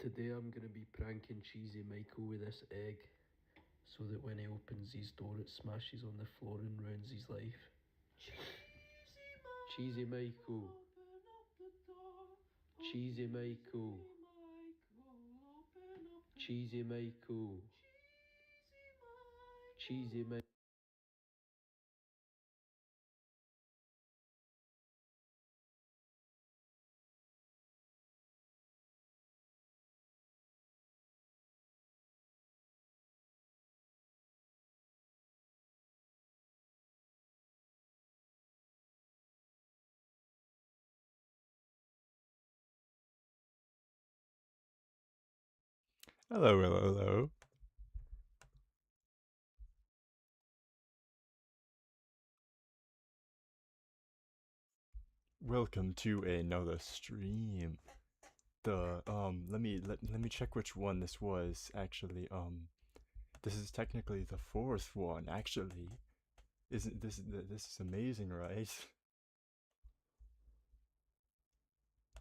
Today I'm going to be pranking Cheesy Michael with this egg so that when he opens his door it smashes on the floor and ruins his life. Cheesy Michael. Cheesy Michael. Cheesy Michael. Cheesy Michael. Hello, hello, hello. Welcome to another stream. Let me check which one this was actually. This is technically the fourth one actually. Isn't this is amazing, right?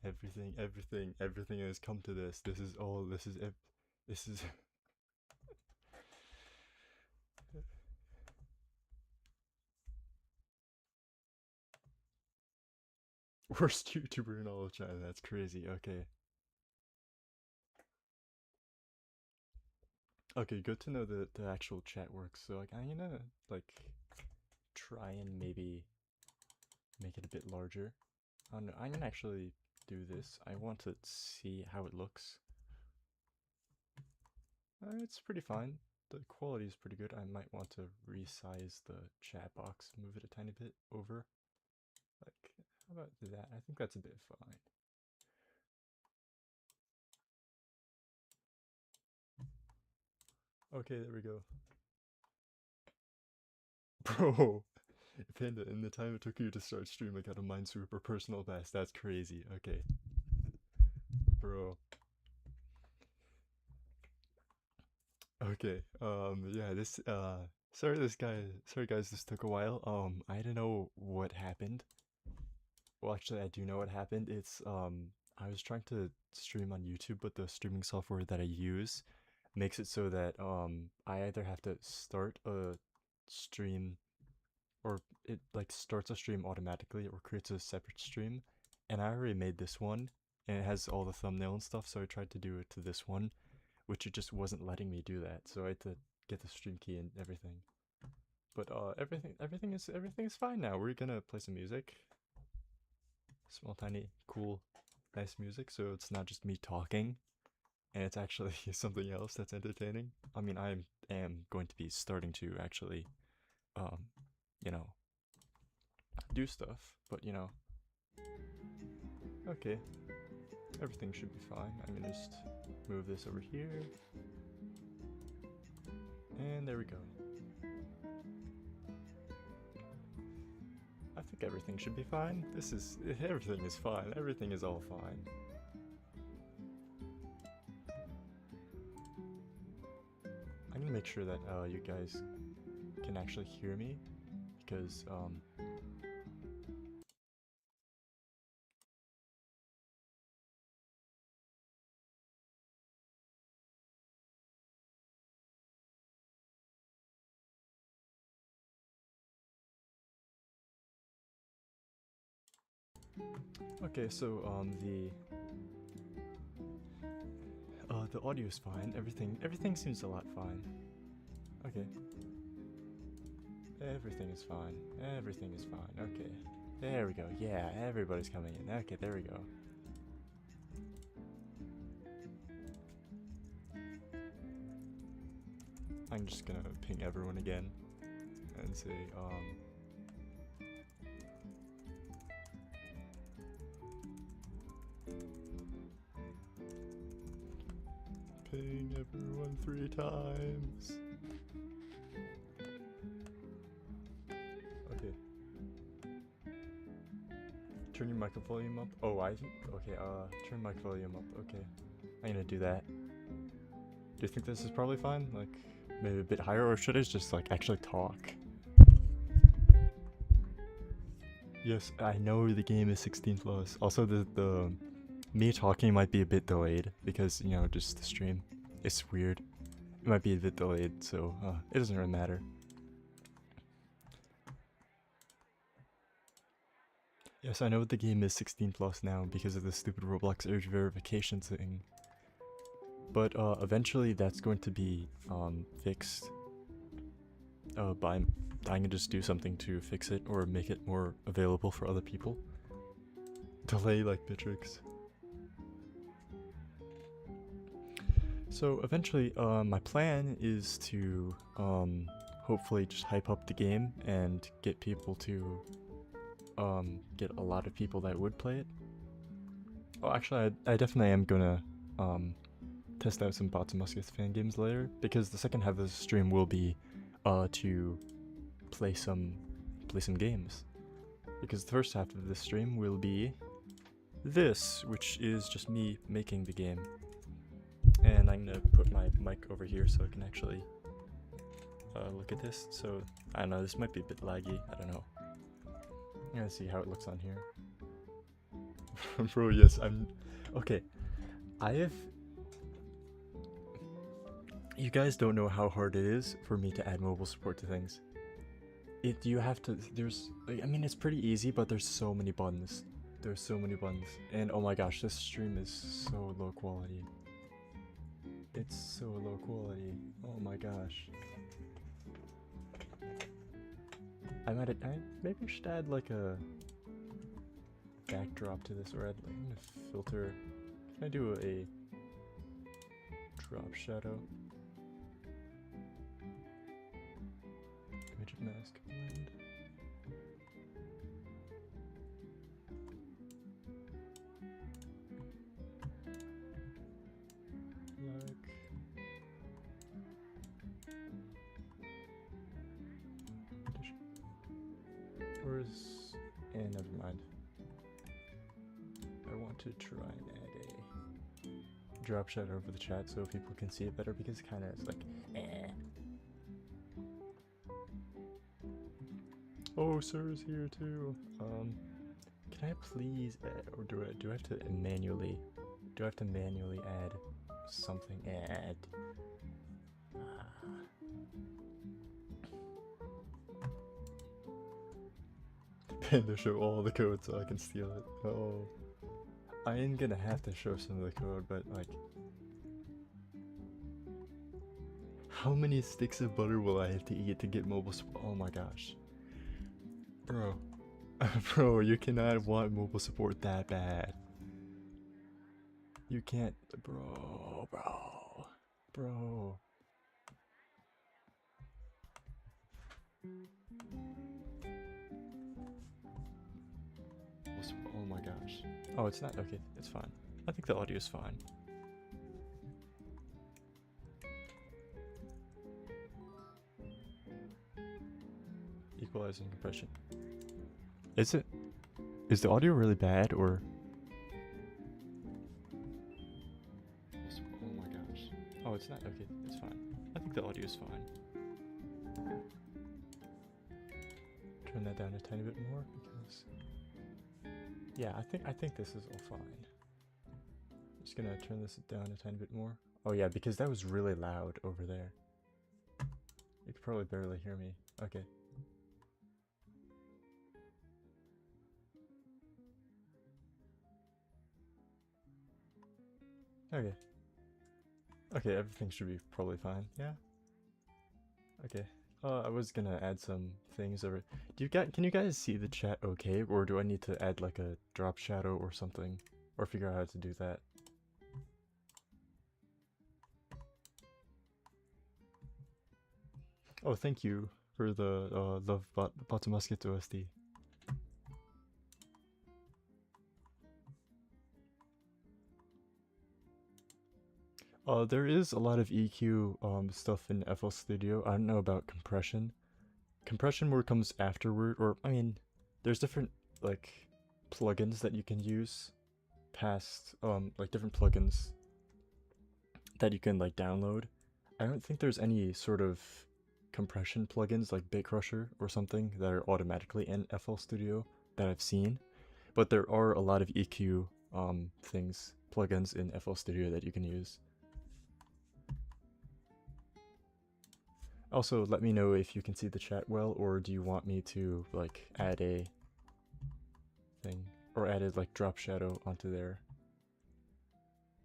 Everything has come to this. This is worst YouTuber in all of China. That's crazy. Okay. Okay, good to know that the actual chat works. So like I'm gonna like try and maybe make it a bit larger. Oh no, I'm gonna actually do this. I want to see how it looks. It's pretty fine. The quality is pretty good. I might want to resize the chat box, move it a tiny bit over. Like, how about that? I think that's a bit fine. Okay, there we go. Bro, Panda, in the time it took you to start stream, I got a Minesweeper personal best. That's crazy. Okay. Bro. Okay. Yeah, sorry guys, this took a while. I don't know what happened. Well, actually, I do know what happened. I was trying to stream on YouTube, but the streaming software that I use makes it so that I either have to start a stream or it like starts a stream automatically or creates a separate stream. And I already made this one and it has all the thumbnail and stuff, so I tried to do it to this one, which it just wasn't letting me do that. So I had to get the stream key and everything. But everything is fine now. We're gonna play some music. Small, tiny, cool, nice music, so it's not just me talking, and it's actually something else that's entertaining. I mean, I am going to be starting to actually, um, you know, do stuff, but okay, everything should be fine. I'm gonna just move this over here, and there we go. I think everything should be fine. Everything is fine. Everything is all fine. I'm gonna make sure that you guys can actually hear me because okay, so the audio is fine. Everything seems a lot fine. Okay. Everything is fine. Everything is fine. Okay. There we go. Yeah, everybody's coming in. Okay, there we go. I'm just gonna ping everyone again and say, ping everyone 3 times. Okay. Turn your mic volume up. Oh, okay, turn mic volume up. Okay. I'm gonna do that. Do you think this is probably fine? Like, maybe a bit higher, or should I just, like, actually talk? Yes, I know the game is 16 plus. Also, the me talking might be a bit delayed because, you know, just the stream. It's weird. It might be a bit delayed, so it doesn't really matter. Yes, I know the game is 16 plus now because of the stupid Roblox age verification thing. But eventually that's going to be fixed by I can just do something to fix it or make it more available for other people. Delay like Bitrix. So eventually, my plan is to hopefully just hype up the game and get people to get a lot of people that would play it. Oh, actually, I definitely am gonna test out some Bots and Muskets fan games later because the second half of the stream will be to play some games. Because the first half of the stream will be this, which is just me making the game. And I'm gonna put my mic over here so I can actually look at this. So, I don't know, this might be a bit laggy, I don't know. I'm gonna see how it looks on here. Bro, yes, okay, you guys don't know how hard it is for me to add mobile support to things. You have to, I mean, it's pretty easy, but there's so many buttons. There's so many buttons. And oh my gosh, this stream is so low quality. It's so low quality. Oh my gosh. I maybe I should add like a backdrop to this, or add like a filter. Can I do a drop shadow? Image mask blend. And never mind. I want to try and add a drop shadow over the chat so people can see it better because it kind of is like, eh. Oh, Sir's here too. Can I please add, or do I have to manually? Do I have to manually add something? Add. Panda show all the code so I can steal it. Oh, I am gonna have to show some of the code, but like, how many sticks of butter will I have to eat to get mobile support? Oh my gosh, bro, bro, you cannot want mobile support that bad. You can't, bro. Oh my gosh. Oh, it's not, okay, it's fine. I think the audio is fine. Equalizing compression. Is the audio really bad, or? Oh my gosh. Oh, it's not, okay, it's fine. I think the audio is fine. Turn that down a tiny bit more because, yeah, I think this is all fine. Just gonna turn this down a tiny bit more. Oh yeah, because that was really loud over there. You could probably barely hear me. Okay. Okay. Okay, everything should be probably fine. Yeah. Okay. I was gonna add some things over. Can you guys see the chat okay, or do I need to add like a drop shadow or something, or figure out how to do that? Oh, thank you for the love Bots and Muskets OSD. There is a lot of EQ stuff in FL Studio. I don't know about compression. Compression more comes afterward, or I mean, there's different like plugins that you can use past like different plugins that you can like download. I don't think there's any sort of compression plugins like Bit Crusher or something that are automatically in FL Studio that I've seen, but there are a lot of EQ things, plugins in FL Studio that you can use. Also, let me know if you can see the chat well, or do you want me to like add a thing, or added like drop shadow onto there?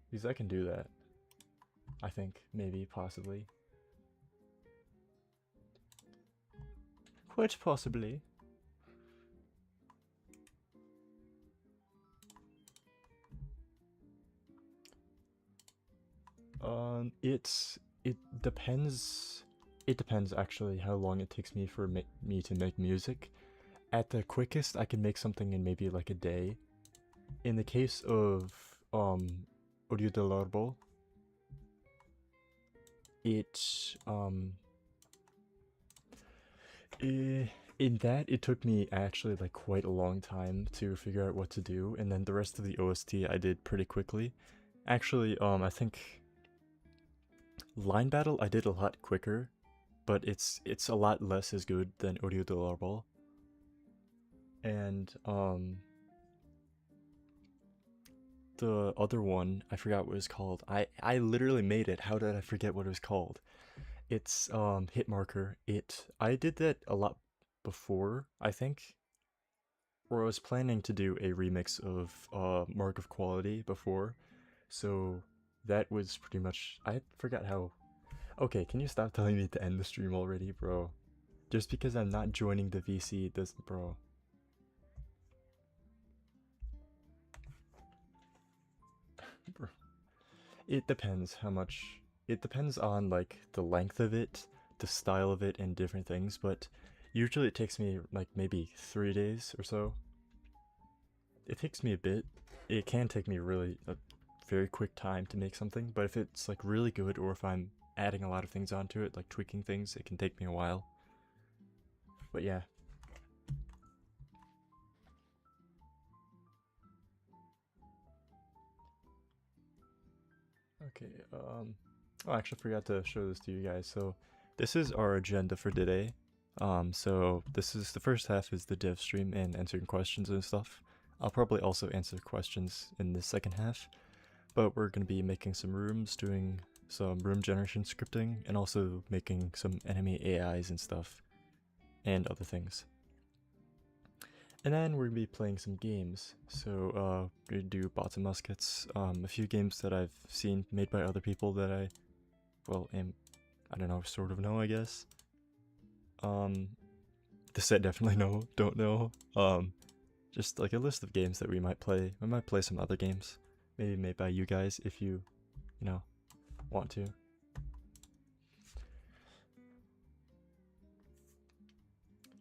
Because I can do that. I think, maybe, possibly. Quite possibly. It depends. It depends actually how long it takes me for me to make music. At the quickest, I can make something in maybe like a day. In the case of Audio del Árbol, it in that it took me actually like quite a long time to figure out what to do, and then the rest of the OST I did pretty quickly. Actually, I think Line Battle I did a lot quicker, but it's a lot less as good than Audio del Árbol. And the other one, I forgot what it was called. I literally made it. How did I forget what it was called? It's Hit Marker. I did that a lot before, I think. Or I was planning to do a remix of Mark of Quality before. So that was pretty much, I forgot how. Okay, can you stop telling me to end the stream already, bro? Just because I'm not joining the VC doesn't, bro. Bro. It depends how much. It depends on like the length of it, the style of it, and different things. But usually it takes me like maybe 3 days or so. It takes me a bit. It can take me really a very quick time to make something. But if it's like really good, or if I'm adding a lot of things onto it, like tweaking things, it can take me a while. But yeah. Okay, oh, I actually forgot to show this to you guys. So this is our agenda for today. So this is the first half is the dev stream and answering questions and stuff. I'll probably also answer questions in the second half, but we're going to be making some rooms, doing some room generation scripting, and also making some enemy AIs and stuff, and other things. And then we're going to be playing some games. So we're going to do Bots and Muskets, a few games that I've seen made by other people that I, well, I don't know, sort of know, I guess. This I definitely know, don't know. Just like a list of games that we might play. We might play some other games, maybe made by you guys if you know, want to.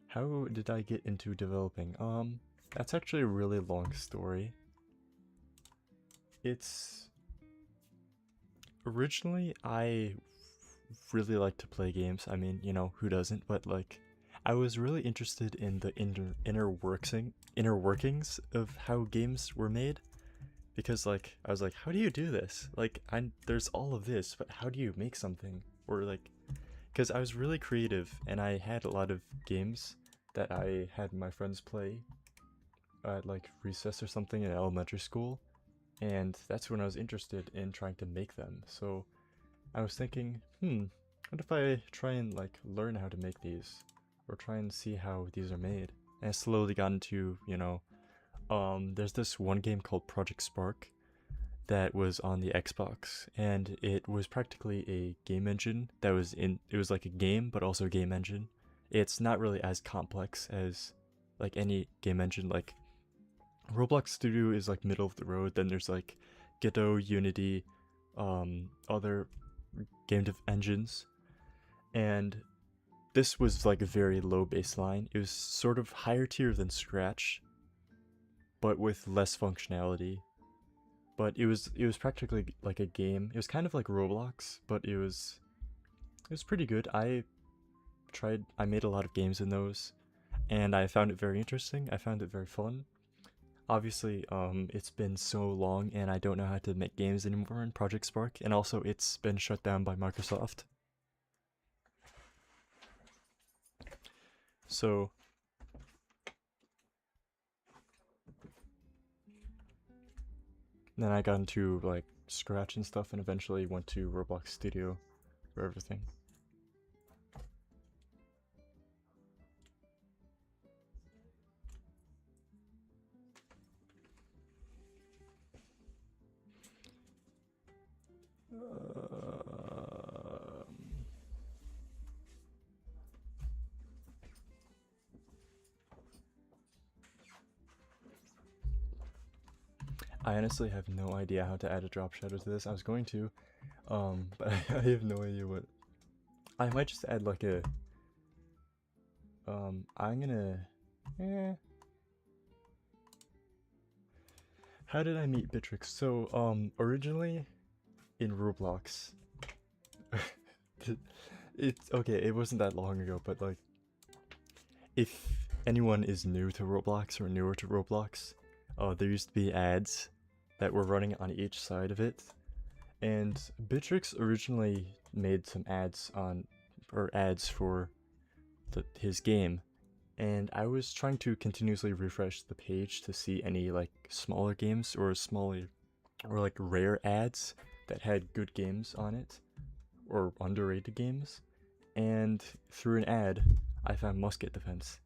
How did I get into developing? That's actually a really long story. It's originally I really like to play games. I mean, you know, who doesn't? But like, I was really interested in the inner workings of how games were made, because like I was like, how do you do this? Like, there's all of this, but how do you make something? Or like, because I was really creative and I had a lot of games that I had my friends play at like recess or something in elementary school, and that's when I was interested in trying to make them. So I was thinking, what if I try and like learn how to make these, or try and see how these are made? And I slowly got into, you know, there's this one game called Project Spark that was on the Xbox, and it was practically a game engine that was it was like a game, but also a game engine. It's not really as complex as like any game engine. Like Roblox Studio is like middle of the road, then there's like Godot, Unity, other game dev engines, and this was like a very low baseline. It was sort of higher tier than Scratch, but with less functionality. But it was practically like a game. It was kind of like Roblox, but it was pretty good. I made a lot of games in those, and I found it very interesting. I found it very fun. Obviously, it's been so long and I don't know how to make games anymore in Project Spark, and also it's been shut down by Microsoft. So Then I got into like Scratch and stuff, and eventually went to Roblox Studio for everything. I honestly have no idea how to add a drop shadow to this. I was going to, but I have no idea what. I might just add like a. I'm gonna. How did I meet Bitrix? So, originally in Roblox, it's okay. It wasn't that long ago, but like, if anyone is new to Roblox or newer to Roblox, there used to be ads that were running on each side of it, and Bitrix originally made some ads for his game, and I was trying to continuously refresh the page to see any like smaller games or like rare ads that had good games on it or underrated games, and through an ad I found Musket Defense.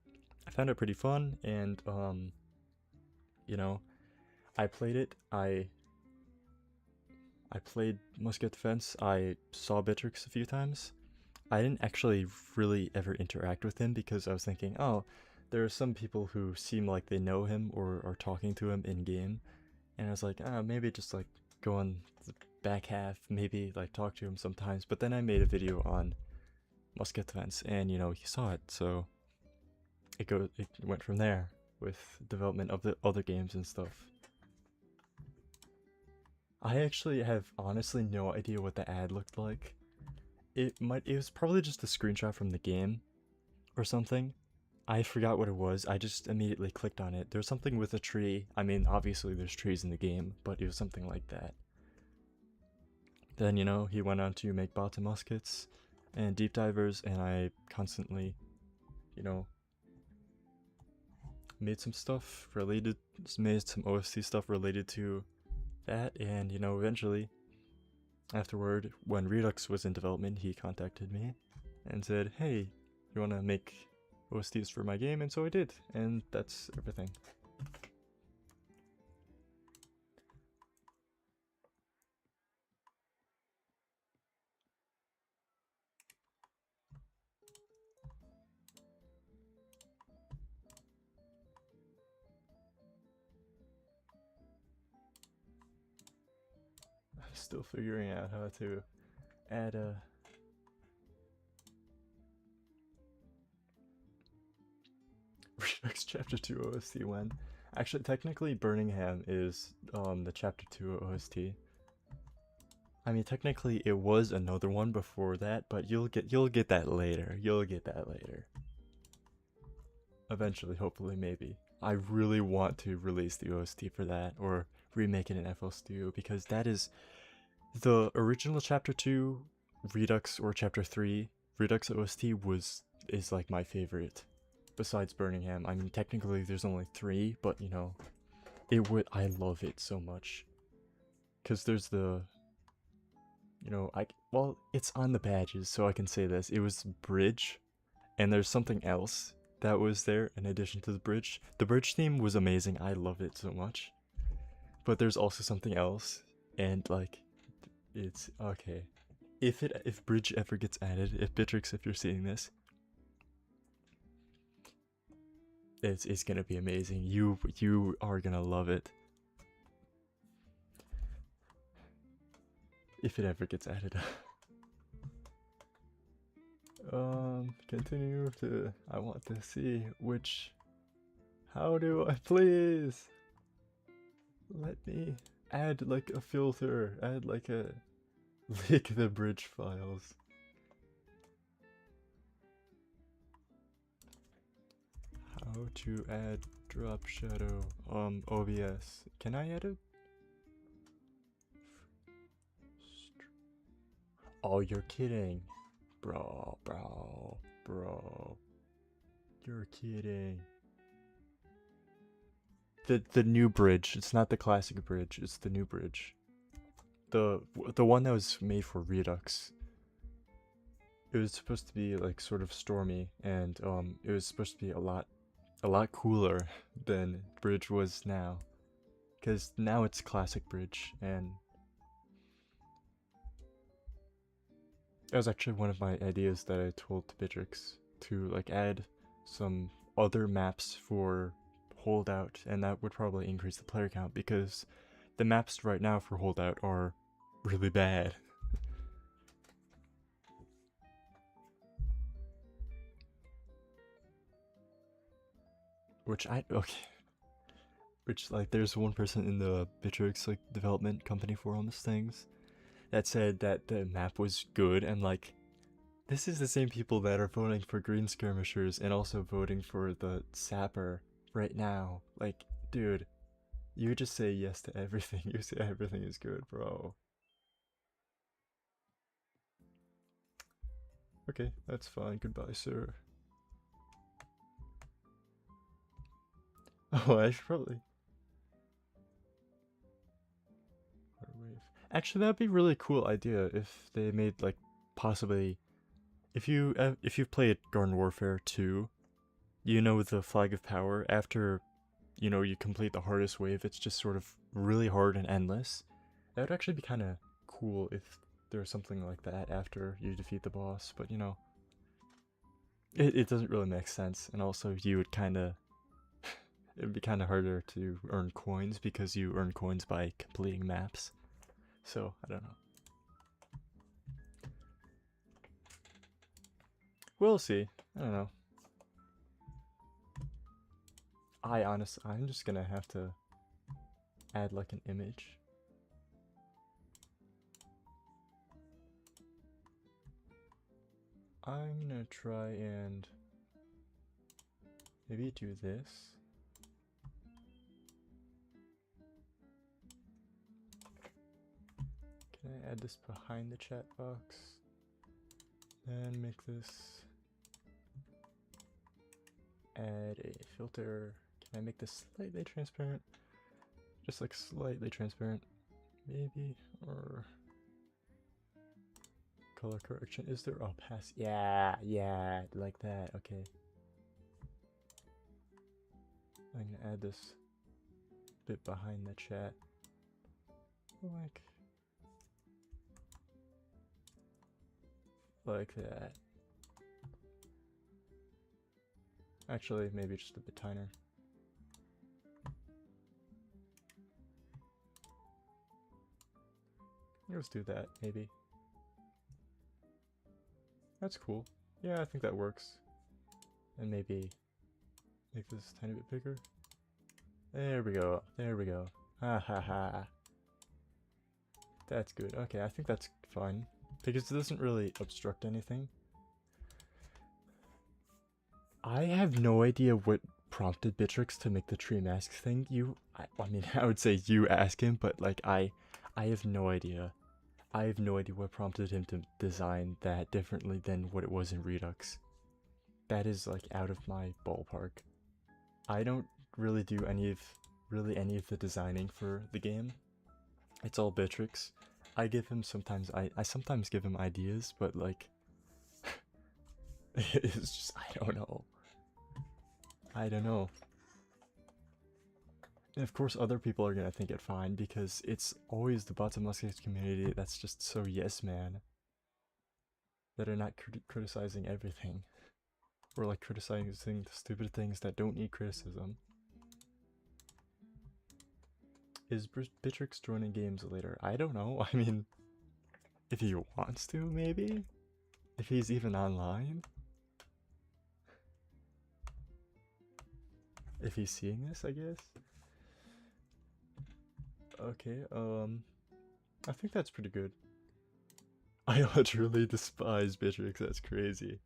I found it pretty fun, and you know, I played it. I played Musket Defense. I saw Bitrix a few times. I didn't actually really ever interact with him because I was thinking, oh, there are some people who seem like they know him or are talking to him in game, and I was like, oh, maybe just like go on the back half, maybe like talk to him sometimes. But then I made a video on Musket Defense, and he saw it, so it went from there with development of the other games and stuff. I actually have honestly no idea what the ad looked like. It was probably just a screenshot from the game or something. I forgot what it was. I just immediately clicked on it. There's something with a tree. I mean, obviously there's trees in the game, but it was something like that. Then, he went on to make bots and muskets and deep divers, and I constantly, made some OST stuff related to that, and eventually, afterward, when Redux was in development, he contacted me and said, hey, you want to make OSTs for my game? And so I did, and that's everything. I'm still figuring out how to add a Redux Chapter 2 OST when. Actually, technically, Birmingham is the Chapter 2 OST. I mean, technically, it was another one before that, but you'll get that later. You'll get that later. Eventually, hopefully, maybe. I really want to release the OST for that, or remake it in FL Studio, because that is the original Chapter 2 Redux or Chapter 3 Redux OST is like my favorite. Besides Birmingham, I mean, technically there's only 3, but I love it so much. Cause there's the, well, it's on the badges, so I can say this. It was bridge, and there's something else that was there in addition to the bridge. The bridge theme was amazing. I loved it so much. But there's also something else, and like, it's okay. If bridge ever gets added, if Bitrix, if you're seeing this, it's gonna be amazing. You are gonna love it. If it ever gets added. Continue to. I want to see which. How do I please? Let me add like a filter. Add like a. Leak the bridge files. How to add drop shadow OBS. Can I add it? Oh, you're kidding. Bro. You're kidding. The new bridge. It's not the classic bridge. It's the new bridge. The one that was made for Redux. It was supposed to be like sort of stormy, and it was supposed to be a lot cooler than bridge was now, because now it's classic bridge, and that was actually one of my ideas that I told to Bitrix to like add some other maps for Holdout, and that would probably increase the player count because the maps right now for Holdout are really bad. Which like there's one person in the Bitrix like development company forums things that said that the map was good, and like this is the same people that are voting for green skirmishers and also voting for the sapper right now. Like, dude, you just say yes to everything. You say everything is good, bro. Okay, that's fine. Goodbye, sir. Oh, I should probably. Actually, that'd be a really cool idea if they made like possibly if you've played Garden Warfare 2, you know the Flag of Power. After you complete the hardest wave, it's just sort of really hard and endless. That would actually be kind of cool if there was something like that after you defeat the boss. But it doesn't really make sense, and also you would kind of it'd be kind of harder to earn coins because you earn coins by completing maps. So, I don't know. We'll see. I don't know. I'm just gonna have to add like an image. I'm gonna try and maybe do this. Can I add this behind the chat box? Then make this, add a filter. Can I make this slightly transparent? Just like slightly transparent, maybe, or color correction. Is there opacity? Yeah, like that. Okay. I'm gonna add this bit behind the chat, like that. Actually, maybe just a bit tinier. Let's do that, maybe. That's cool. Yeah, I think that works. And maybe make this a tiny bit bigger. There we go. There we go. Ha ha ha. That's good. Okay, I think that's fine. Because it doesn't really obstruct anything. I have no idea what prompted Bitrix to make the tree mask thing. I mean, I would say you ask him, but like I have no idea. I have no idea what prompted him to design that differently than what it was in Redux. That is like out of my ballpark. I don't really do any of the designing for the game. It's all Bitrix. I give him sometimes I sometimes give him ideas, but like it's just I don't know. And of course other people are gonna think it fine because it's always the Bots and Muskets community that's just so yes man. That are not criticizing everything. Or like criticizing the stupid things that don't need criticism. Is Bitrix joining games later? I don't know. I mean, if he wants to, maybe? If he's even online? If he's seeing this, I guess? Okay, I think that's pretty good. I utterly despise Bitrix, that's crazy.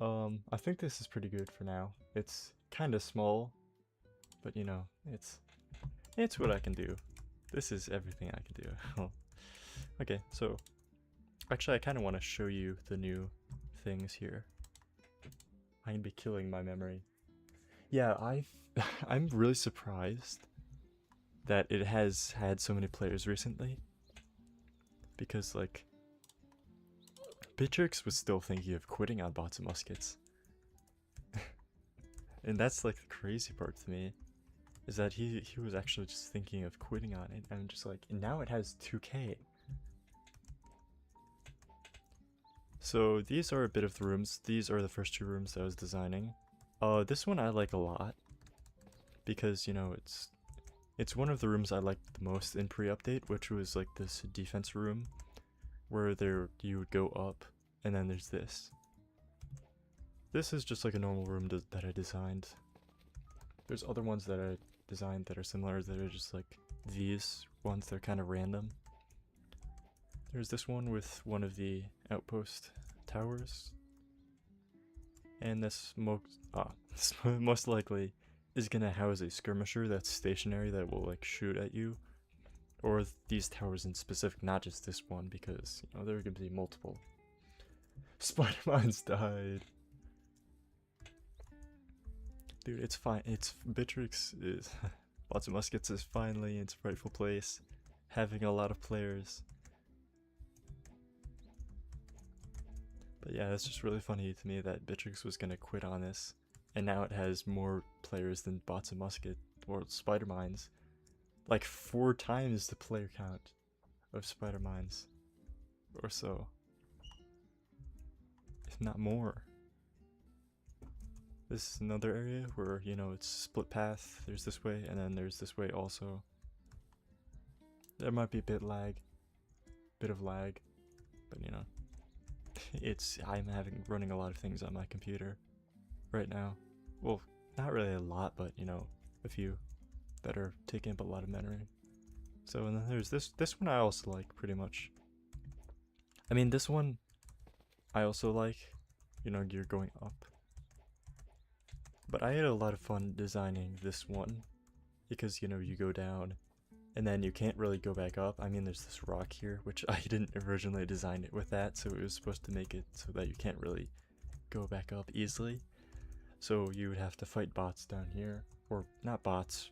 I think this is pretty good for now. It's kind of small, but it's what I can do. This is everything I can do. Okay, so actually I kind of want to show you the new things here. I'm gonna be killing my memory. Yeah, I'm really surprised that it has had so many players recently. Because, like, Bitrix was still thinking of quitting on bots and muskets. And that's, like, the crazy part to me. Is that he was actually just thinking of quitting on it. And I'm just like, and now it has 2K. So these are a bit of the rooms. These are the first two rooms that I was designing. This one I like a lot. Because, you know, it's one of the rooms I liked the most in pre-update, which was like this defense room where you would go up, and then there's this. This is just like a normal room that I designed. There's other ones that I designed that are similar that are just like these ones that are kind of random. There's this one with one of the outpost towers. And this most likely is gonna house a skirmisher that's stationary that will like shoot at you. Or these towers in specific, not just this one, because you know there are gonna be multiple. Spider-Mines died. Dude, it's fine. It's Bitrix is Lots of Muskets is finally in its rightful place, having a lot of players. But yeah, it's just really funny to me that Bitrix was gonna quit on this, and now it has more players than Bots and Musket or Spider Mines. Like 4 times the player count of Spider Mines, or so, if not more. This is another area where, you know, it's split path. There's this way, and then there's this way also. There might be a bit of lag, but you know. I'm running a lot of things on my computer right now. Well, not really a lot, but you know, a few that are taking up a lot of memory. So, and then there's this one I also like pretty much. I mean, this one I also like, you know, you're going up. But I had a lot of fun designing this one because, you know, you go down and then you can't really go back up. I mean, there's this rock here, which I didn't originally design it with that, so it was supposed to make it so that you can't really go back up easily. So you would have to fight bots down here, or not bots,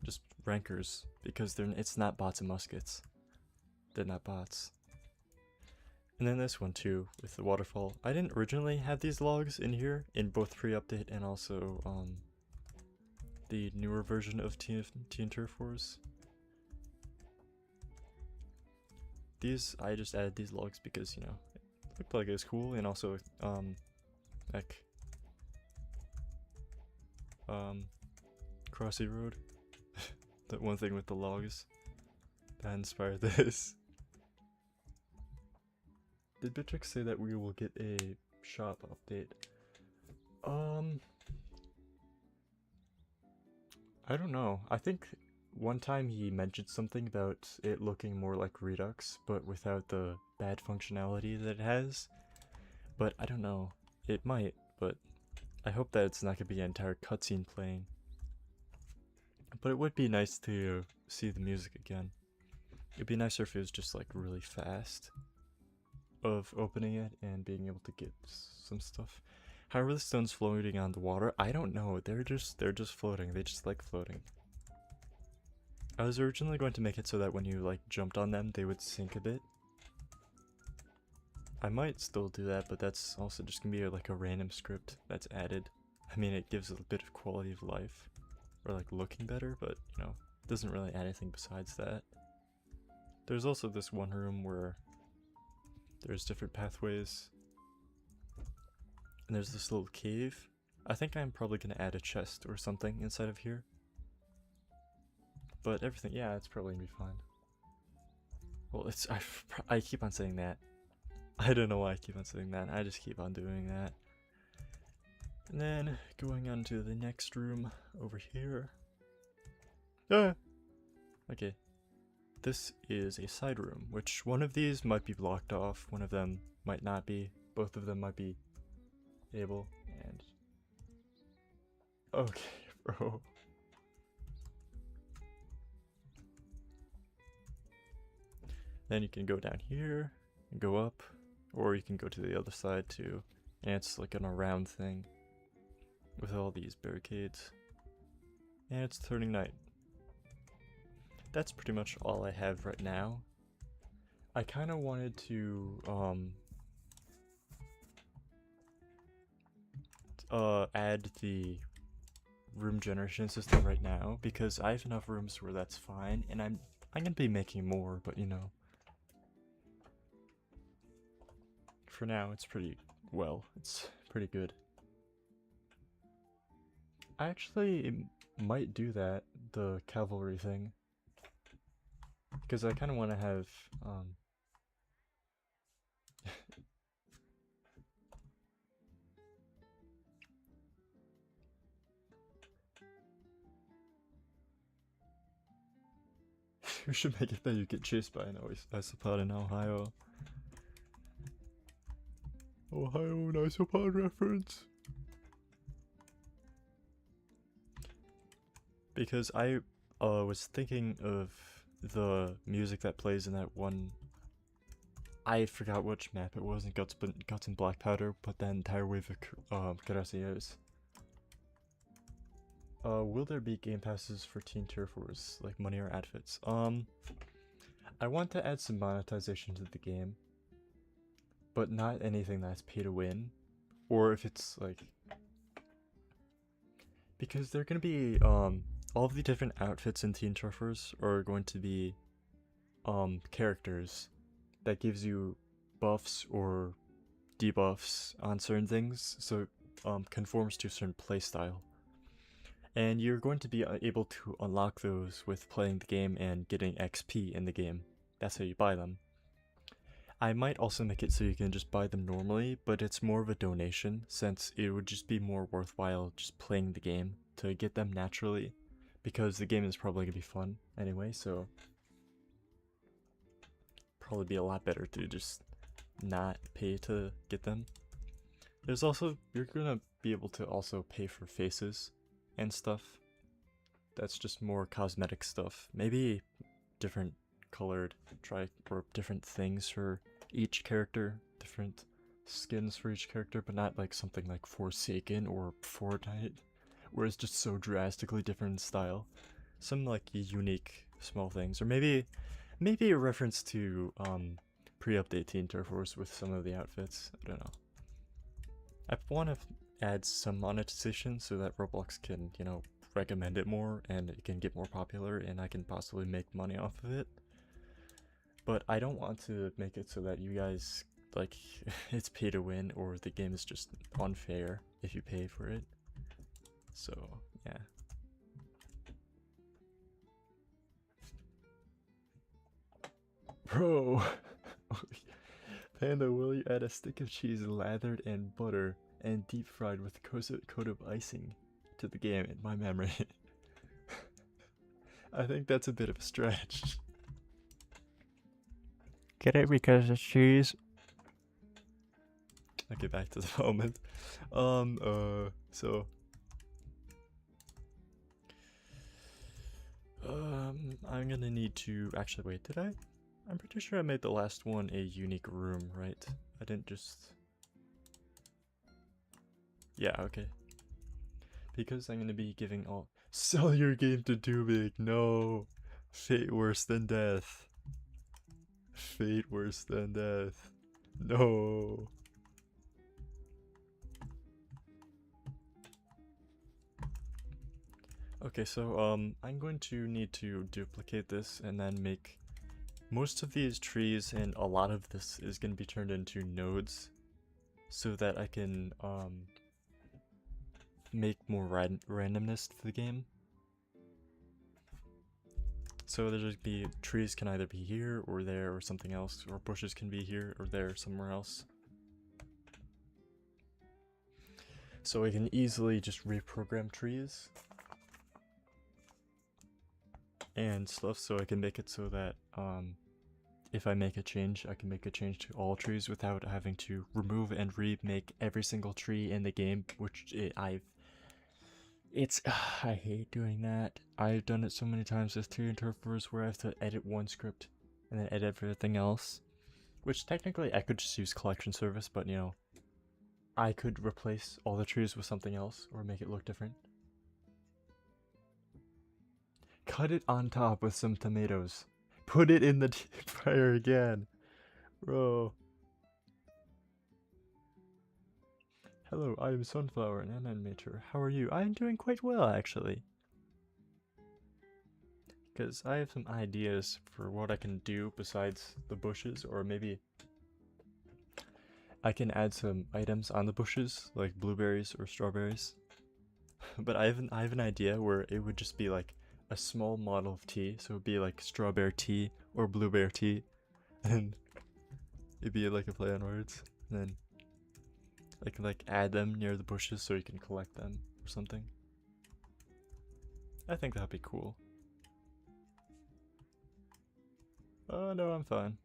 just rankers, because it's not bots and muskets. They're not bots. And then this one too, with the waterfall. I didn't originally have these logs in here, in both pre-update and also the newer version of Teen Turfwars. These, I just added these logs because, you know, it looked like it was cool, and also, like, Crossy Road, that one thing with the logs, that inspired this. Did Bitrix say that we will get a shop update? I don't know. I think one time he mentioned something about it looking more like Redux, but without the bad functionality that it has. But I don't know. It might, but I hope that it's not going to be an entire cutscene playing. But it would be nice to see the music again. It'd be nicer if it was just like really fast of opening it and being able to get some stuff. How are the stones floating on the water? I don't know. They're just floating. They just like floating. I was originally going to make it so that when you like jumped on them, they would sink a bit. I might still do that, but that's also just gonna be like a random script that's added. I mean, it gives a bit of quality of life, or like looking better, but you know, doesn't really add anything besides that. There's also this one room where there's different pathways. And there's this little cave. I think I'm probably gonna add a chest or something inside of here. But everything, yeah, it's probably gonna be fine. Well, I keep on saying that. I don't know why I keep on saying that. I just keep on doing that. And then going on to the next room over here. Ah! Okay. This is a side room, which one of these might be blocked off, one of them might not be, both of them might be able, and okay, bro. Then you can go down here and go up, or you can go to the other side too, and it's like an around thing. with all these barricades. And it's turning night. That's pretty much all I have right now. I kind of wanted to add the room generation system right now because I have enough rooms where that's fine, and I'm gonna be making more, but you know, for now it's pretty good. I actually might do that, the cavalry thing, because I kind of want to have we should make it that you get chased by an isopod in Ohio. Ohio, an isopod reference. Because I was thinking of the music that plays in that one. I forgot which map it was in Guts and Black Powder, but that entire wave of Gracias. Will there be game passes for Teen Turf Wars, like money or outfits? I want to add some monetization to the game, but not anything that's pay to win, or if it's like, because they're gonna be all of the different outfits in Teen Turf Wars are going to be characters that gives you buffs or debuffs on certain things, so conforms to a certain playstyle. And you're going to be able to unlock those with playing the game and getting XP in the game. That's how you buy them. I might also make it so you can just buy them normally, but it's more of a donation, since it would just be more worthwhile just playing the game to get them naturally, because the game is probably going to be fun anyway, so probably be a lot better to just not pay to get them. There's also, you're going to be able to also pay for faces and stuff. That's just more cosmetic stuff. Maybe different colored or different things for each character, different skins for each character, but not like something like Forsaken or Fortnite, where it's just so drastically different in style. Some like unique small things, or maybe a reference to pre-update Teen Turf Wars with some of the outfits. I don't know. I want to add some monetization so that Roblox can, you know, recommend it more and it can get more popular and I can possibly make money off of it. But I don't want to make it so that you guys, like, it's pay to win or the game is just unfair if you pay for it. So, yeah. Bro! Panda, will you add a stick of cheese lathered in butter and deep fried with a coat of icing to the game in my memory? I think that's a bit of a stretch. Get it because it's cheese. Okay, back to the moment. So I'm gonna need to actually wait, did I? I'm pretty sure I made the last one a unique room, right? I didn't just... Yeah, okay. Because I'm gonna be giving all... Sell your game to Too Big, no! Fate worse than death. Fate worse than death. No! Okay, so I'm going to need to duplicate this and then make most of these trees, and a lot of this is going to be turned into nodes so that I can make more randomness to the game. So there's just be trees can either be here or there or something else, or bushes can be here or there somewhere else. So I can easily just reprogram trees and stuff, so I can make it so that if I make a change, I can make a change to all trees without having to remove and remake every single tree in the game, which I hate doing that. I've done it so many times with Teen Turf Wars where I have to edit one script and then edit everything else, which technically I could just use collection service, but you know, I could replace all the trees with something else or make it look different. Cut it on top with some tomatoes. Put it in the deep fryer again. Bro. Hello, I am Sunflower, an animator. How are you? I am doing quite well, actually. Because I have some ideas for what I can do besides the bushes, or maybe I can add some items on the bushes, like blueberries or strawberries. But I have an idea where it would just be like a small model of tea, so it would be like strawberry tea or blueberry tea, and it'd be like a play on words. And then I can like add them near the bushes so you can collect them or something. I think that'd be cool. Oh no, I'm fine.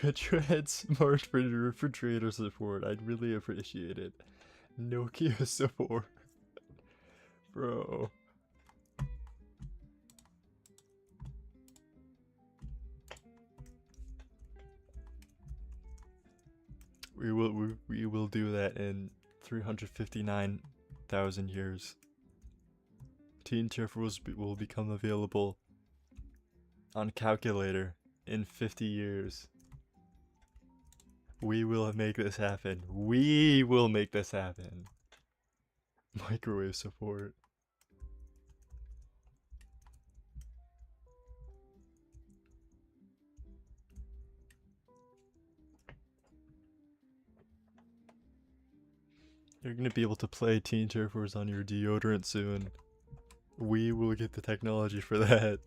Could you add smart for the refrigerator support? I'd really appreciate it. Nokia support. Bro. We will do that in 359,000 years. Teen Turfwars will become available on calculator in 50 years. We will make this happen. We will make this happen. Microwave support. You're gonna be able to play Teen Turfwars on your deodorant soon. We will get the technology for that.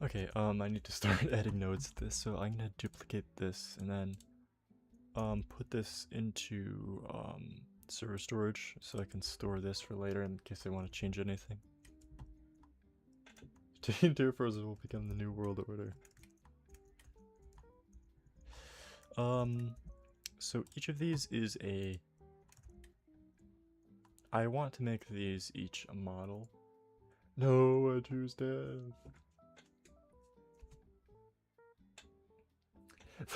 Okay, I need to start adding nodes to this, so I'm gonna duplicate this and then put this into server storage so I can store this for later in case I want to change anything. Teen Turfwars will become the new world order. So each of these is a... I want to make these each a model. No, I choose death.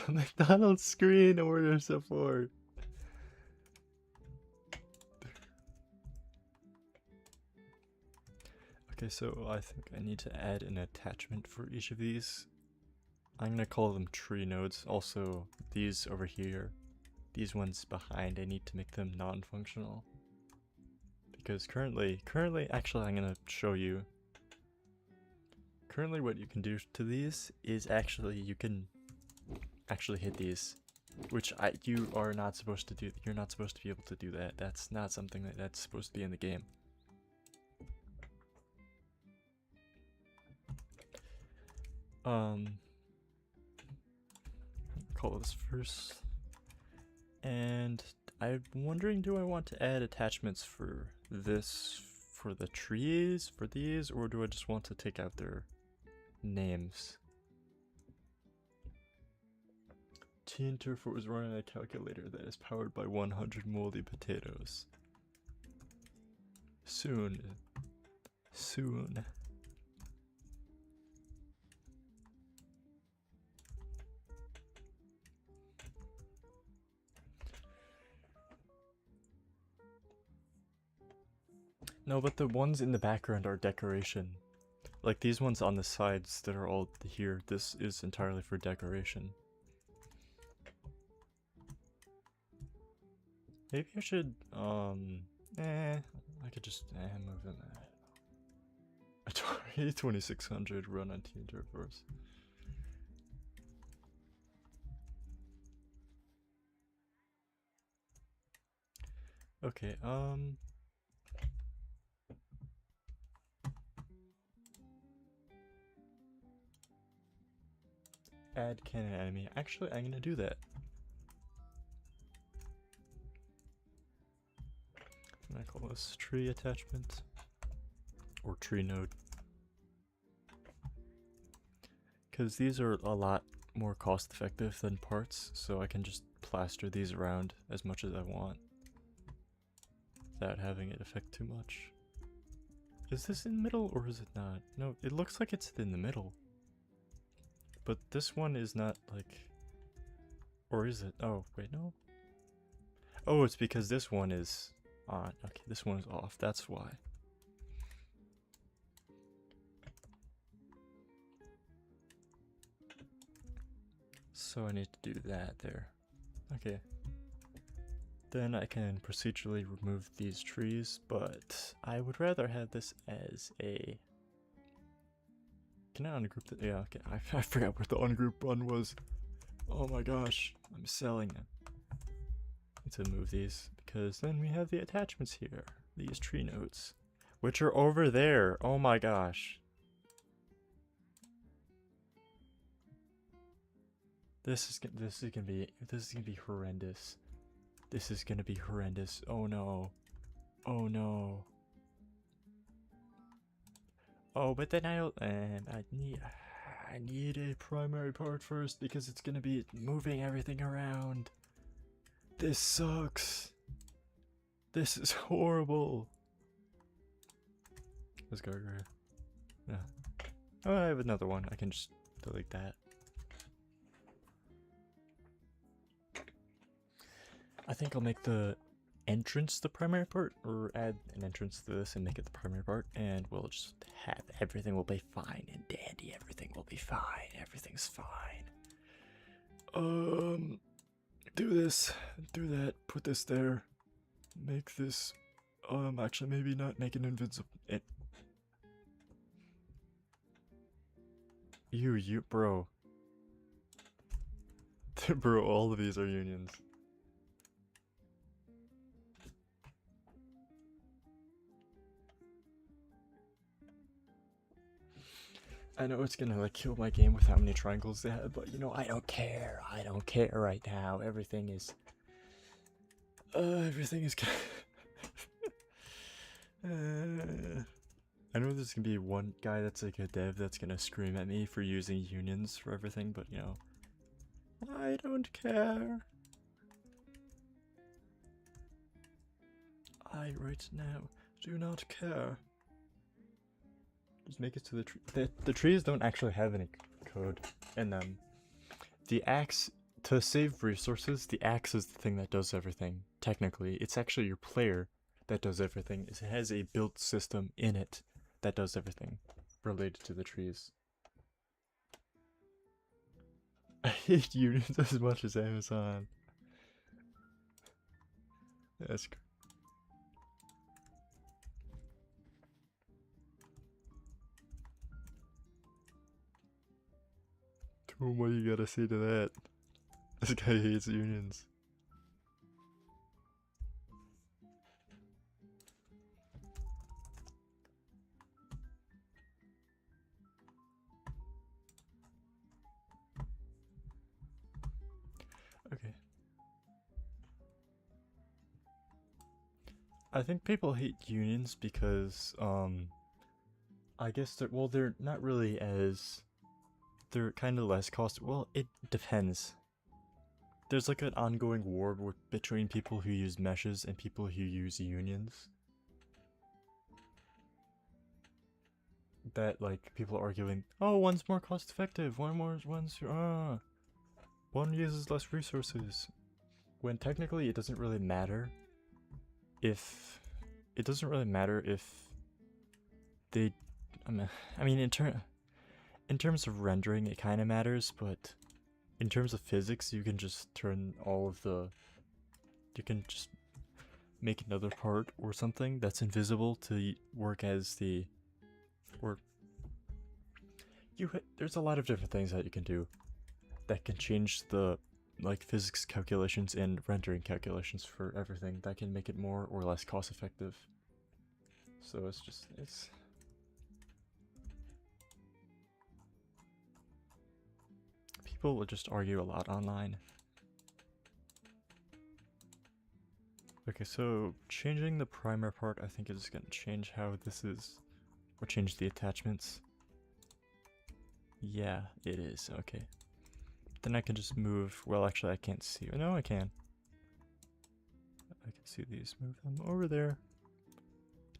The McDonald's screen order support. Okay, so I think I need to add an attachment for each of these. I'm gonna call them tree nodes. Also, these over here, these ones behind, I need to make them non-functional. Because currently, actually I'm gonna show you. Currently what you can do to these is actually, you can actually hit these. Which you are not supposed to do. You're not supposed to be able to do that. That's not something that's supposed to be in the game. Call this first. And I'm wondering, do I want to add attachments for this, for the trees, for these, or do I just want to take out their names? Teen Turfwars is running a calculator that is powered by 100 moldy potatoes. Soon. Soon. No, but the ones in the background are decoration. Like these ones on the sides that are all here, this is entirely for decoration. Maybe I should, I could just, move them. Atari 2600 run on Teen Turfwars. Okay, add cannon enemy. Actually, I'm gonna do that. I call this tree attachment or tree node. Because these are a lot more cost effective than parts, so I can just plaster these around as much as I want without having it affect too much. Is this in the middle or is it not? No, it looks like it's in the middle. But this one is not like... Or is it? Oh, wait, no. Oh, it's because this one is on. Okay, this one is off. That's why. So I need to do that there. Okay. Then I can procedurally remove these trees, but I would rather have this as a... Can I ungroup the... Yeah, okay. I forgot what the ungroup button was. Oh my gosh. I'm selling them. I need to move these, because then we have the attachments here. These tree nodes. Which are over there. Oh my gosh. This is gonna be horrendous. This is gonna be horrendous. Oh no. Oh no. Oh, but then I need a primary part first because it's gonna be moving everything around. This sucks. This is horrible. Let's go right here. Yeah. Oh, I have another one. I can just delete that. I think I'll make the entrance the primary part, or add an entrance to this and make it the primary part, and we'll just have everything will be fine and dandy. Everything will be fine. Everything's fine. Do this, do that, put this there, make this, actually maybe not make it invincible. You, bro. Bro, all of these are unions. I know it's gonna like kill my game with how many triangles they have, but you know, I don't care. I don't care right now. Everything is I know there's gonna be one guy that's like a dev that's gonna scream at me for using unions for everything, but you know, I don't care. I right now do not care. Just make it to the tree. The trees don't actually have any code in them. The axe, to save resources, the axe is the thing that does everything. Technically, it's actually your player that does everything. It has a built system in it that does everything related to the trees. I hate unions as much as Amazon. That's crazy. What do you gotta say to that? This guy hates unions. Okay. I think people hate unions because, I guess they're not really as... They're kind of less cost. Well, it depends. There's like an ongoing war between people who use meshes and people who use unions. That like people are arguing, oh, one's more cost effective, one uses less resources. When technically it doesn't really matter if they, I mean in terms of rendering, it kind of matters, but in terms of physics, you can just turn all of the... You can just make another part or something that's invisible to work as the... Or... There's a lot of different things that you can do that can change the like physics calculations and rendering calculations for everything that can make it more or less cost effective. So it's people will just argue a lot online. Okay, so changing the primer part, I think is gonna change how this is, or change the attachments. Yeah, it is, okay. Then I can just move, well actually I can't see, no I can. I can see these, move them over there.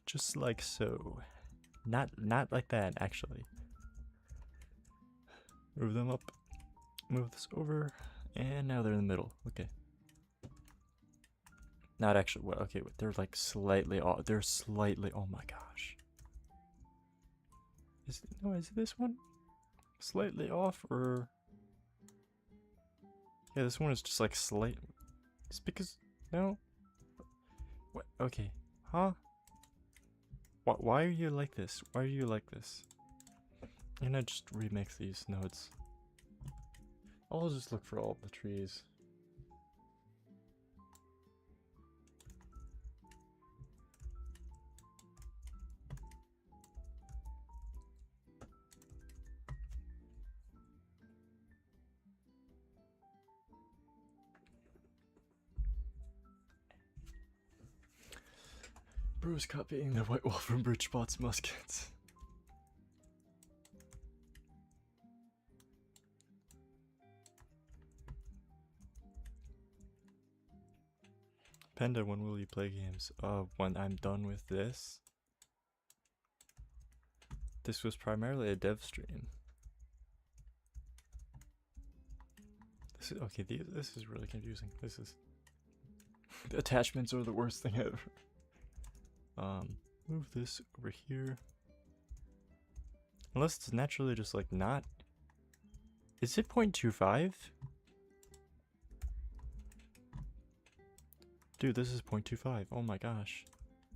Just like so. Not like that, actually. Move them up, move this over, and now they're in the middle, okay. Not actually, well, okay, they're like slightly off, they're slightly, oh my gosh. Is this one slightly off, or? Yeah, this one is just like slight. It's because, no? What, okay, huh? Why are you like this? Why are you like this? I'm gonna just remix these nodes. I'll just look for all the trees. Bro's copying the White Wolf from Bridgebot's muskets. Panda, when will you play games? When I'm done with this. This was primarily a dev stream. This is, okay, this is really confusing. This is... The attachments are the worst thing ever. Move this over here. Unless it's naturally just like not... Is it 0.25? Dude, this is 0.25. Oh my gosh.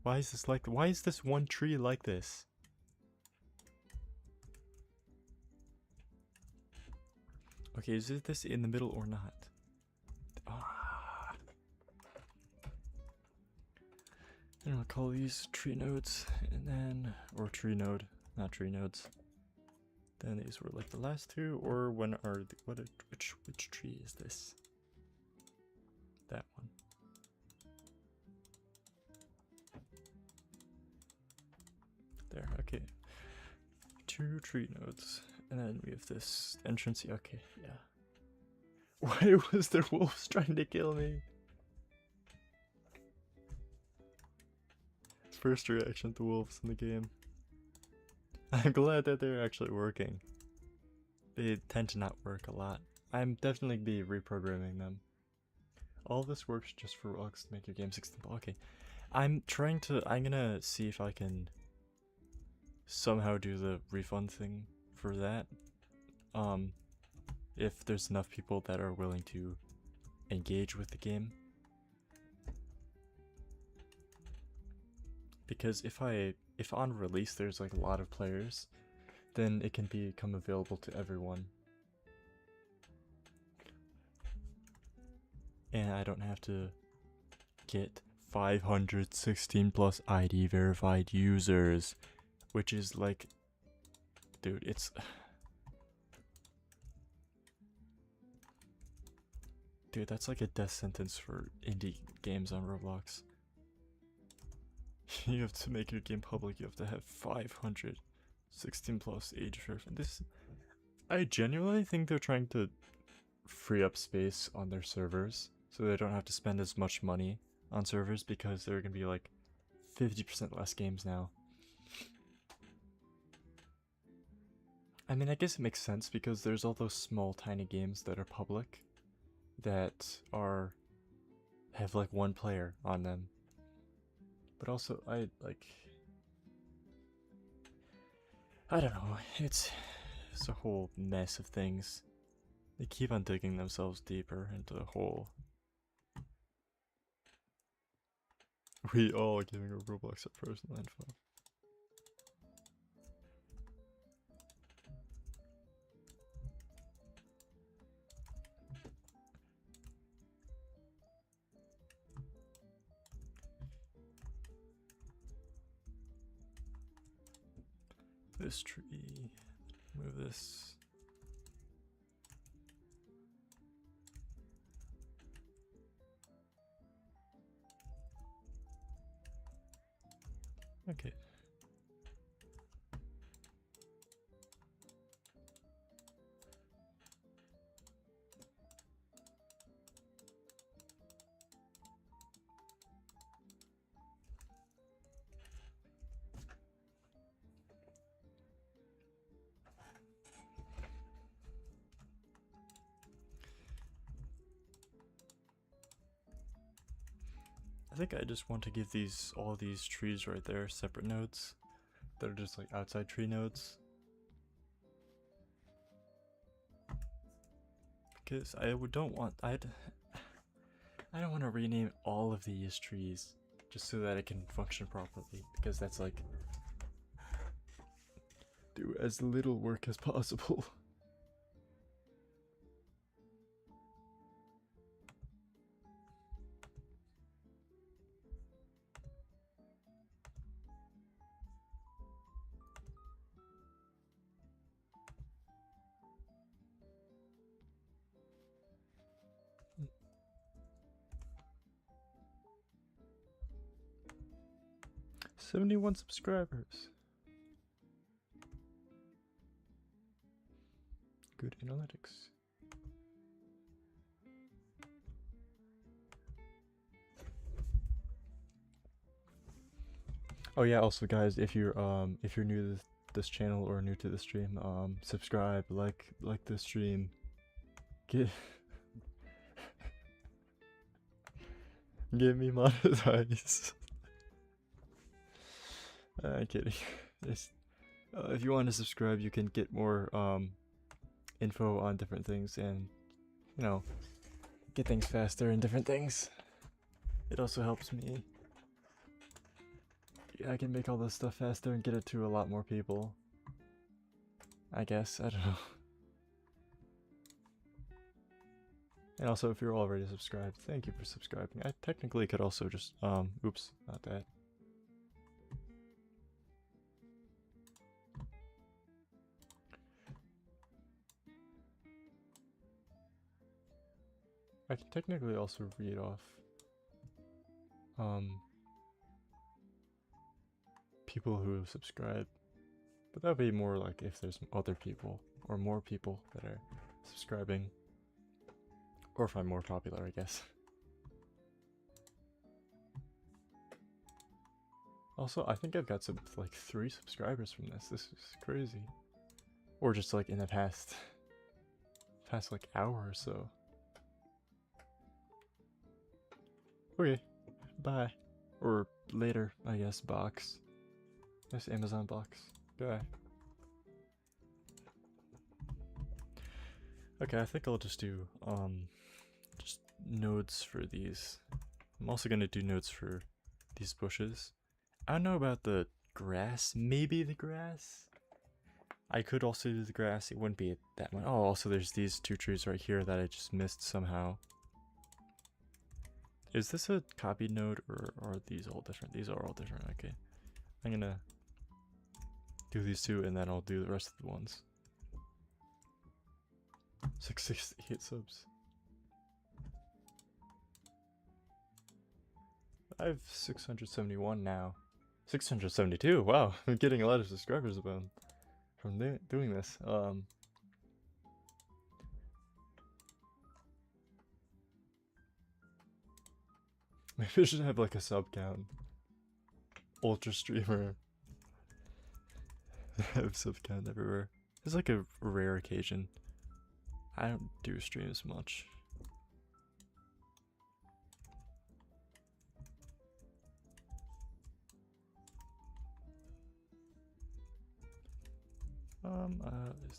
Why is this like... Why is this one tree like this? Okay, is this in the middle or not? Ah. And I'll call these tree nodes, and then... Or tree node, not tree nodes. Then these were like the last two, or when are... which tree is this? That one. There, okay. 2 tree nodes. And then we have this entrance. Okay, yeah. Why was there wolves trying to kill me? First reaction to wolves in the game. I'm glad that they're actually working. They tend to not work a lot. I'm definitely be reprogramming them. All this works just for Roblox to make your game 16. Okay. I'm gonna see if I can somehow do the refund thing for that. If there's enough people that are willing to engage with the game. Because if on release there's like a lot of players, then it can become available to everyone. And I don't have to get 516 plus ID verified users, which is like, dude, it's... Dude, that's like a death sentence for indie games on Roblox. You have to make your game public, you have to have 516 plus age verified. This, I genuinely think they're trying to free up space on their servers so they don't have to spend as much money on servers, because there are gonna be like 50% less games now. I mean, I guess it makes sense because there's all those small tiny games that are public that have like 1 player on them. But also I don't know, it's a whole mess of things. They keep on digging themselves deeper into the hole. We all giving our Roblox our personal info. This tree, move this. Okay. I think I just want to give all these trees right there separate nodes that are just like outside tree nodes. Because I don't want I don't want to rename all of these trees just so that it can function properly, because that's like do as little work as possible. $71 subscribers. Good analytics. Oh yeah, also guys, if you're new to this channel or new to the stream, subscribe, like the stream. Get me monetized. I'm kidding. If you want to subscribe, you can get more info on different things and, you know, get things faster and different things. It also helps me. I can make all this stuff faster and get it to a lot more people. I guess, I don't know. And also, if you're already subscribed, thank you for subscribing. I technically could also just, oops, not that. I can technically also read off, people who subscribe, but that would be more like if there's other people, or more people that are subscribing. Or if I'm more popular, I guess. Also, I think I've got like 3 subscribers from this. This is crazy. Or just like in the past like hour or so. Okay, bye. Or later, I guess, box. Nice Amazon box. Bye. Okay, I think I'll just do just nodes for these. I'm also gonna do nodes for these bushes. I don't know about the grass. Maybe the grass. I could also do the grass. It wouldn't be that much. Oh, also there's these 2 trees right here that I just missed somehow. Is this a copied node, or are these all different? These are all different. Okay, I'm gonna do these 2 and then I'll do the rest of the ones. 668 subs. I have 671 now. 672. Wow, I'm getting a lot of subscribers from doing this. Maybe I should have like a sub count. Ultra streamer. Have sub count everywhere. It's like a rare occasion. I don't do streams much. Is this?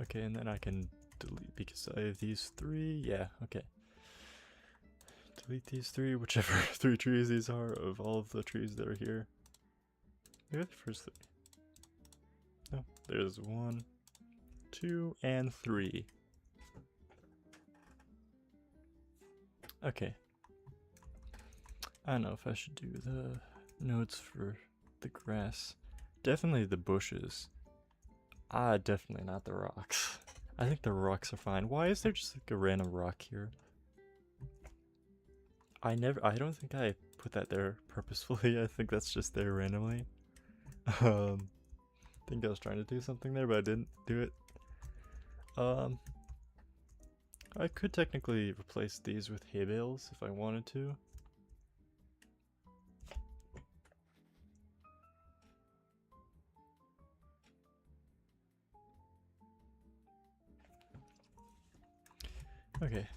Okay, and then I can delete because I have these 3. Yeah, okay. Delete these 3, whichever 3 trees these are of all of the trees that are here. Maybe the first 3. No, there's 1, 2, and 3. Okay. I don't know if I should do the nodes for the grass. Definitely the bushes. Definitely not the rocks. I think the rocks are fine. Why is there just like a random rock here? I don't think I put that there purposefully. I think that's just there randomly. I think I was trying to do something there, but I didn't do it. I could technically replace these with hay bales if I wanted to. Okay,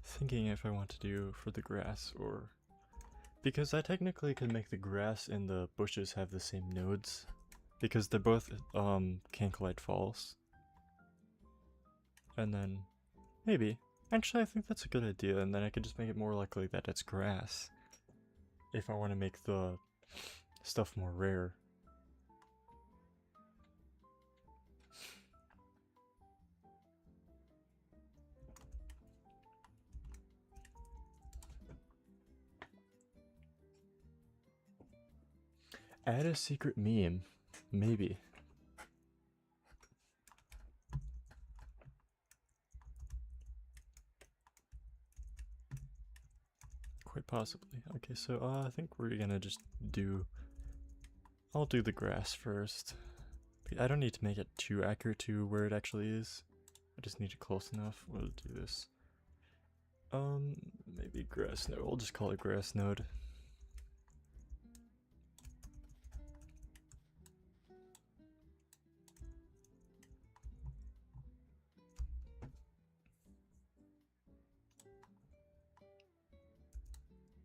thinking if I want to do for the grass or... Because I technically could make the grass and the bushes have the same nodes. Because they're both, Cancolite Falls. And then, maybe. Actually, I think that's a good idea, and then I could just make it more likely that it's grass. If I want to make the stuff more rare. Add a secret meme. Maybe. Quite possibly. Okay, so I think we're gonna just do... I'll do the grass first. I don't need to make it too accurate to where it actually is. I just need it close enough. We'll do this. Maybe grass node. We'll just call it grass node.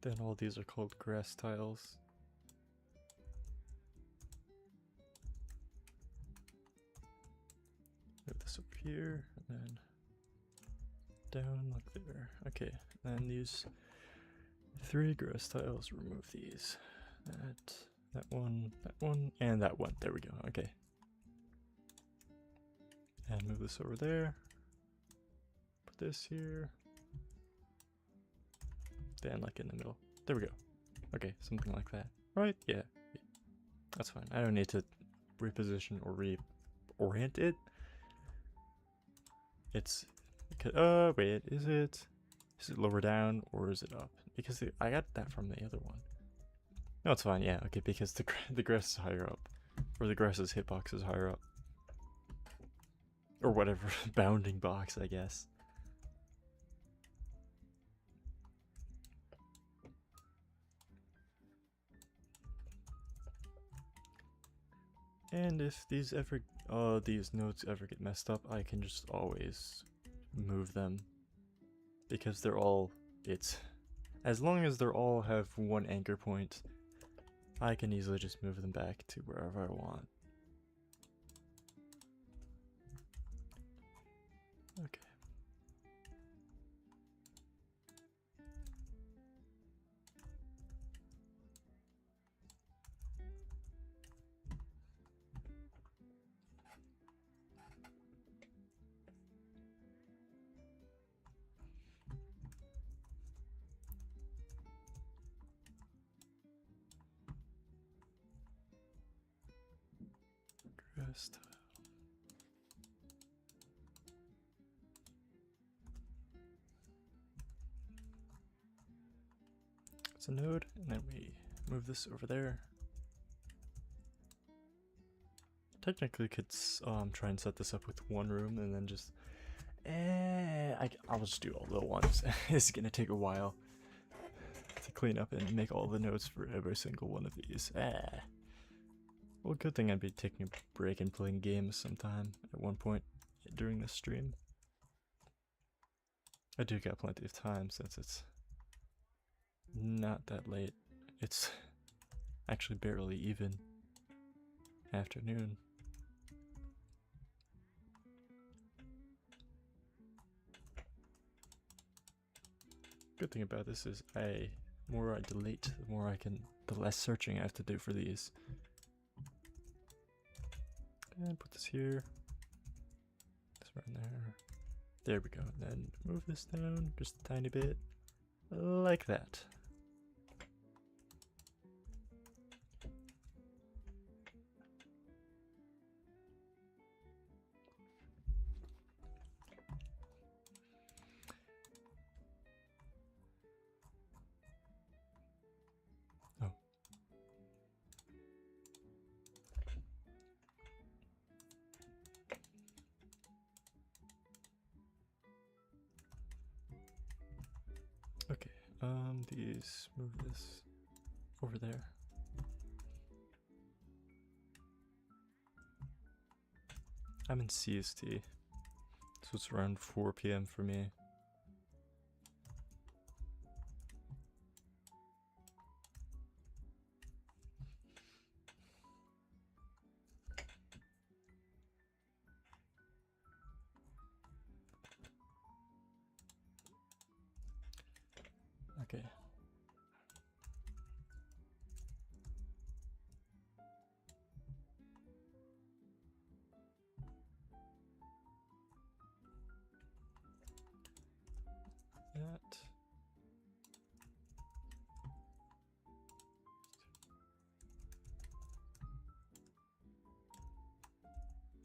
Then all these are called grass tiles. Move this up here, and then down like there. Okay, then these 3 grass tiles, remove these. That one, and that one. There we go, okay. And move this over there. Put this here. Then like in the middle. There we go. Okay, something like that. Right? Yeah. That's fine. I don't need to reposition or reorient it. It's... wait, is it lower down or is it up? Because I got that from the other one. No, it's fine, yeah, okay, because the grass is higher up. Or the grass's hitbox is higher up. Or whatever, bounding box, I guess. And if these nodes ever get messed up, I can just always move them. Because they're all, as long as they're all have one anchor point, I can easily just move them back to wherever I want. Okay. Grass tile. It's a node, and then we move this over there. Technically could try and set this up with one room and then just I'll just do all the ones. It's gonna take a while to clean up and make all the nodes for every single one of these. Well, good thing I'd be taking a break and playing games sometime at one point during this stream. I do got plenty of time since it's not that late. It's actually barely even afternoon. Good thing about this is the more I delete, the less searching I have to do for these. And put this here. This right there. There we go. And then move this down just a tiny bit. Like that. These, move this over there. I'm in CST, so it's around 4 p.m. for me. Okay. That.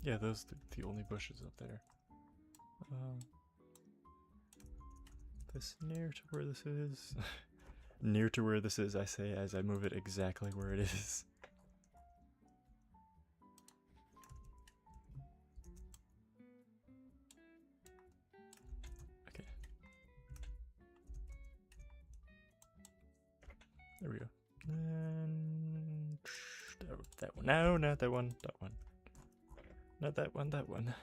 Yeah, those are the only bushes up there. This near to where this is. Near to where this is, I say as I move it exactly where it is. Okay. There we go. And that one. No, not that one. That one. Not that one. That one.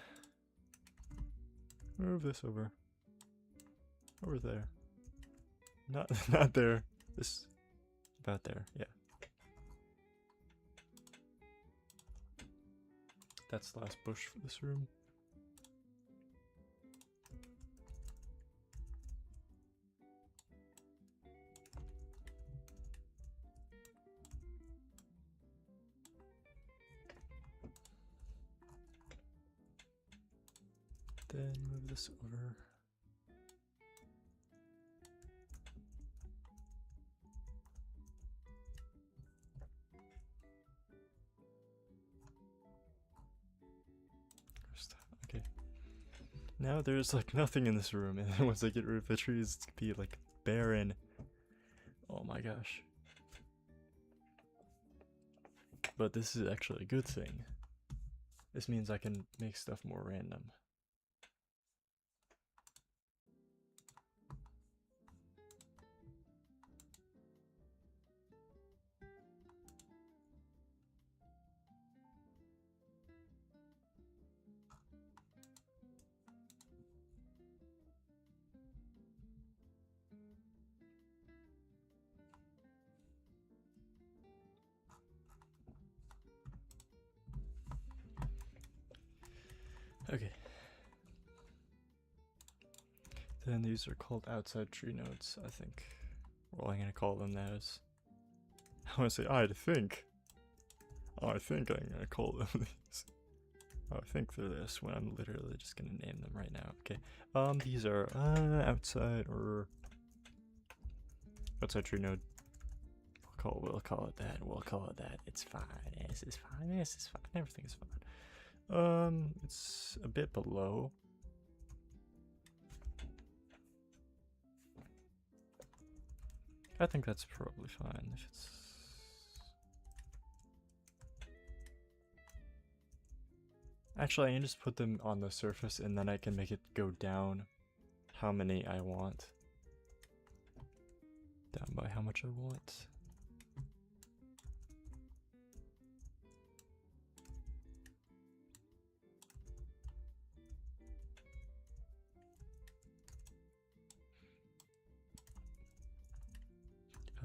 Move this over. Over there. Not there. This. About there. Yeah. That's the last bush for this room. Then move this over. Okay. Now there's like nothing in this room, and then once I get rid of the trees, it's gonna be like barren. Oh my gosh. But this is actually a good thing. This means I can make stuff more random. Okay. Then these are called outside tree nodes, I think. Well, I'm gonna call them those. I wanna say, I think I'm gonna call them these. I think they're this when I'm literally just gonna name them right now. Okay. These are outside tree node. We'll call it that. We'll call it that. It's fine. This is fine. This is fine. Everything is fine. It's a bit below. I think that's probably fine if it's. Actually, I can just put them on the surface and then I can make it go down how many I want. Down by how much I want.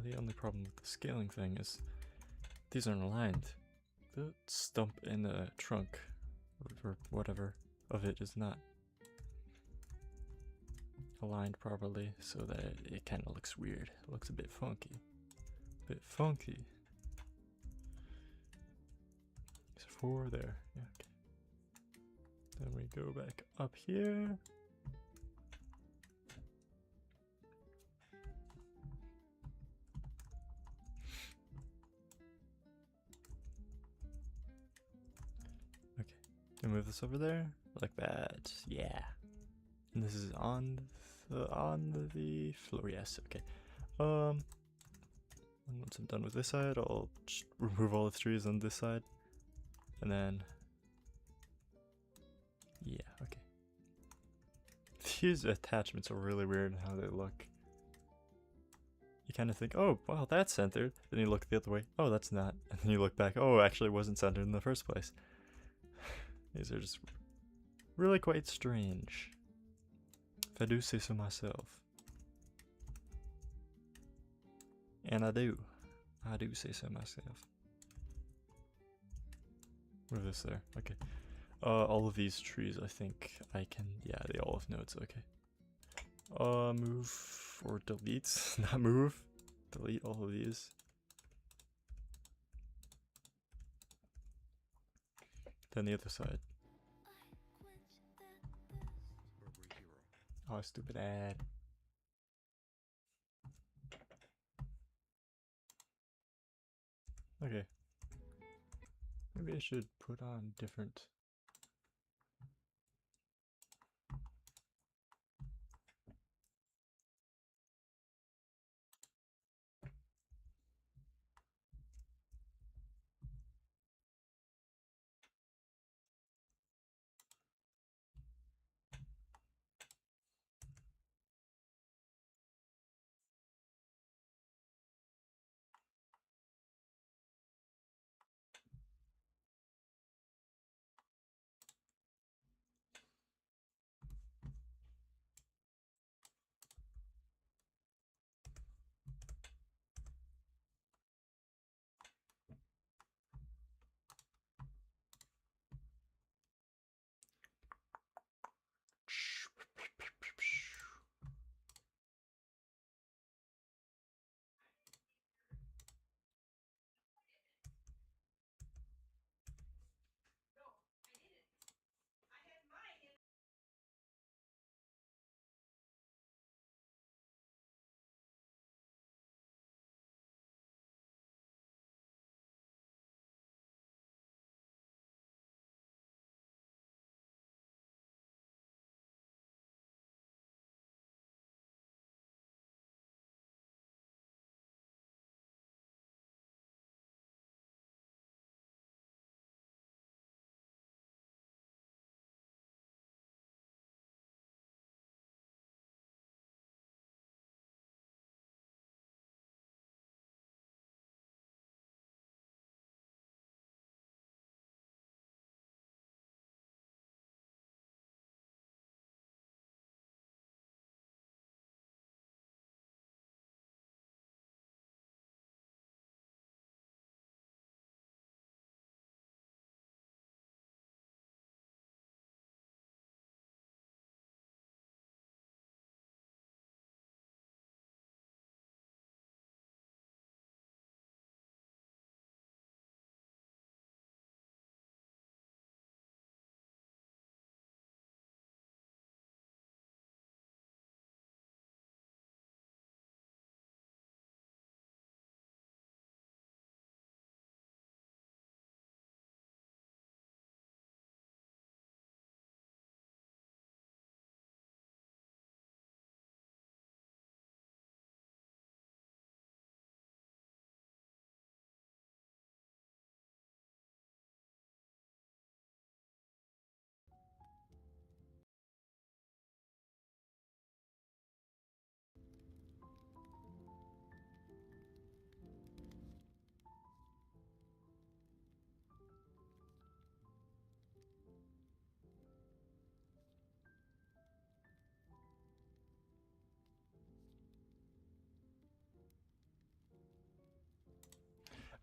The only problem with the scaling thing is these aren't aligned. The stump in the trunk or whatever of it is not aligned properly, so that it kind of looks weird. It looks a bit funky. So 4 there. Yeah, okay. Then we go back up here. And move this over there like that. Yeah. And this is on the floor. Yes. Okay. And once I'm done with this side, I'll just remove all the trees on this side, and then yeah. Okay. These attachments are really weird in how they look. you kind of think, oh, wow, that's centered. Then you look the other way, oh, that's not. And then you look back, oh, actually it wasn't centered in the first place. These are just really quite strange, if I do say so myself. And I do say so myself. Move this there, okay. All of these trees, I think I can, yeah, they all have nodes, okay. Move or delete, not move. Delete all of these. Then the other side. Oh, stupid ad. Okay. Maybe I should put on different.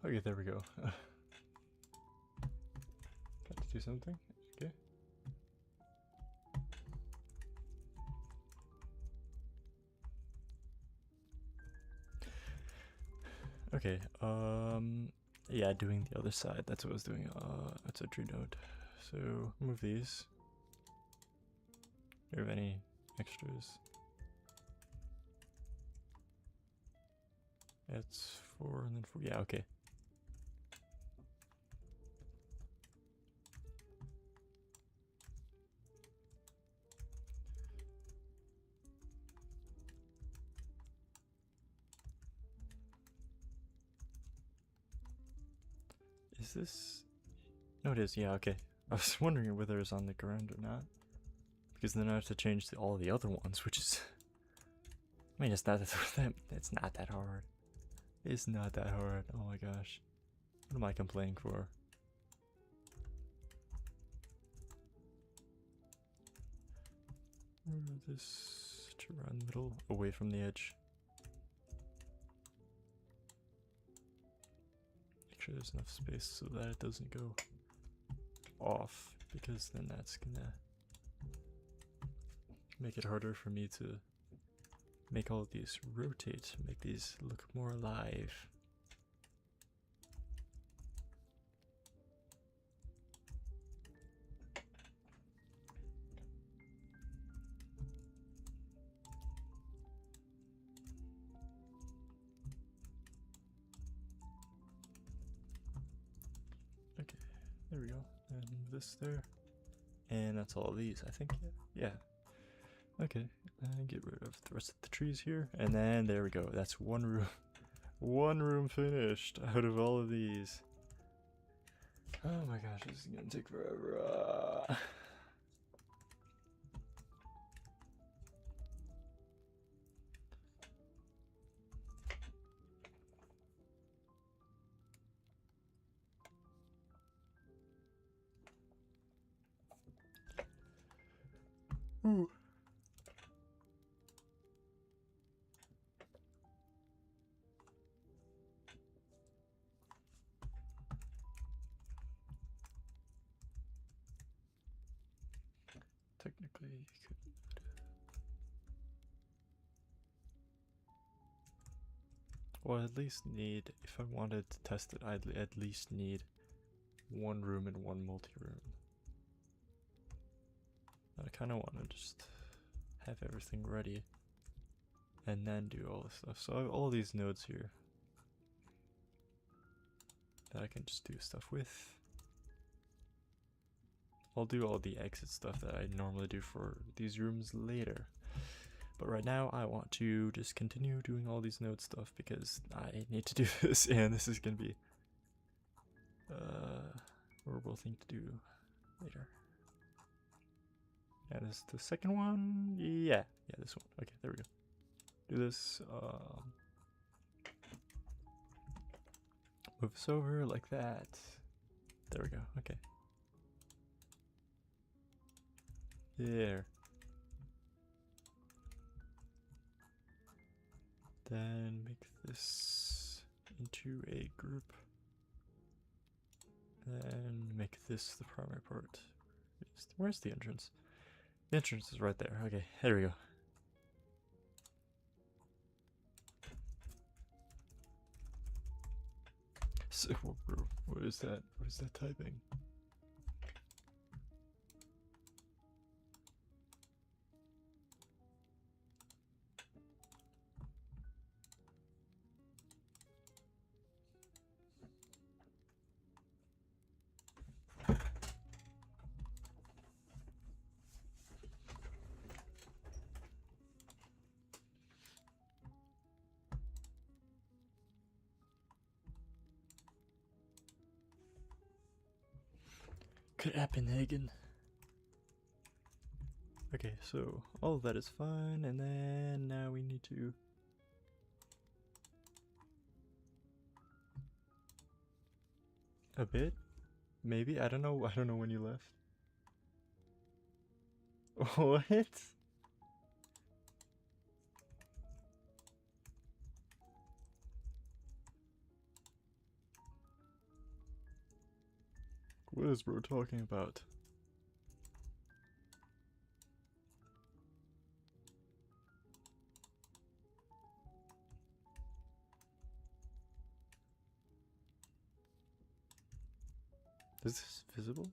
Okay, there we go. Got to do something? Okay. Okay, yeah, doing the other side, that's what I was doing, that's a tree node. So, move these. Do you have any extras? It's 4 and then 4, yeah, okay. Is this? No, it is. Yeah, okay. I was wondering whether it's on the ground or not, because then I have to change all the other ones, which is I mean, it's not that it's not that hard. It's not that hard. Oh my gosh. What am I complaining for? This to run middle away from the edge. Make sure there's enough space so that it doesn't go off, because then that's gonna make it harder for me to make all of these rotate, make these look more alive. Okay, there we go. And this there. And that's all of these, I think. Yeah. Okay, and get rid of the rest of the trees here. And then there we go. That's one room. One room finished out of all of these. Oh my gosh, this is gonna take forever. Ooh. Technically, you could. Well, at least need, if I wanted to test it, I'd at least need one room and one multi-room. I kind of want to just have everything ready and then do all this stuff. So I have all these nodes here that I can just do stuff with. I'll do all the exit stuff that I normally do for these rooms later. But right now I want to just continue doing all these node stuff because I need to do this, and this is going to be a horrible thing to do later. And is the second one? Yeah, this one. Okay, there we go. Do this. Move this over like that. There we go. Okay. There. Then make this into a group. Then make this the primary part. Where's the entrance? The entrance is right there. Okay, there we go. So, what is that? What is that typing? Copenhagen. Okay, so all of that is fine, and then now we need to a bit, maybe. I don't know when you left. What? What is bro talking about? Is this visible?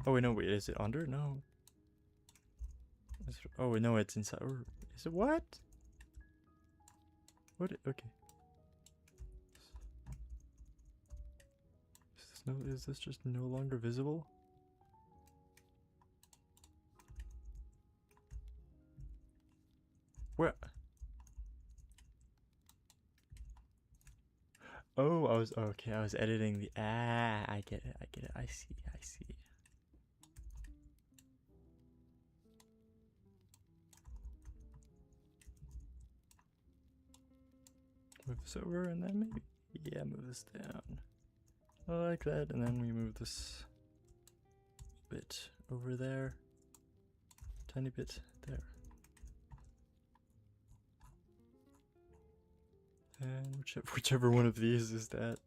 Oh wait, no, wait, is it under? No. Oh wait, no, it's inside. Or is it what? What? Okay. Is this just no longer visible? Where? Oh, okay. I was editing the. I get it. I see. Move this over and then maybe, yeah, move this down. Like that, and then we move this bit over there. Tiny bit there. And whichever one of these is that.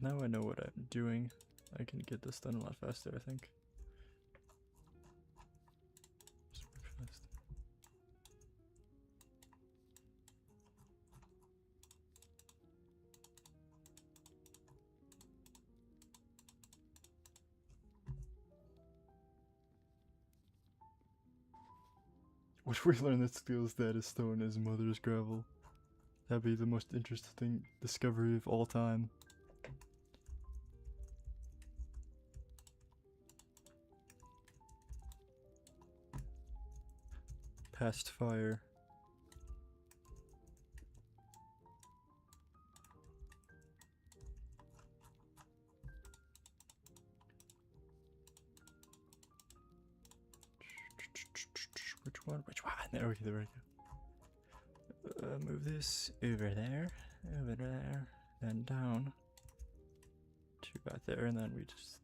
Now I know what I'm doing. I can get this done a lot faster, I think. Super fast. What if we learn that skills that is stone is mother's gravel? That'd be the most interesting discovery of all time. Past fire. Which one? There we go. Move this over there, then down to about there, and then we just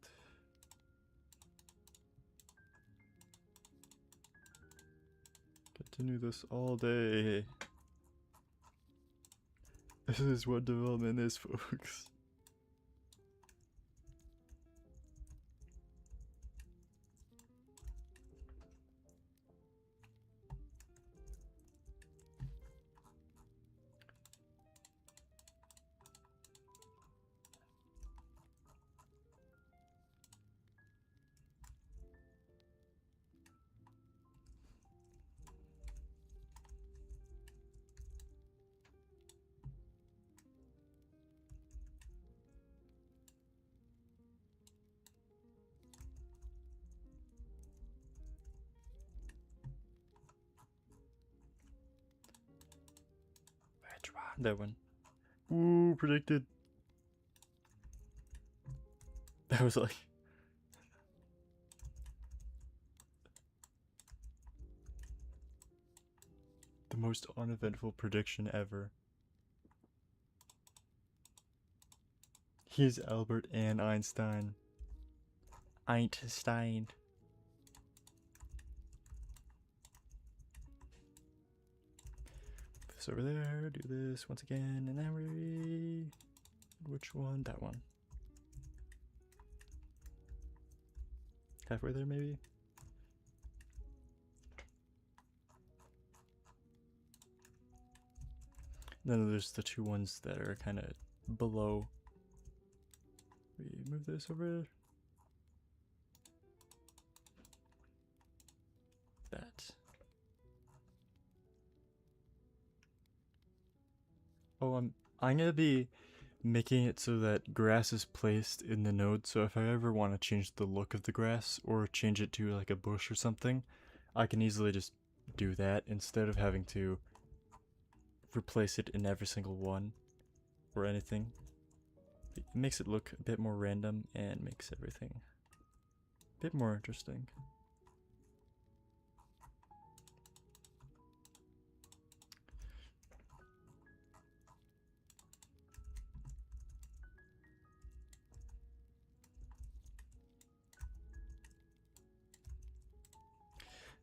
continue this all day. This is what development is, folks. That one. Ooh, predicted. That was like... the most uneventful prediction ever. He's Albert and Einstein. Einstein. This over there, do this once again, and then we... which one? That one. Halfway there, maybe? Then there's the two ones that are kind of below. We move this over. That. Oh, I'm gonna be making it so that grass is placed in the node, so if I ever want to change the look of the grass or change it to like a bush or something, I can easily just do that instead of having to replace it in every single one or anything. It makes it look a bit more random and makes everything a bit more interesting.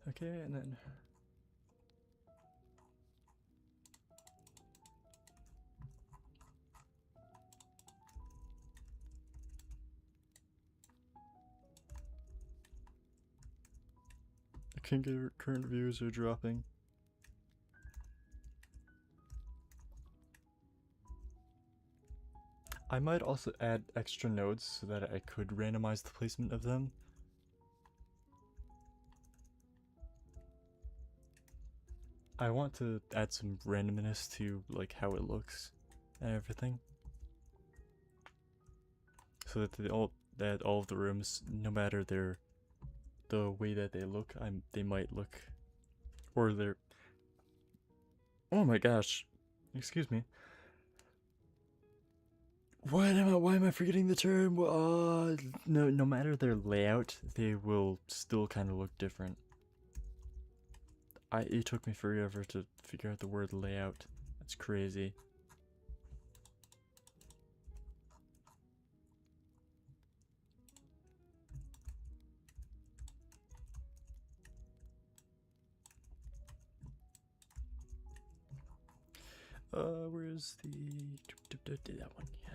Okay, and then I can get current views are dropping. I might also add extra nodes so that I could randomize the placement of them. I want to add some randomness to like how it looks and everything, so that all of the rooms, no matter the way that they look, they might look, or they're. Oh my gosh, excuse me. Why am I forgetting the term? No matter their layout, they will still kind of look different. It took me forever to figure out the word layout. That's crazy. Where's that one? Yeah.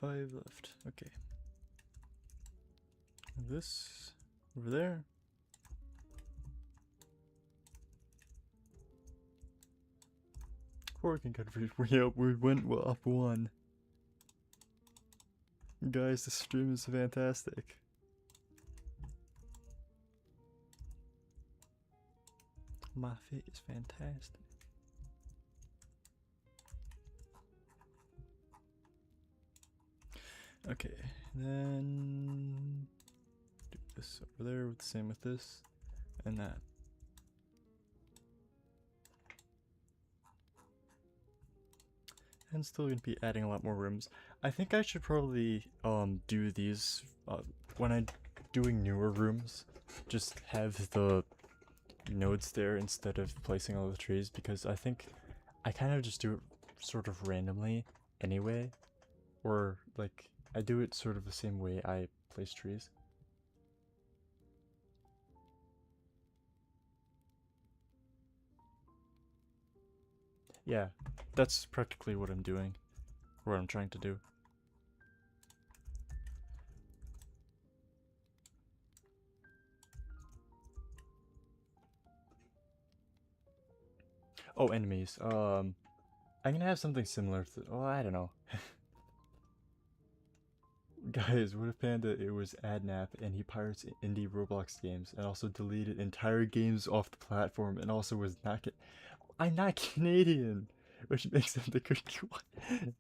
Five left. Okay. This over there. Working country. Yep, we went up one. Guys, the stream is fantastic. My fit is fantastic. Okay, then do this over there with the same with this and that. And still gonna be adding a lot more rooms. I think I should probably do these when I'm doing newer rooms. Just have the nodes there instead of placing all the trees, because I think I kind of just do it sort of randomly anyway, or like I do it sort of the same way I place trees. Yeah, that's practically what I'm doing, or what I'm trying to do. Oh, enemies. I'm gonna have something similar to. Oh, I don't know. Guys, what if Panda it was Adnap and he pirates indie Roblox games and also deleted entire games off the platform and also was not. I'm not Canadian, which makes him the good one.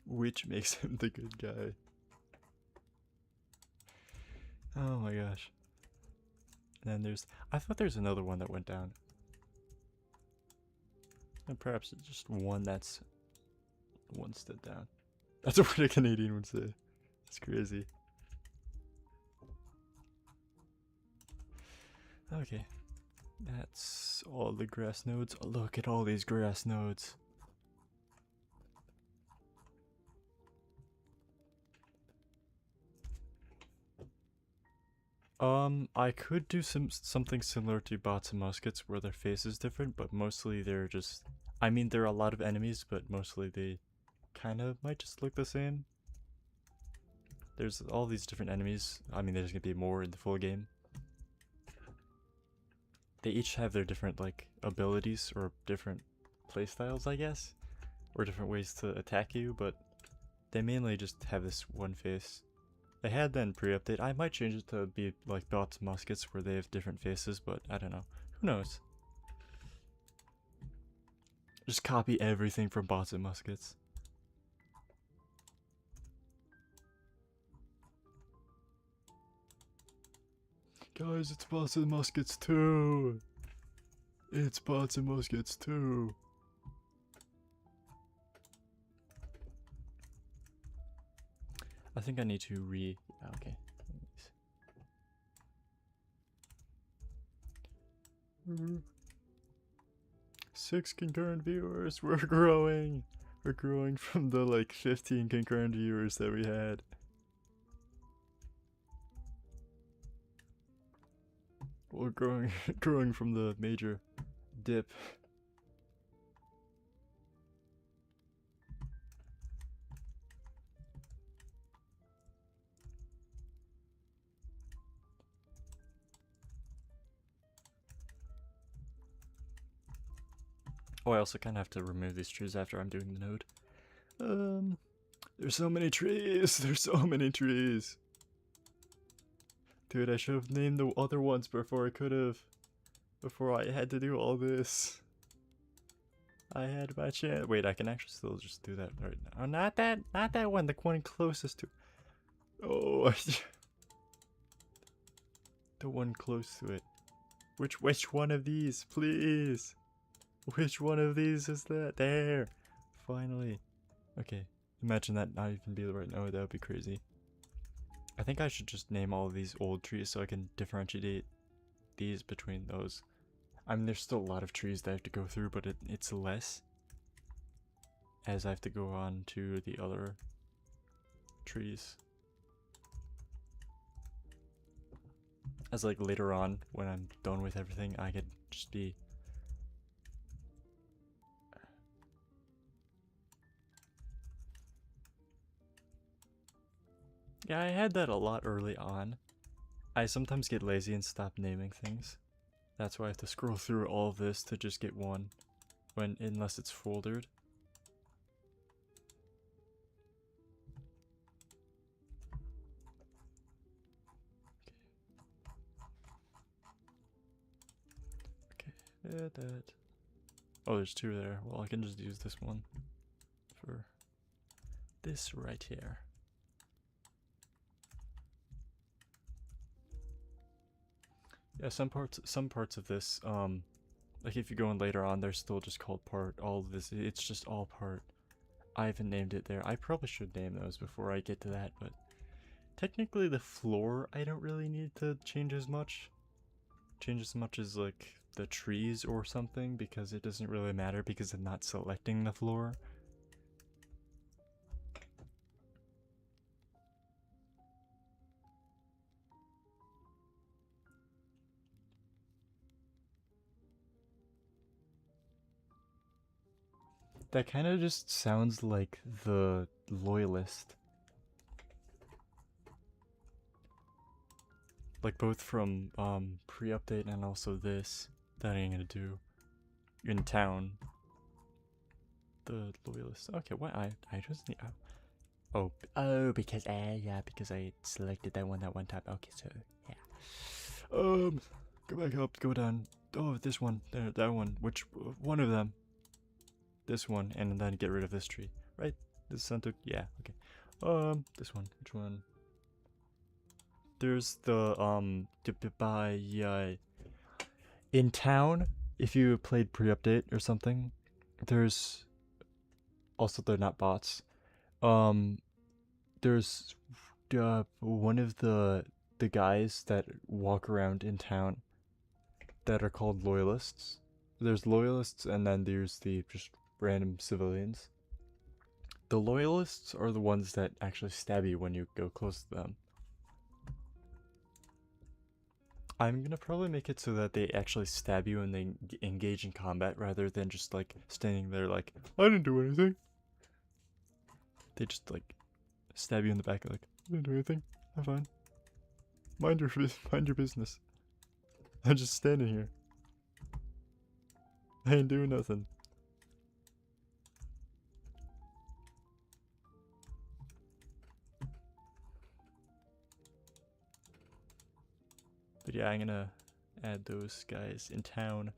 Which makes him the good guy. Oh my gosh. And then there's. I thought there's another one that went down. And perhaps it's just one that's. One stood down. That's what a Canadian would say. It's crazy. Okay. That's all the grass nodes. Oh, look at all these grass nodes. I could do something similar to bots and muskets where their face is different, but mostly they're just. I mean, there are a lot of enemies, but mostly they kind of might just look the same. There's all these different enemies. I mean, there's gonna be more in the full game. They each have their different like abilities or different playstyles, I guess, or different ways to attack you, but they mainly just have this one face. They had that in pre-update. I might change it to be like bots and muskets where they have different faces, but I don't know. Who knows? Just copy everything from bots and muskets. Guys, it's bots and muskets too. It's bots and muskets too. I think I need to okay. 6 concurrent viewers. We're growing. We're growing from the like 15 concurrent viewers that we had. Well, growing growing from the major dip. Oh, I also kind of have to remove these trees after I'm doing the node. There's so many trees. There's so many trees. Dude, I should have named the other ones before I could have. Before I had to do all this. I had my chance. Wait, I can actually still just do that right now. Oh, not that one. The one closest to. Oh, the one close to it. Which one of these, please? Which one of these is that? There, finally. Okay, imagine that not even be the right node. That would be crazy. I think I should just name all of these old trees so I can differentiate these between those. I mean, there's still a lot of trees that I have to go through, but it's less as I have to go on to the other trees. As like later on, when I'm done with everything, I could just be... Yeah, I had that a lot early on. I sometimes get lazy and stop naming things. That's why I have to scroll through all of this to just get one, unless it's foldered. Okay, that. Oh, there's two there. Well, I can just use this one for this right here. Yeah, some parts of this, like if you go in later on, they're still just called part. All of this, it's just all part. I haven't named it there. I probably should name those before I get to that, but technically the floor I don't really need to change as much. Change as much as like the trees or something, because it doesn't really matter because I'm not selecting the floor. That kind of just sounds like the loyalist. Like both from pre-update and also this that I'm gonna do in town. The loyalist. Okay, what I just need. Oh, because yeah, because I selected that one time. Okay, so yeah. Go back up, go down. Oh, this one, there, that one. Which one of them? This one, and then get rid of this tree, right? This center, yeah, okay. This one, which one? There's the in town. If you played pre-update or something, there's also they're not bots. There's one of the guys that walk around in town that are called loyalists. There's loyalists, and then there's the just random civilians. The loyalists are the ones that actually stab you when you go close to them. I'm gonna probably make it so that they actually stab you and they engage in combat rather than just like standing there like, I didn't do anything. They just like stab you in the back like, I didn't do anything. I'm fine. Mind your business. I'm just standing here. I ain't doing nothing. But yeah, I'm gonna add those guys in town.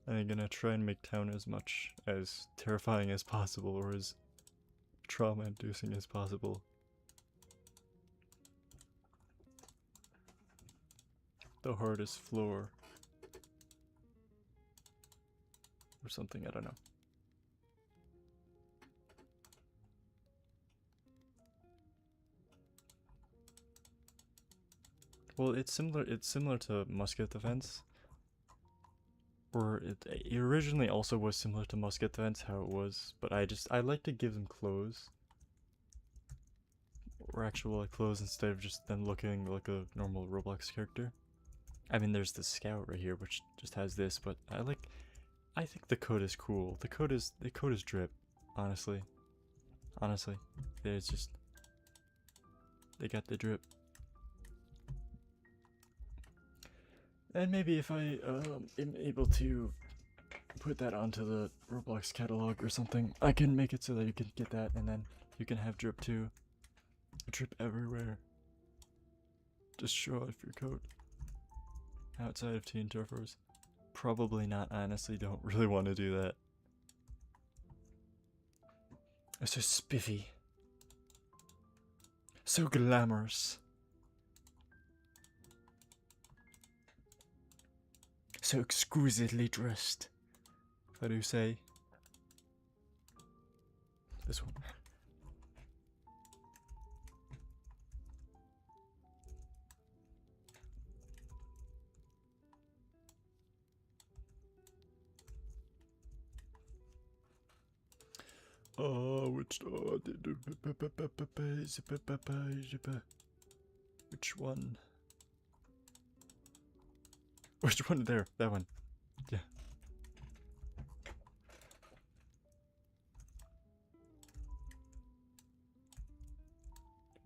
And I'm gonna try and make town as much as terrifying as possible, or as trauma-inducing as possible. The hardest floor. Or something, I don't know. Well, it's similar to musket defense. Or it originally also was similar to musket defense, how it was, but I like to give them clothes. Or actual like clothes instead of just them looking like a normal Roblox character. I mean, there's the scout right here, which just has this, but I think the code is cool. The code is drip, honestly. Honestly. There's just, they got the drip. And maybe if I am able to put that onto the Roblox catalog or something, I can make it so that you can get that, and then you can have drip too. Drip everywhere. Just show off your code. Outside of Teen Turfwars. Probably not, honestly, don't really want to do that. It's so spiffy. So glamorous. So exquisitely dressed. If I do say. This one. Oh, which one? Which one? There, that one. Yeah.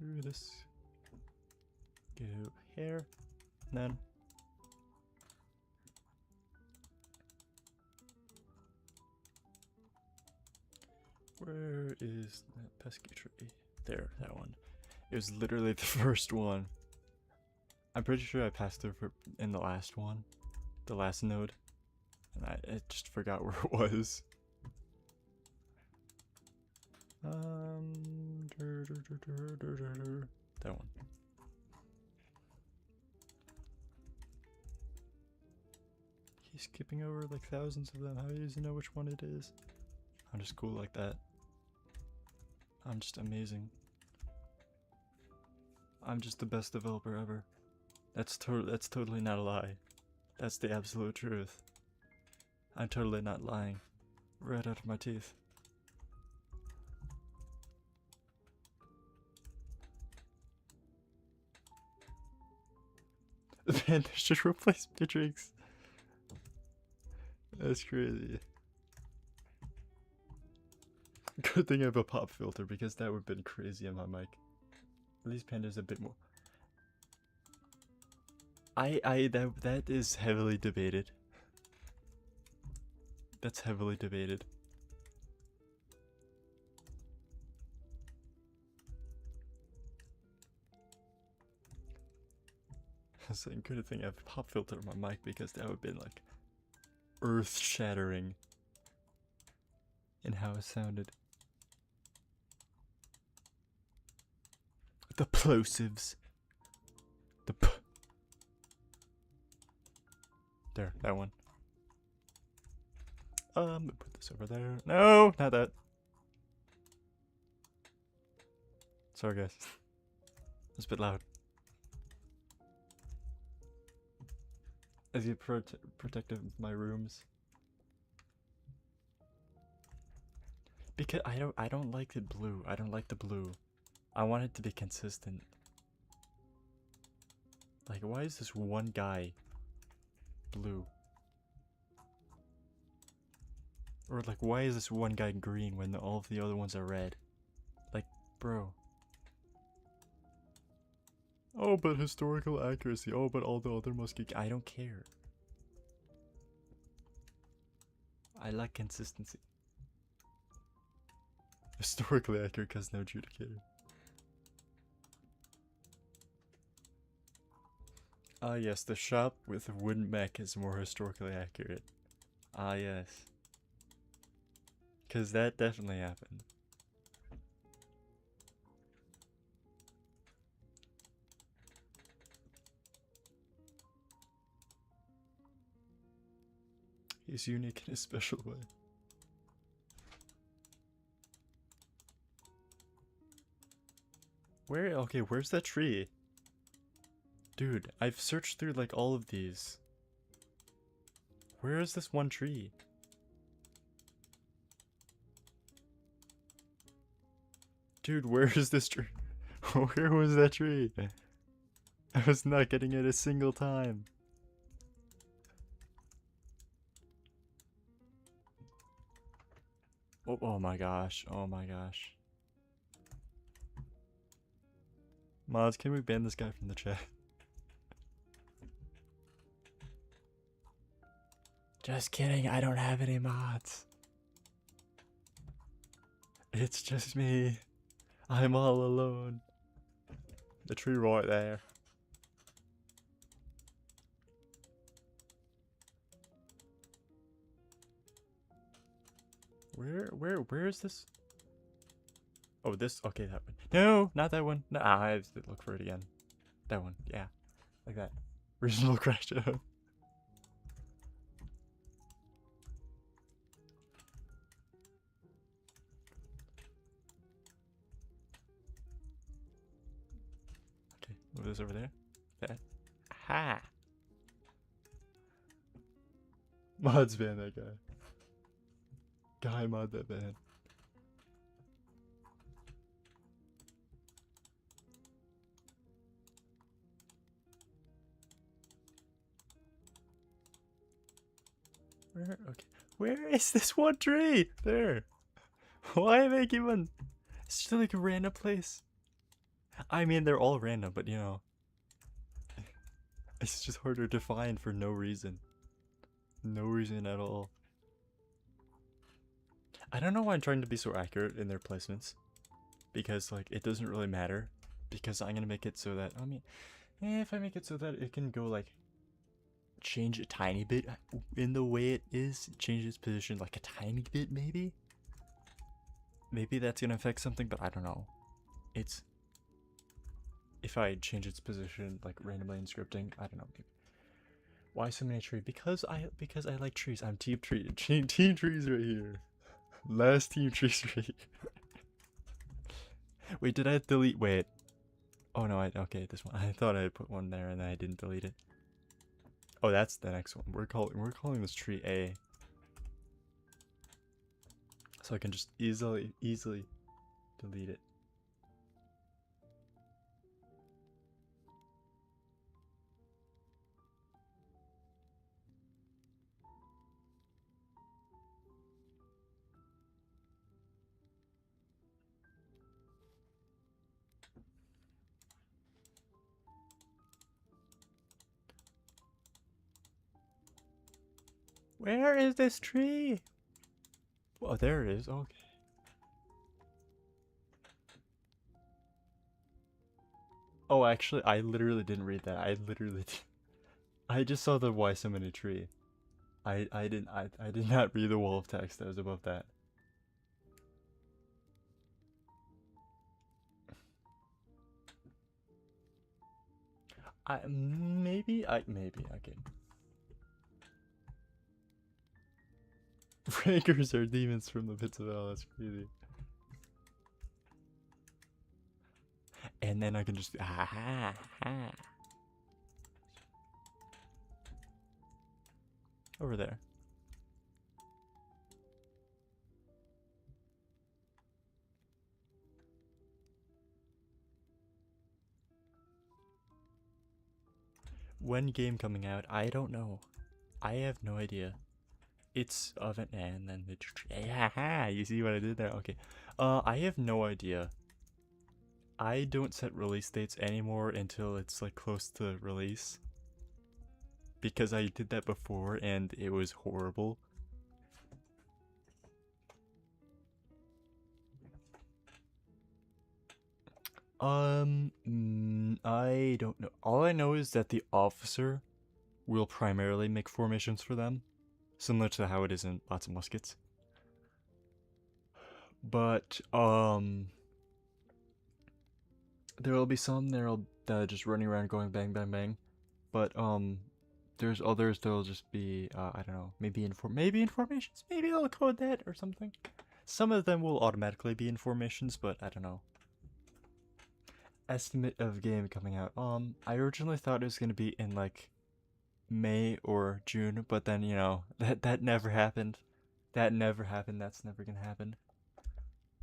Do this. Go here. Then. Where is that pesky tree? There, that one. It was literally the first one. I'm pretty sure I passed over in the last one. The last node. And I just forgot where it was. That one. He's skipping over like thousands of them. How does he know which one it is? I'm just cool like that. I'm just amazing. I'm just the best developer ever. That's totally not a lie. That's the absolute truth. I'm totally not lying. Right out of my teeth. The pandas just replaced Matrix. That's crazy. Good thing I have a pop filter, because that would have been crazy on my mic. At least panda's a bit more. That is heavily debated. That's heavily debated. I was saying, good thing I have a pop filter on my mic, because that would have been like earth shattering in how it sounded. The plosives. There, that one. Put this over there. No, not that. Sorry, guys. It's a bit loud. As you protective of my rooms. Because I don't like the blue. I don't like the blue. I want it to be consistent. Like, why is this one guy blue? Or like, why is this one guy green when all of the other ones are red? Like, bro. Oh, but historical accuracy. Oh, but all the other must get. I don't care. I like consistency. Historically accurate because no adjudicator. Ah yes, the shop with the wooden mech is more historically accurate. Ah yes. Because that definitely happened. He's unique in a special way. Where? Okay, where's that tree? Dude, I've searched through like all of these. Where is this one tree? Dude, where is this tree? Where was that tree? I was not getting it a single time. Oh, oh my gosh. Oh my gosh. Mods, can we ban this guy from the chat? Just kidding, I don't have any mods. It's just me. I'm all alone. The tree right there. Where is this? Oh, this, okay, that one. No, not that one. No, I have to look for it again. That one, yeah. Like that. Reasonable crash out. Okay, move this over there. That. Ha! Mods ban that guy. Guy mod that ban. Where? Okay. Where is this one tree? There. Why make one? It's just like a random place. I mean, they're all random, but you know. It's just harder to find for no reason. No reason at all. I don't know why I'm trying to be so accurate in their placements. Because, like, it doesn't really matter. Because I'm gonna make it so that, I mean, if I make it so that it can go, like, change a tiny bit in the way it is, change its position like a tiny bit, maybe? Maybe that's gonna affect something, but I don't know. It's, if I change its position, like, randomly in scripting, I don't know. Why so many trees? Because I like trees. I'm team tree. Team trees right here. Last team trees right here. Wait, did I delete? Wait. Oh no, okay, this one. I thought I put one there and then I didn't delete it. Oh, that's the next one. We're calling this tree A. So I can just easily delete it. Where is this tree? Oh, there it is. Okay. Oh, actually, I literally didn't read that. I just saw the why so many tree. I did not read the wall of text that was above that. Maybe okay. Breakers are demons from the pits of hell. That's crazy. And then I can just over there. When game coming out? I don't know. I have no idea. It's event and then the you see what I did there? Okay. I have no idea. I don't set release dates anymore until it's like close to release. Because I did that before and it was horrible. I don't know. All I know is that the officer will primarily make formations for them, similar to how it is in lots of muskets. But there will be some that are just running around going bang bang bang. But there's others that'll just be I don't know, maybe informations. Maybe I'll code that or something. Some of them will automatically be informations, but I don't know. Estimate of game coming out. I originally thought it was gonna be in like May or June, but then you know that never happened. That never happened. That's never gonna happen.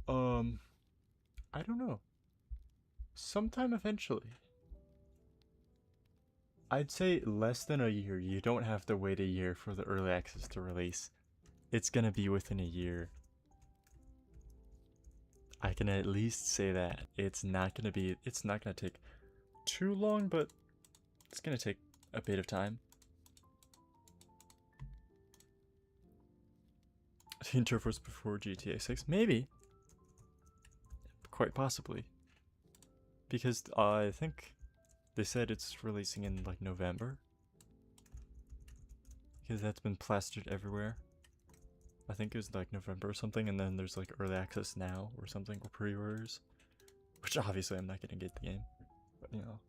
I don't know. Sometime eventually. I'd say less than a year. You don't have to wait a year for the early access to release. It's gonna be within a year. I can at least say that it's not gonna take too long, but it's gonna take a bit of time. Teen Turfwars before GTA 6? Maybe. Quite possibly. Because I think they said it's releasing in like November. Because that's been plastered everywhere. I think it was like November or something, and then there's like early access now or something, or pre-orders. Which obviously I'm not gonna get the game, but you know.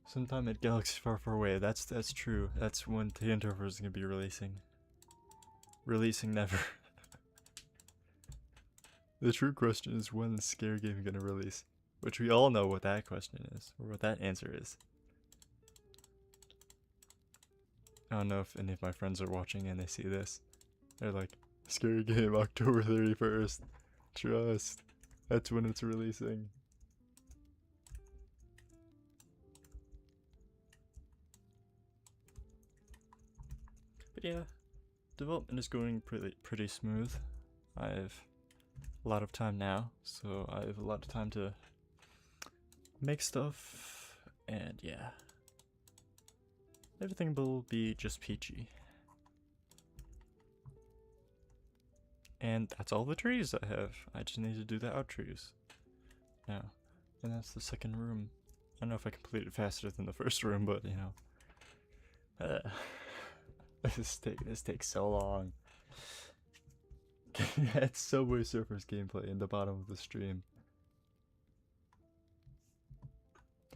Sometime at Galaxy Far Far Away. That's true. That's when Teen Turfwars is gonna be releasing. Releasing never. The true question is, when is Scare Game gonna release? Which we all know what that question is, or what that answer is. I don't know if any of my friends are watching and they see this. They're like, Scary Game, October 31st. Trust. That's when it's releasing. But yeah, development is going pretty smooth. I have a lot of time now, so I have a lot of time to make stuff, and yeah, everything will be just peachy. And that's all the trees I have. I just need to do the out trees now, and that's the second room. I don't know if I completed it faster than the first room, but you know, this takes so long. It's Subway Surfers gameplay in the bottom of the stream.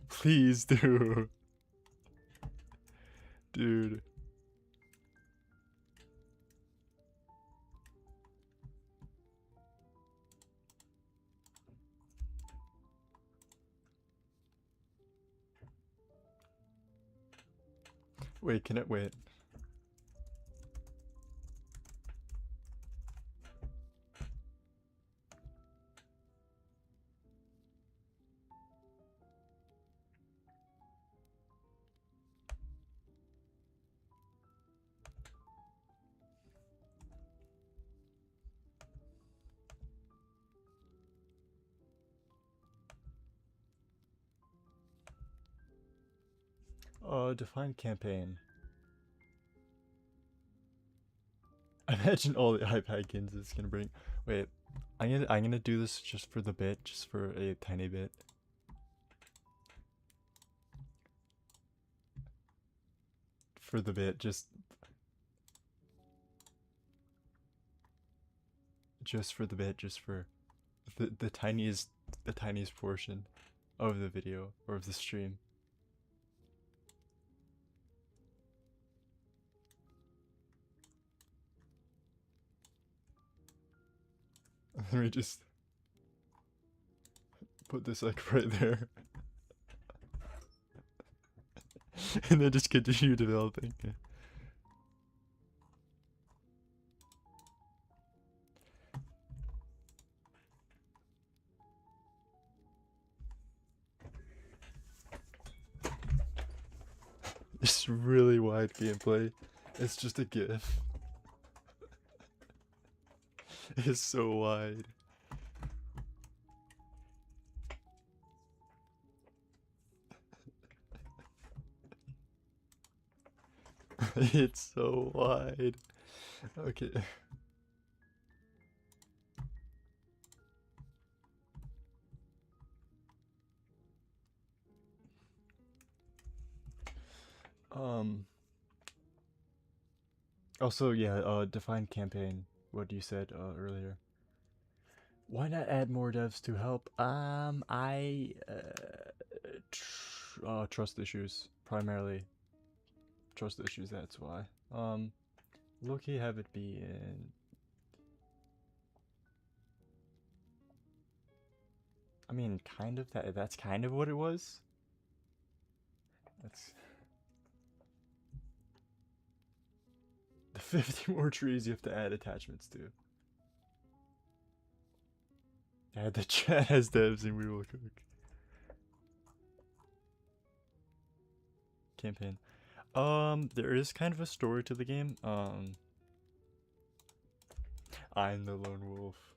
Please do. Dude. Wait, can it wait? Define campaign. Imagine all the iPad games it's gonna bring. Wait, I'm gonna do this just for the bit, just for a tiny bit. For the bit, just for the bit, just for the tiniest portion of the video or of the stream. Let me just put this like right there. And then just continue developing. It's really wide gameplay. It's just a GIF. It's so wide. It's so wide. Okay. Also, yeah, define campaign. What you said earlier. Why not add more devs to help? Trust issues primarily. Trust issues. That's why. Low-key have it be in. I mean, kind of that's kind of what it was. That's the 50 more trees you have to add attachments to. Add the chat as devs and we will cook. campaign. There is kind of a story to the game. I'm the lone wolf.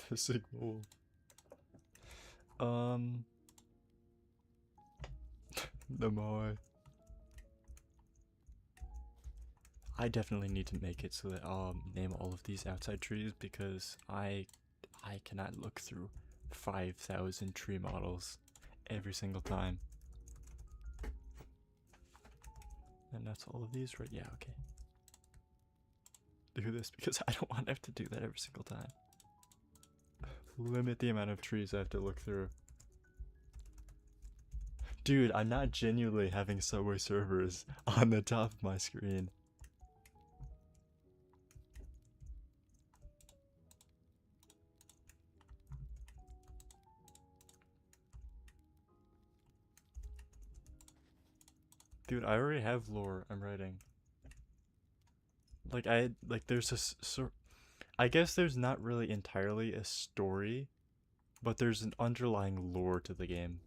The Sigma wolf. The Moai. I definitely need to make it so that I'll name all of these outside trees because I cannot look through 5,000 tree models every single time. And that's all of these, right? Yeah, okay. Do this because I don't want to have to do that every single time. Limit the amount of trees I have to look through. Dude, I'm not genuinely having Subway servers on the top of my screen. Dude, I already have lore I'm writing. Like there's a I guess there's not really entirely a story, but there's an underlying lore to the game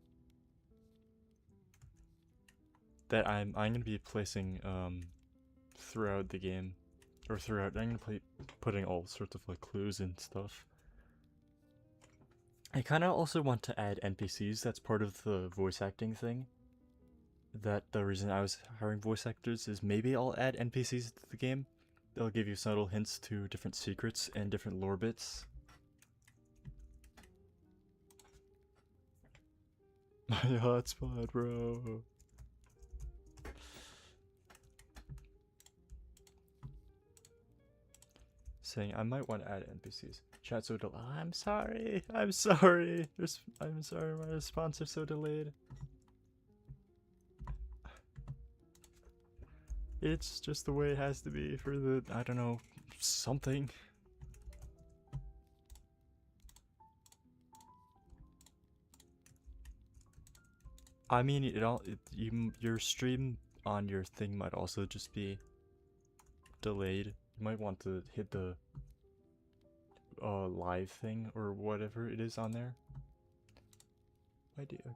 that I'm gonna be placing throughout the game, or throughout. I'm gonna be putting all sorts of like clues and stuff. I kind of also want to add NPCs. That's part of the voice acting thing. That the reason I was hiring voice actors is maybe I'll add NPCs to the game. They'll give you subtle hints to different secrets and different lore bits. My hotspot, bro. Saying I might want to add NPCs. Chat so delayed. I'm sorry. I'm sorry. I'm sorry. My response is so delayed. It's just the way it has to be for the, I don't know, something. I mean, your stream on your thing might also just be delayed. You might want to hit the live thing or whatever it is on there. I do. Okay.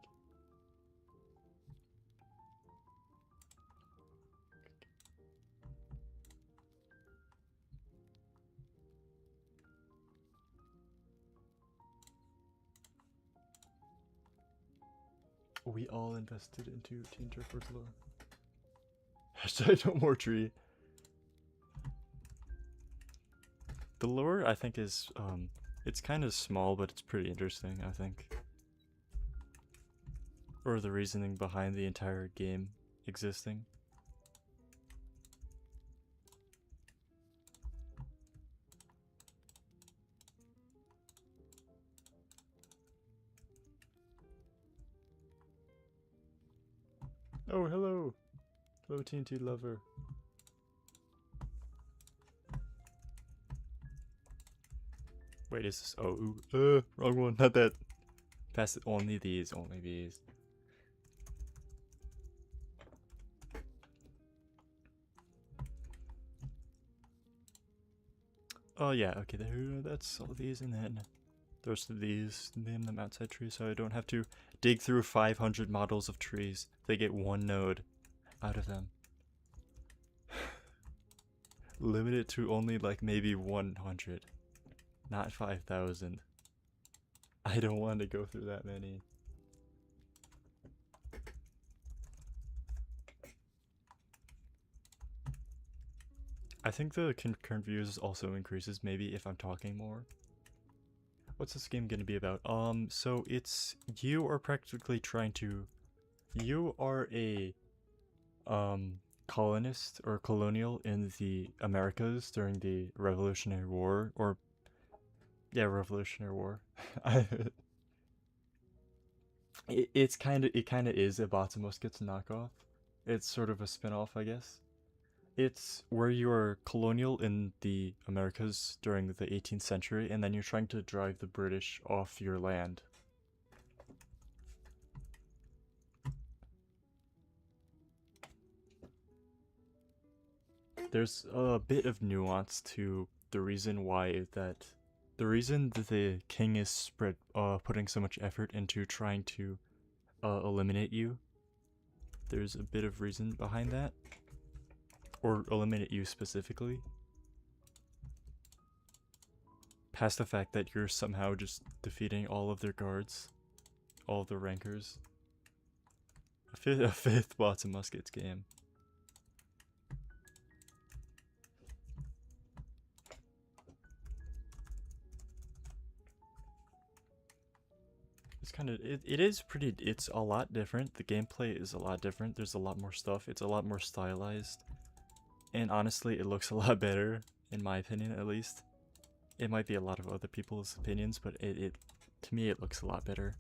We all invested into Team Turfwars lore. Hashtag no more tree. The lore, I think, is, it's kind of small, but it's pretty interesting, I think. Or the reasoning behind the entire game existing. Oh, hello! Hello, TNT lover. Wait, is this? Oh, wrong one. Not that. Pass it. Only these. Only these. Oh yeah. Okay. There. That's all these, and then the rest of these. Name them outside trees, so I don't have to dig through 500 models of trees. They get one node out of them. Limit it to only like maybe 100. Not 5,000. I don't want to go through that many. I think the concurrent views also increases maybe if I'm talking more. What's this game gonna be about? So it's, you are practically trying to, you are a, colonist or colonial in the Americas during the Revolutionary War, or yeah, Revolutionary War. It kind of is a Batsumuskets knockoff. It's sort of a spin-off, I guess. It's where you're colonial in the Americas during the 18th century, and then you're trying to drive the British off your land. There's a bit of nuance to the reason why that the reason that the king is putting so much effort into trying to eliminate you, there's a bit of reason behind that, or eliminate you specifically. Past the fact that you're somehow just defeating all of their guards, all of the rankers. A fifth bots and muskets game. It's kind of, it is pretty, it's a lot different. The gameplay is a lot different. There's a lot more stuff. It's a lot more stylized. And honestly, it looks a lot better, in my opinion at least. It might be a lot of other people's opinions, but to me it looks a lot better.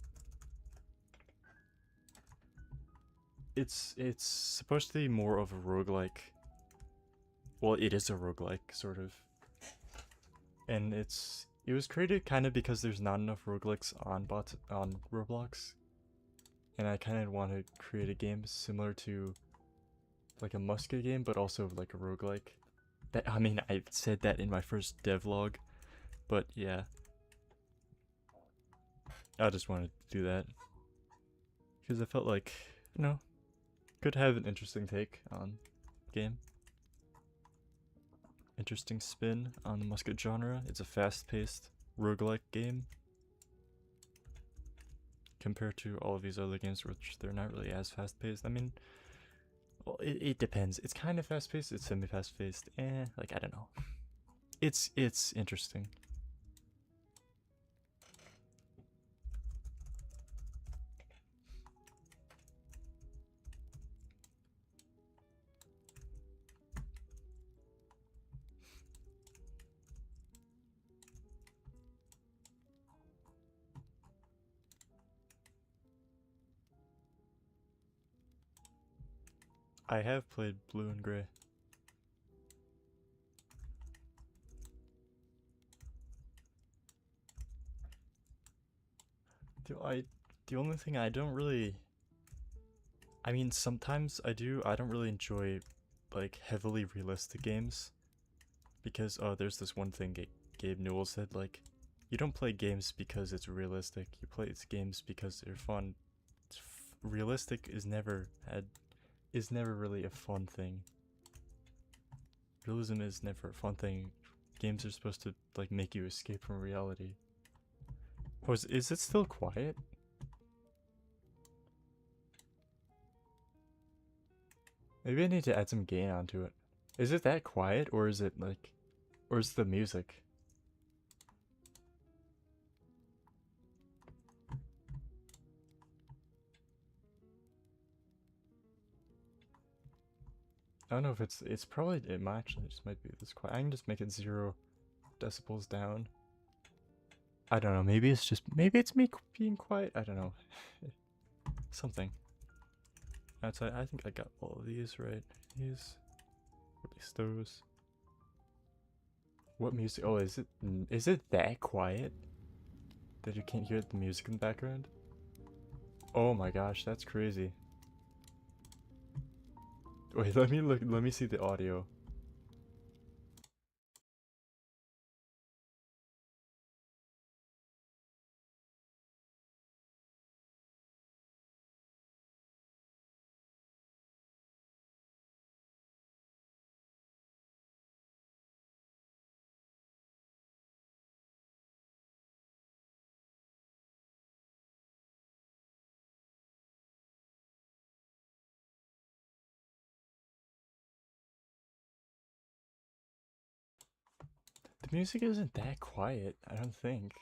It's supposed to be more of a roguelike. Well, it is a roguelike, sort of. And it was created kind of because there's not enough roguelikes on Roblox. And I kind of want to create a game similar to like a musket game, but also like a roguelike. I mean, I said that in my first devlog, but yeah. I just wanted to do that. Because I felt like, you know, could have an interesting take on the game. Interesting spin on the musket genre. It's a fast-paced roguelike game compared to all of these other games, which they're not really as fast-paced. I mean, well, it depends. It's kind of fast-paced. It's semi-fast-paced. Like, I don't know. It's interesting. I have played Blue and Gray. The only thing I don't really, I mean, sometimes I do. I don't really enjoy like heavily realistic games because there's this one thing Gabe Newell said, like, you don't play games because it's realistic. You play games because they're fun. Realistic is never really a fun thing. Realism is never a fun thing. Games are supposed to like make you escape from reality. Oh, is it still quiet? Maybe I need to add some gain onto it. Is it that quiet, or is it like, or is the music? I don't know if it's probably, it might actually just might be this quiet. I can just make it 0 decibels down. I don't know, maybe it's me being quiet, I don't know. Something. That's, I think I got all of these right. These, at least those. What music? Oh, is it that quiet that you can't hear the music in the background? Oh my gosh, that's crazy. Wait, let me see the audio. The music isn't that quiet, I don't think.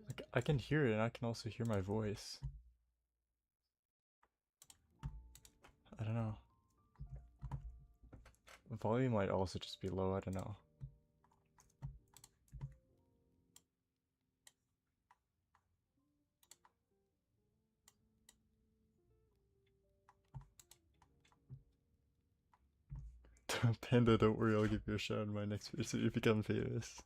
Like, I can hear it and I can also hear my voice. I don't know. The volume might also just be low, I don't know. Panda, don't worry, I'll give you a shout in my next video so you become famous.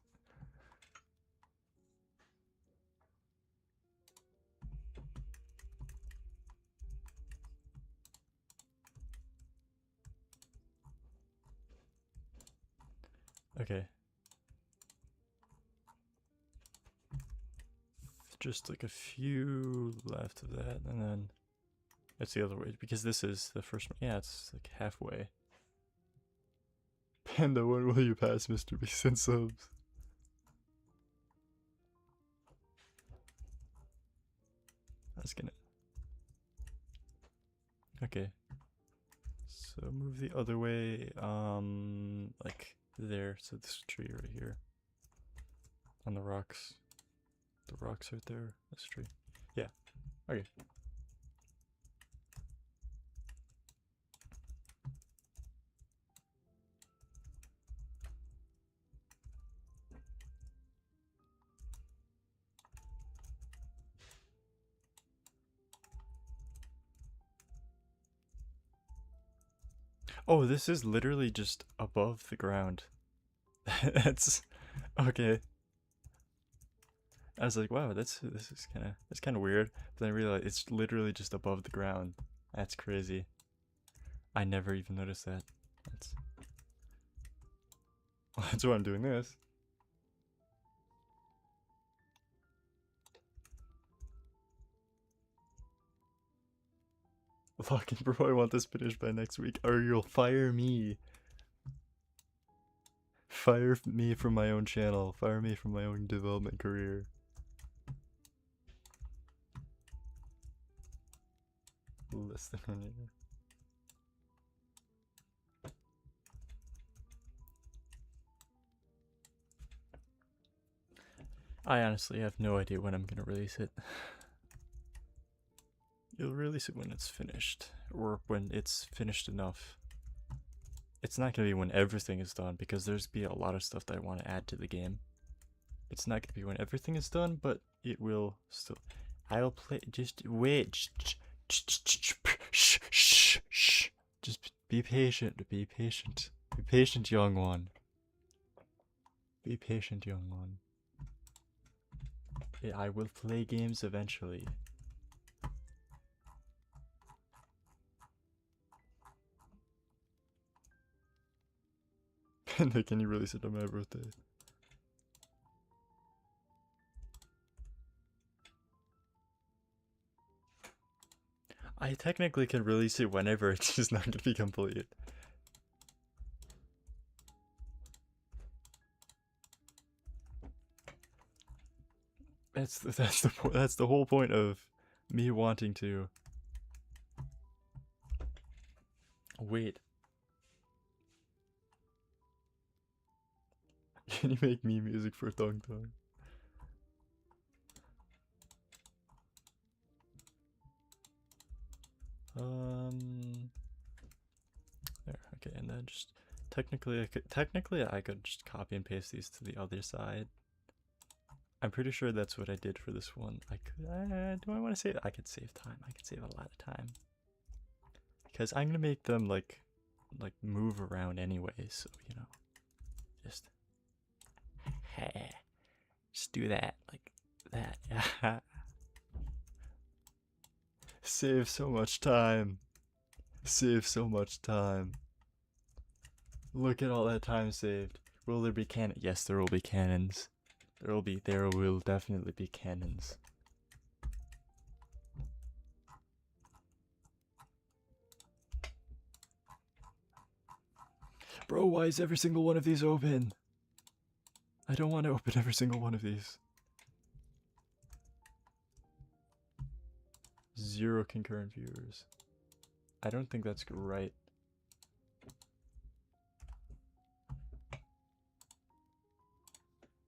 Okay. Just like a few left of that, and then it's the other way, because this is the first one. Yeah, it's like halfway. Panda, when will you pass Mr. Beast and subs? That's gonna... Okay. So move the other way, like there. So this tree right here. On the rocks. The rocks right there. This tree. Yeah. Okay. Oh, this is literally just above the ground. That's okay. I was like, wow, this is kind of weird. But then I realized it's literally just above the ground. That's crazy. I never even noticed that. That's why I'm doing this. Fucking bro, I want this finished by next week, or you'll fire me. Fire me from my own channel. Fire me from my own development career. Less than 1 year. I honestly have no idea when I'm gonna release it. You'll release it when it's finished, or when it's finished enough. It's not gonna be when everything is done, because there's be a lot of stuff that I want to add to the game. It's not gonna be when everything is done, but it will still. I'll play. Just wait. Just be patient. Be patient. Be patient, young one. Be patient, young one. Yeah, I will play games eventually. Panda, can you release it on my birthday? I technically can release it whenever, it's just not gonna be complete. That's the whole point of me wanting to. Wait. Can you make me music for Thong Thong? There. Okay, and then just technically I could just copy and paste these to the other side. I'm pretty sure that's what I did for this one. I could. Do I want to save? I could save time. I could save a lot of time because I'm gonna make them like move around anyway. So you know, just do that like that. Yeah. Save so much time. Save so much time. Look at all that time saved. Will there be cannon? Yes, there will be cannons. There will definitely be cannons. Bro, why is every single one of these open? I don't want to open every single one of these. 0 concurrent viewers. I don't think that's right.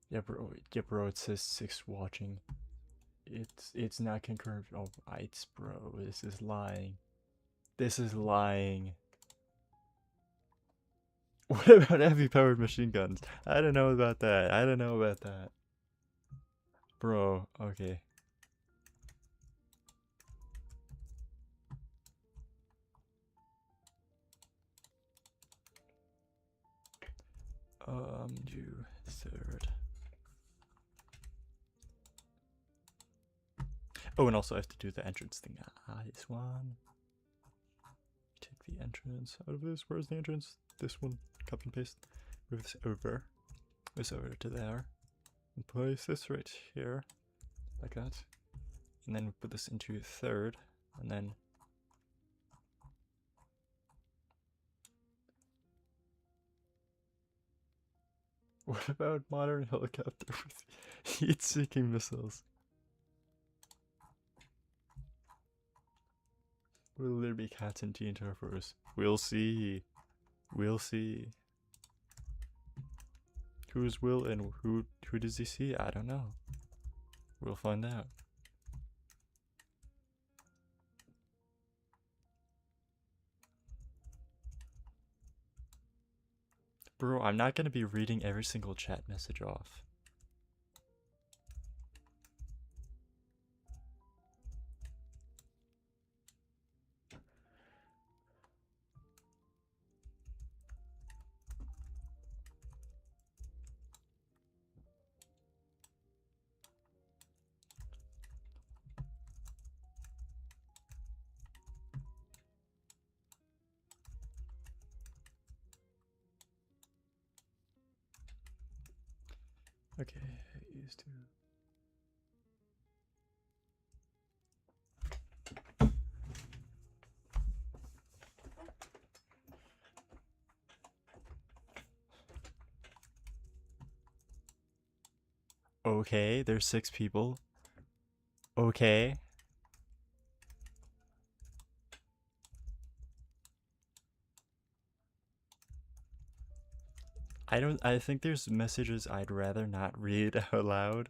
Yeah, bro, it says 6 watching. It's not concurrent. Oh, it's bro, this is lying. This is lying. What about heavy powered machine guns? I don't know about that. I don't know about that. Bro, okay. Do 3rd. Oh, and also I have to do the entrance thing. This one. Take the entrance out of this. Where's the entrance? This one. Copy and paste. Move this over. this over to there. And place this right here, like that. And then we put this into third, and then what about modern helicopter with heat-seeking missiles? Will there be cats in Teen Turfwars? We'll see. We'll see. Who's Will and who does he see? I don't know. We'll find out. Bro, I'm not gonna be reading every single chat message off. Okay, used to. Okay, there's 6 people. Okay. I think there's messages I'd rather not read out loud.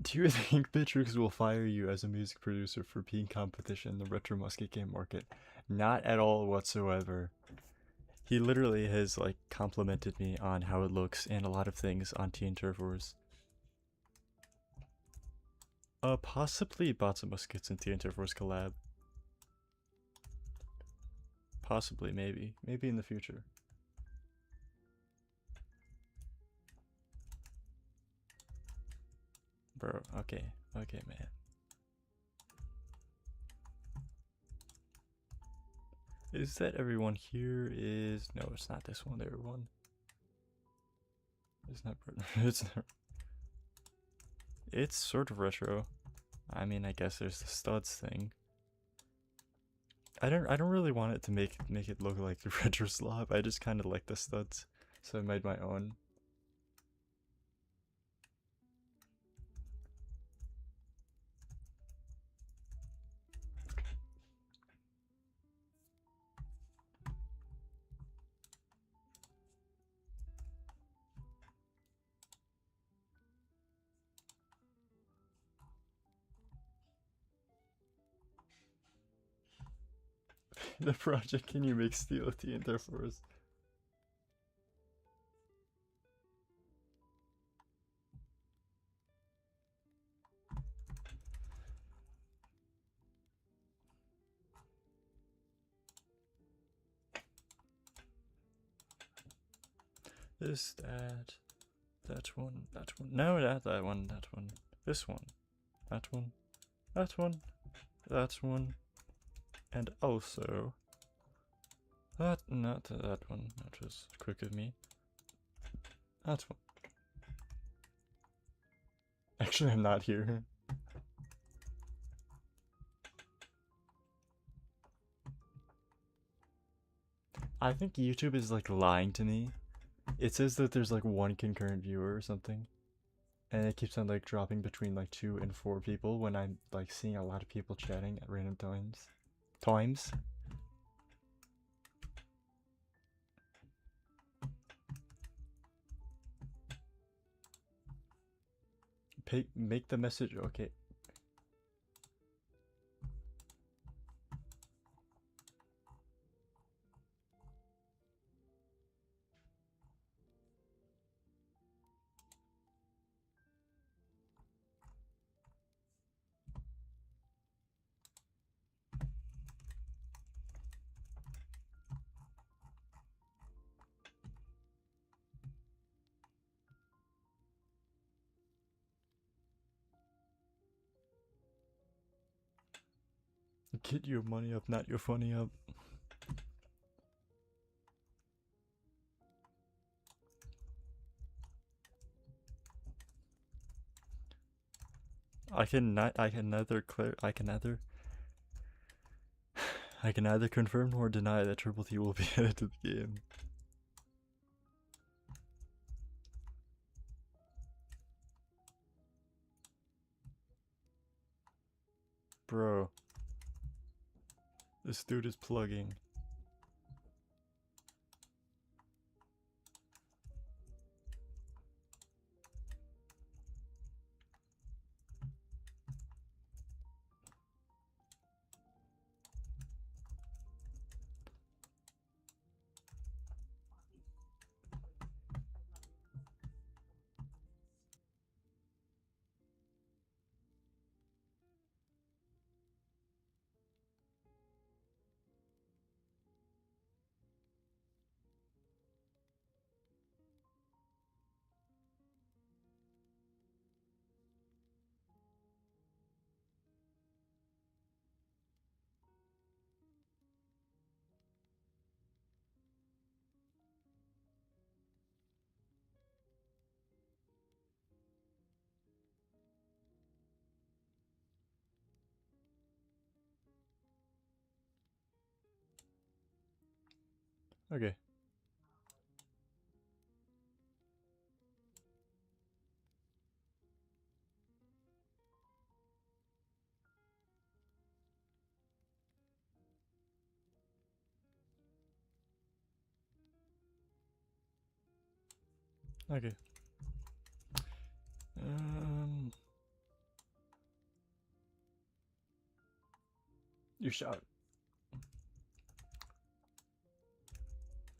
Do you think Bitrix will fire you as a music producer for being competition in the retro musket game market? Not at all whatsoever. He literally has like complimented me on how it looks and a lot of things on Teen Turf Wars. Possibly Bots and Muskets and Teen Turf Wars collab. Possibly, maybe. Maybe in the future. Bro, okay. Okay, man. Is that everyone here is... No, it's not this one, everyone. It's not... It's not... It's sort of retro. I mean, I guess there's the studs thing. I don't really want it to make it look like the retro slob. I just kind of like the studs, so I made my own. The project, can you make steel Teen Turf Wars? This, that one, no, that one, this one, that one, that one, and also, not that one, that was quick of me, that one. Actually, I'm not here. I think YouTube is like lying to me. It says that there's like 1 concurrent viewer or something. And it keeps on like dropping between like 2 and 4 people when I'm like seeing a lot of people chatting at random times. Make the message okay. Get your money up, not your funny up. I can neither confirm nor deny that Triple T will be added to the game. Bro. This dude is plugging. Okay. Okay. You shot.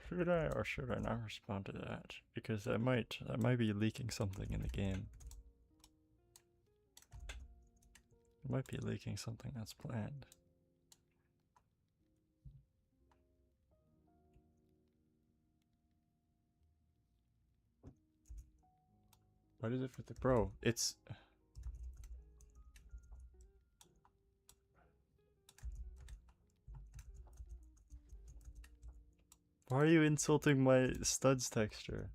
Should I or should I not respond to that? Because that might be leaking something in the game. It might be leaking something that's planned. What is it for the bro? It's why are you insulting my studs texture?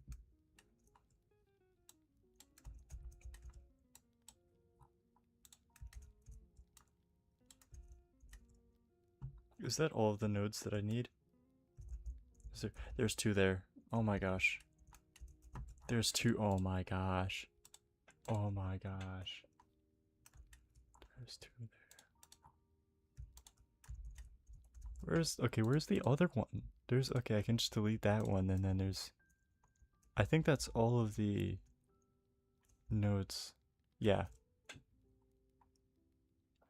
Is that all of the nodes that I need? Is there's two there. Oh my gosh. There's two. Oh my gosh. Oh my gosh. There's two there. Where's the other one? Okay, I can just delete that one, and then there's, I think that's all of the nodes. Yeah.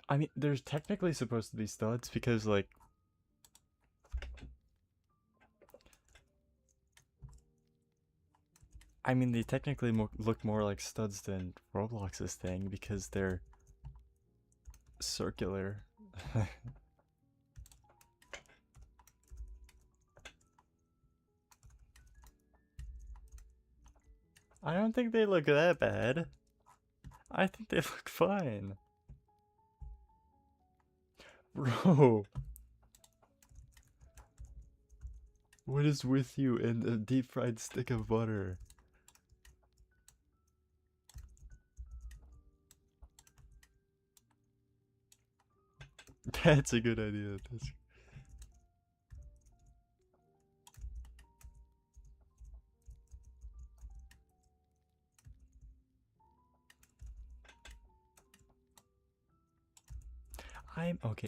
I mean, there's technically supposed to be studs because, like, I mean, they technically look more like studs than Roblox's thing because they're circular. I don't think they look that bad. I think they look fine. Bro. What is with you and a deep fried stick of butter? That's a good idea.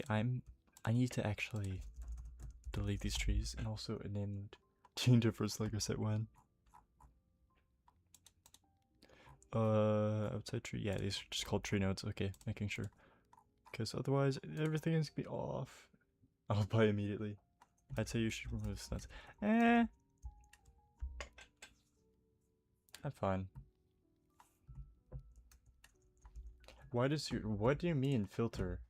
I need to actually delete these trees and also name change it first Lego set one. Outside tree. Yeah, these are just called tree nodes. Okay, making sure. Because otherwise, everything is gonna be off. I'll buy immediately. I'd say you should remove the nuts. I'm fine. What do you mean filter?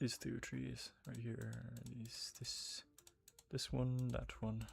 these two trees right here. This one, that one.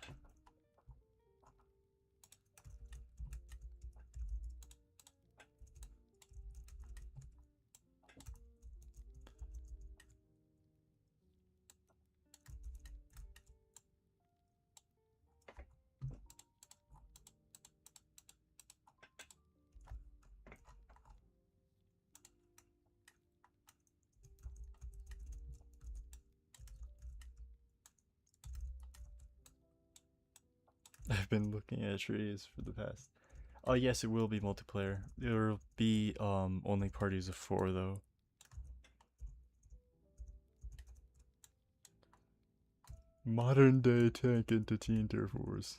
I've been looking at trees for the past. Oh yes, it will be multiplayer. There will be only parties of 4 though. Modern day tank into Teen Turf Wars.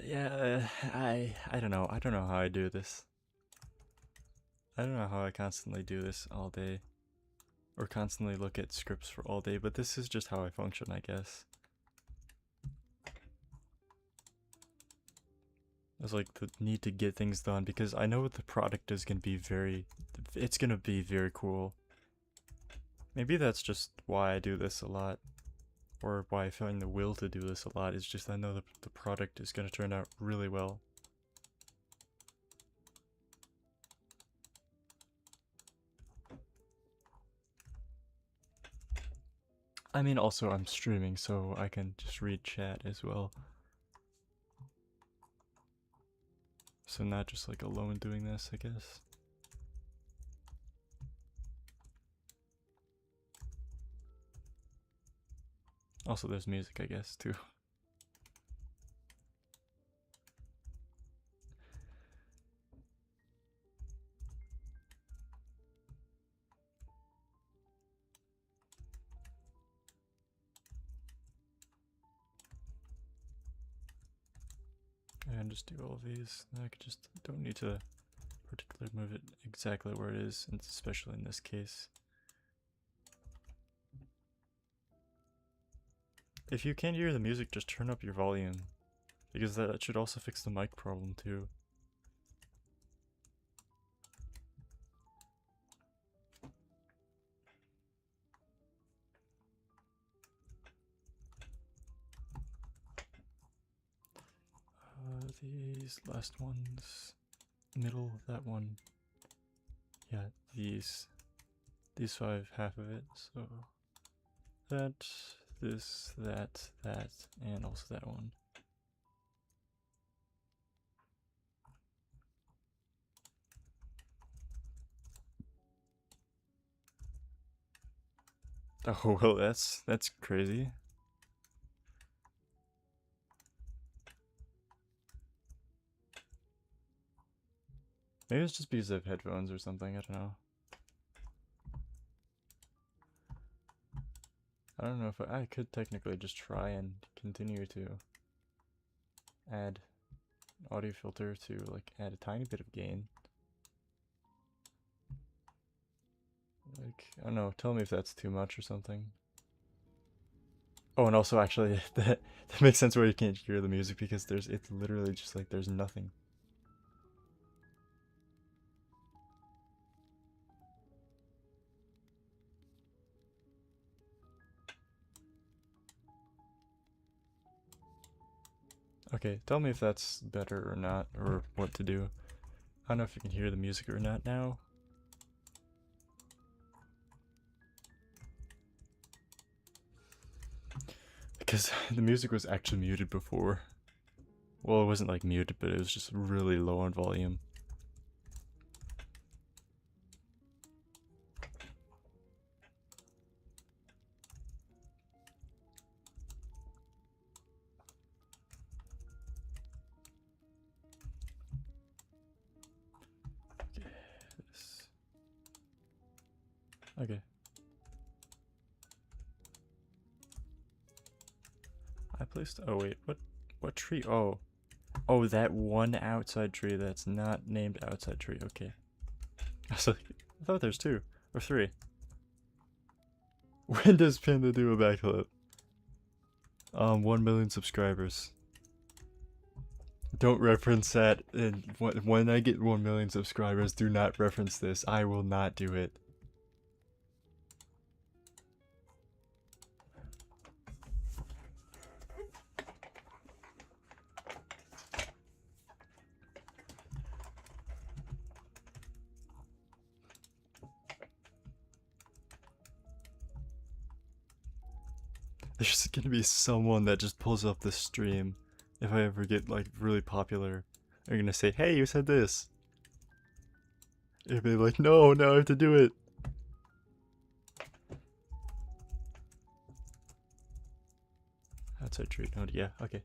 Yeah, I don't know. I don't know how I do this. I don't know how I constantly do this all day. Or constantly look at scripts for all day, but this is just how I function, I guess. It's like the need to get things done because I know the product is gonna be it's gonna be very cool. Maybe that's just why I do this a lot. Or why I find the will to do this a lot, is just I know the product is gonna turn out really well. I mean, also I'm streaming, so I can just read chat as well. So not just like alone doing this, I guess. Also there's music, I guess, too. And just do all of these. I could just don't need to particularly move it exactly where it is, and especially in this case. If you can't hear the music, just turn up your volume, because that should also fix the mic problem too. These last ones, middle, that one, yeah, these 5, half of it, so that, this, that, and also that one. Oh well, that's crazy. Maybe it's just because I have headphones or something, I don't know. I don't know if I could technically just try and continue to add audio filter to like add a tiny bit of gain. Like, I don't know, tell me if that's too much or something. Oh, and also actually that makes sense where you can't hear the music because it's literally just like there's nothing. Okay, tell me if that's better or not, or what to do. I don't know if you can hear the music or not now. Because the music was actually muted before. Well, it wasn't like muted, but it was just really low on volume. Okay. I placed. Oh wait, what tree? Oh, that one outside tree that's not named outside tree. Okay. I was like, I thought there's 2 or 3. When does Panda do a backflip? 1 million subscribers. Don't reference that. And when I get 1 million subscribers, do not reference this. I will not do it. There's gonna be someone that just pulls up this stream if I ever get like really popular. They're gonna say, "Hey, you said this." It'd be like, "No, now I have to do it." Outside tree. Oh yeah, okay.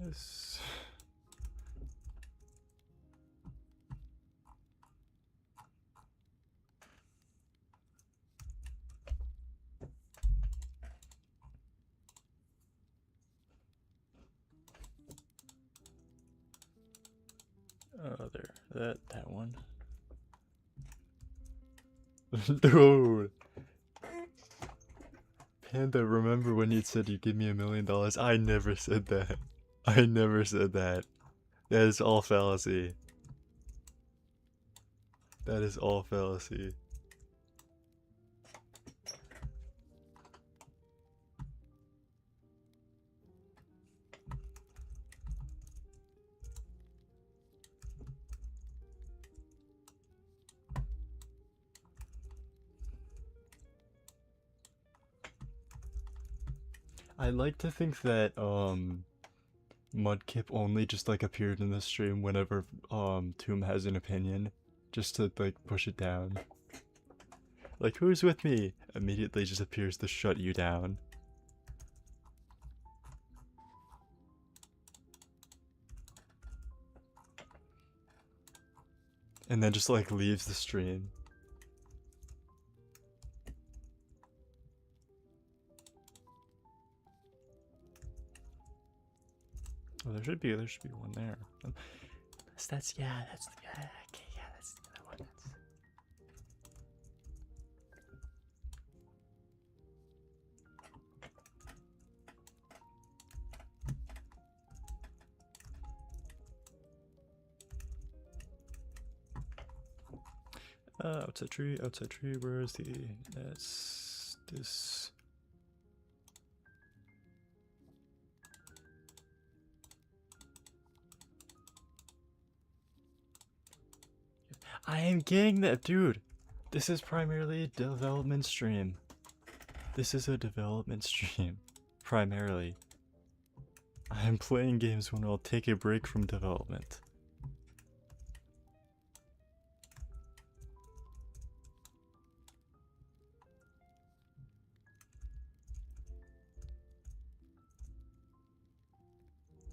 This. Oh, there. That one. Dude. Panda, remember when you said you give me $1 million? I never said that. I never said that. That is all fallacy. That is all fallacy. I like to think that Mudkip only just like appeared in the stream whenever Tomb has an opinion, just to like push it down. Like, who's with me? Immediately just appears to shut you down. And then just like leaves the stream. Oh, there should be one there. That's okay, yeah, that's the other one. Outside tree, where is the, that's this. I am getting that, dude. This is primarily a development stream. This is a development stream, primarily. I am playing games when I'll take a break from development.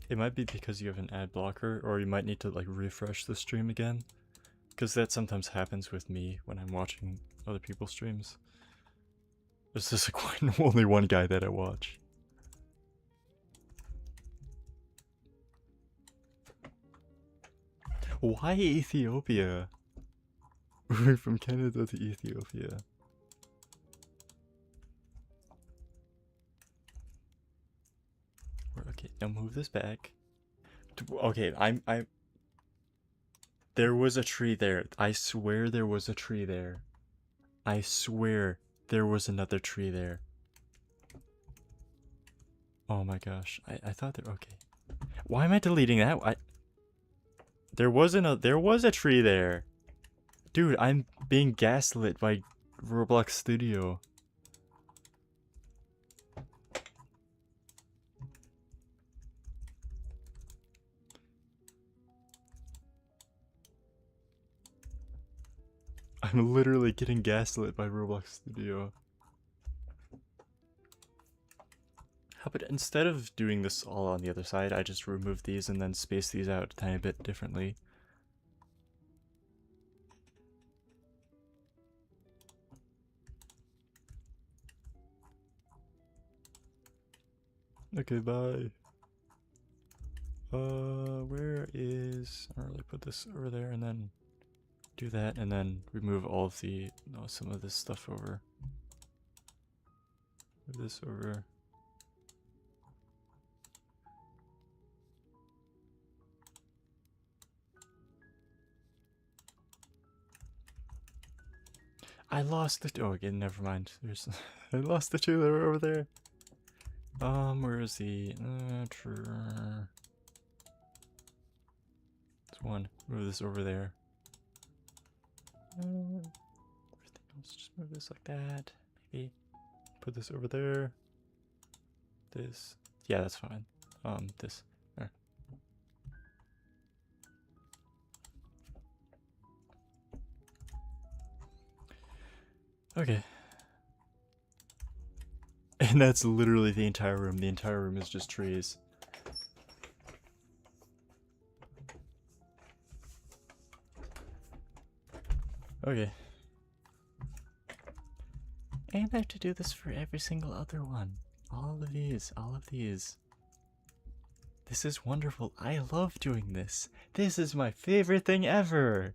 It might be because you have an ad blocker, or you might need to like refresh the stream again. Because that sometimes happens with me when I'm watching other people's streams. There's just like only one guy that I watch. Why Ethiopia? Moving from Canada to Ethiopia. Okay, now move this back. Okay, I'm. There was a tree there. I swear there was a tree there. I swear there was another tree there. Oh my gosh. I thought there. Okay. Why am I deleting that? There was a tree there. Dude, I'm being gaslit by Roblox Studio. I'm literally getting gaslit by Roblox Studio. How about instead of doing this all on the other side, I just remove these and then space these out a tiny bit differently. Okay, bye. Where is... I'll really put this over there and then do that and then remove all of the... No, some of this stuff over. Move this over. I lost the... Oh, again, never mind. There's... I lost the two that were over there. Where is the... This one. Move this over there. Everything else, just move this like that. Maybe put this over there. This. Yeah, that's fine. This. There. Okay. And that's literally the entire room. The entire room is just trees. Okay. And I have to do this for every single other one. All of these, all of these. This is wonderful. I love doing this. This is my favorite thing ever.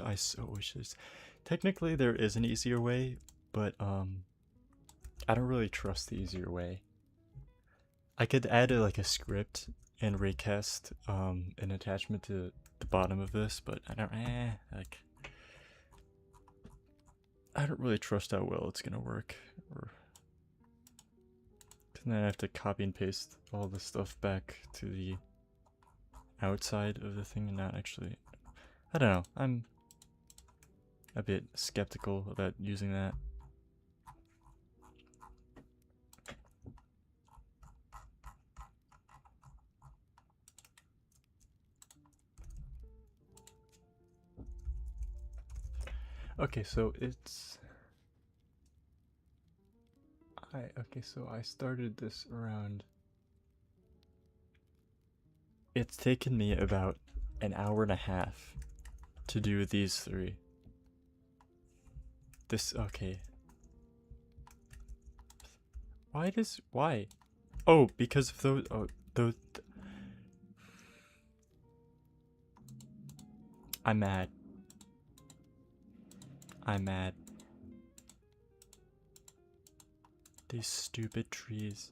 I so wish there's... Technically there is an easier way, but I don't really trust the easier way. I could add like a script and recast an attachment to the bottom of this, but I don't I don't really trust how well it's gonna work. And then I have to copy and paste all the stuff back to the outside of the thing and not actually... I don't know, I'm a bit skeptical about using that. Okay, so it's... Okay, so I started this around... It's taken me about an hour and a half to do these three. This, okay. Why? Oh, because of those, I'm mad. I'm mad. These stupid trees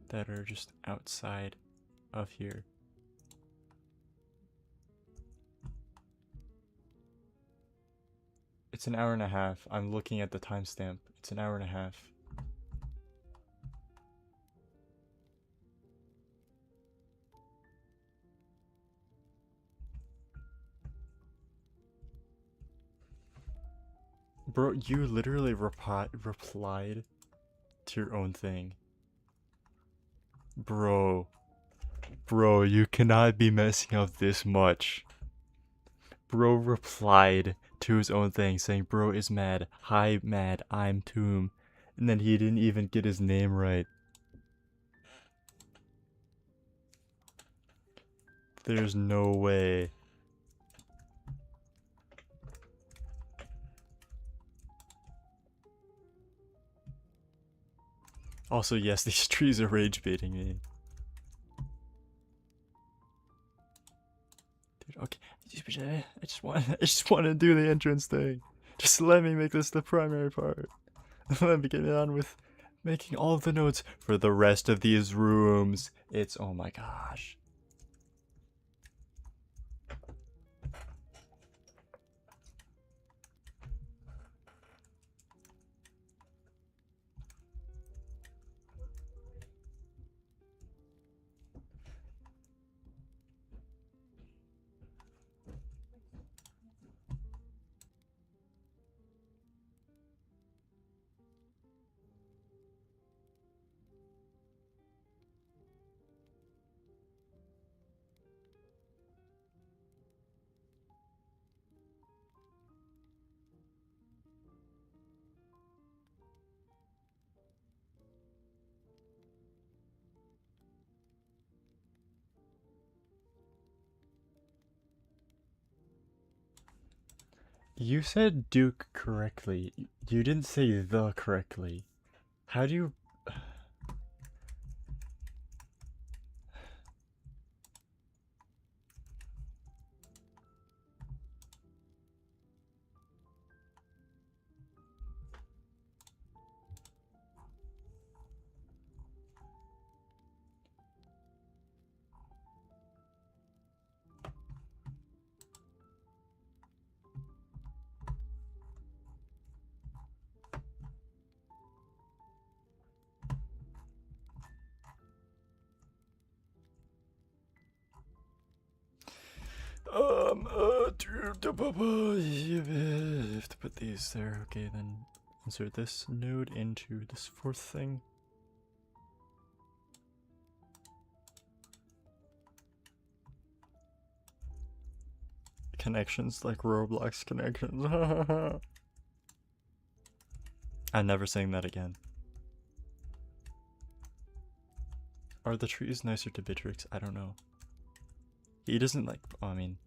that are just outside of here. It's an hour and a half. I'm looking at the timestamp. It's an hour and a half. Bro, you literally replied to your own thing. Bro, you cannot be messing up this much. Bro replied to his own thing saying, bro is mad. Hi, mad. I'm Tomb. And then he didn't even get his name right. There's no way. Also, yes, these trees are rage baiting me. Dude, okay. I just want to do the entrance thing. Just let me make this the primary part. Let me get on with making all of the notes for the rest of these rooms. It's, oh my gosh. You said Duke correctly. You didn't say the correctly. How do you... I have to put these there. Okay, then insert this node into this fourth thing. Connections like Roblox connections. I'm never saying that again. Are the trees nicer to Bitrix? I don't know. He doesn't like, oh, I mean...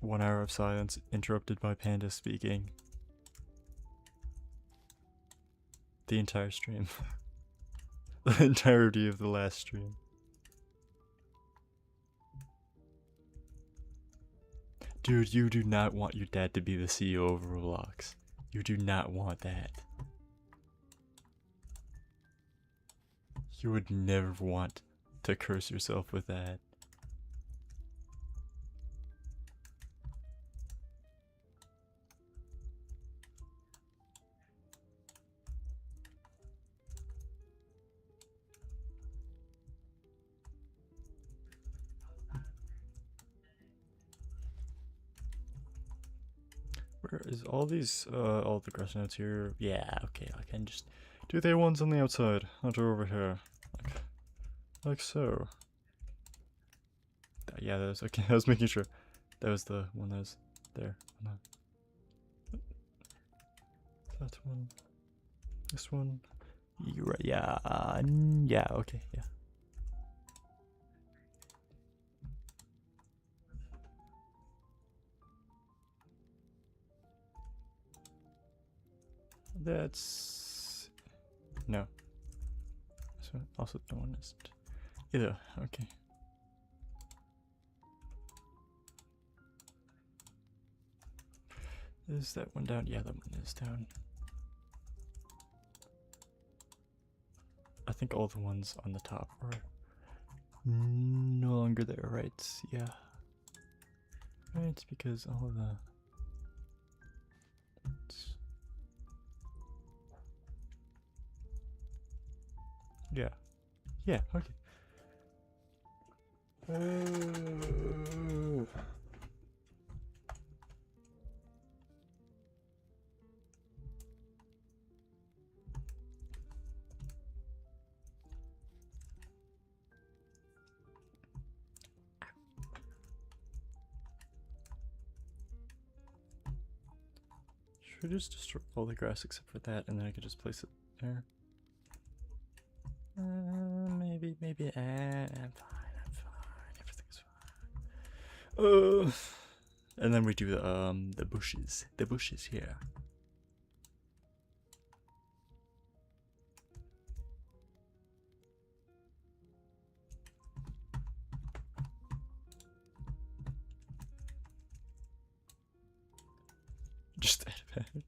One hour of silence interrupted by Panda speaking. The entire stream. The entirety of the last stream. Dude, you do not want your dad to be the CEO of Roblox. You do not want that. You would never want to curse yourself with that. Where is all these, all the grass notes here? Yeah, okay, I can just do the ones on the outside, not over here. Like so. Yeah, that was, okay, I was making sure. That was the one that was there. That one. This one. You're right, yeah, yeah, okay, yeah. That's... no. So also the one is... either, okay. Is that one down? Yeah, that one is down. I think all the ones on the top are no longer there, right? Yeah. Right, because all of the... Yeah. Yeah, okay. Should we just destroy all the grass except for that, and then I could just place it there? Maybe. I'm fine. Everything's fine. And then we do the bushes. The bushes here. Just that bad.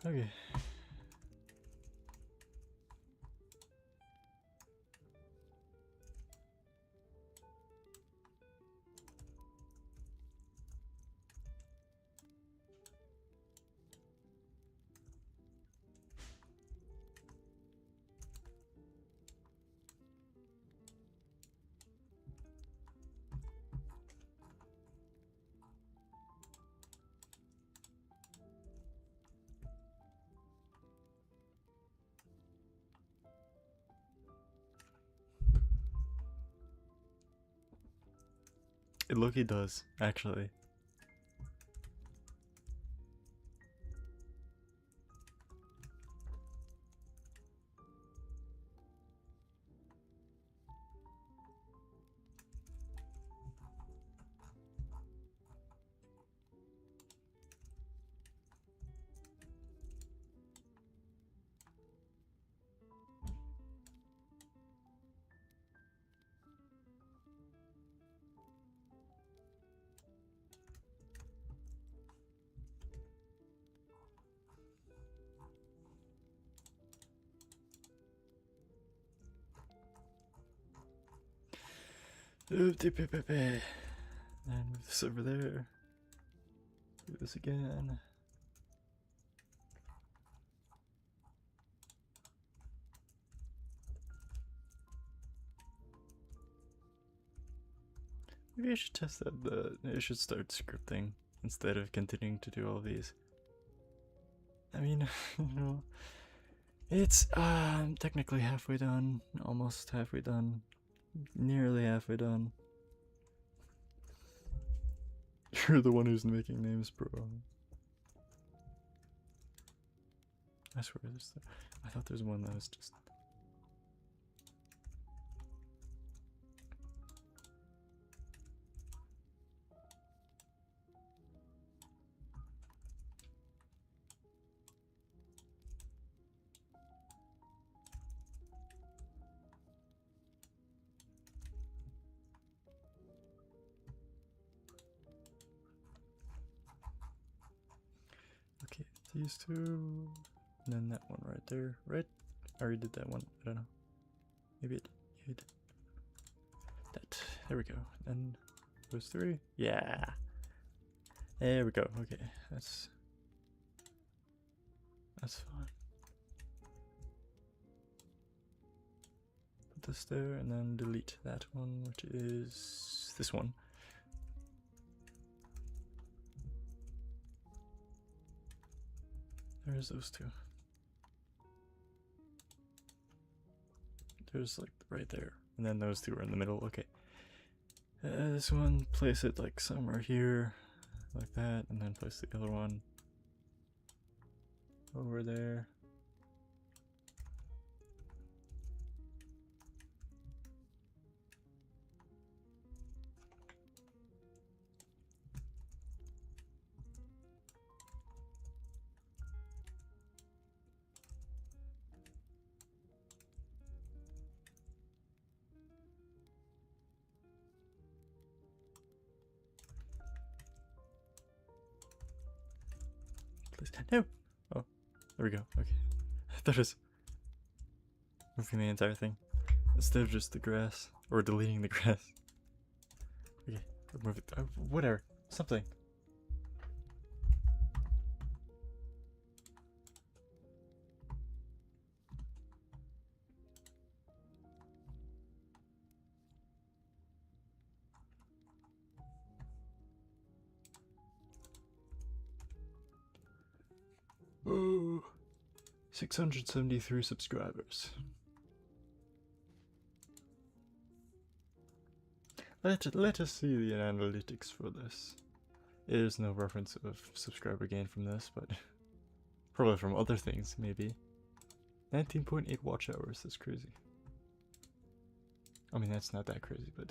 Okay. It Loki does, actually. And move this over there. Do this again. Maybe I should test that. I should start scripting instead of continuing to do all these. I mean, you know, it's technically halfway done, almost halfway done, nearly halfway done. You're the one who's making names, bro. I swear, I thought there's one that was just. Okay, these two, and then that one right there, right? I already did that one. I don't know. Maybe it. Yeah, did. That. There we go. And those three. Yeah. There we go. Okay, that's fine. Put this there, and then delete that one, which is this one. There's those two. There's like right there, and then those two are in the middle. Okay. This one, place it like somewhere here, like that, and then place the other one over there. No! Oh, there we go. Okay. That is moving the entire thing instead of just the grass or deleting the grass. Okay, remove it. Whatever. Something. Oh, 673 subscribers. Let us see the analytics for this. There's no reference of subscriber gain from this, but probably from other things, maybe. 19.8 watch hours, that's crazy. I mean, that's not that crazy, but...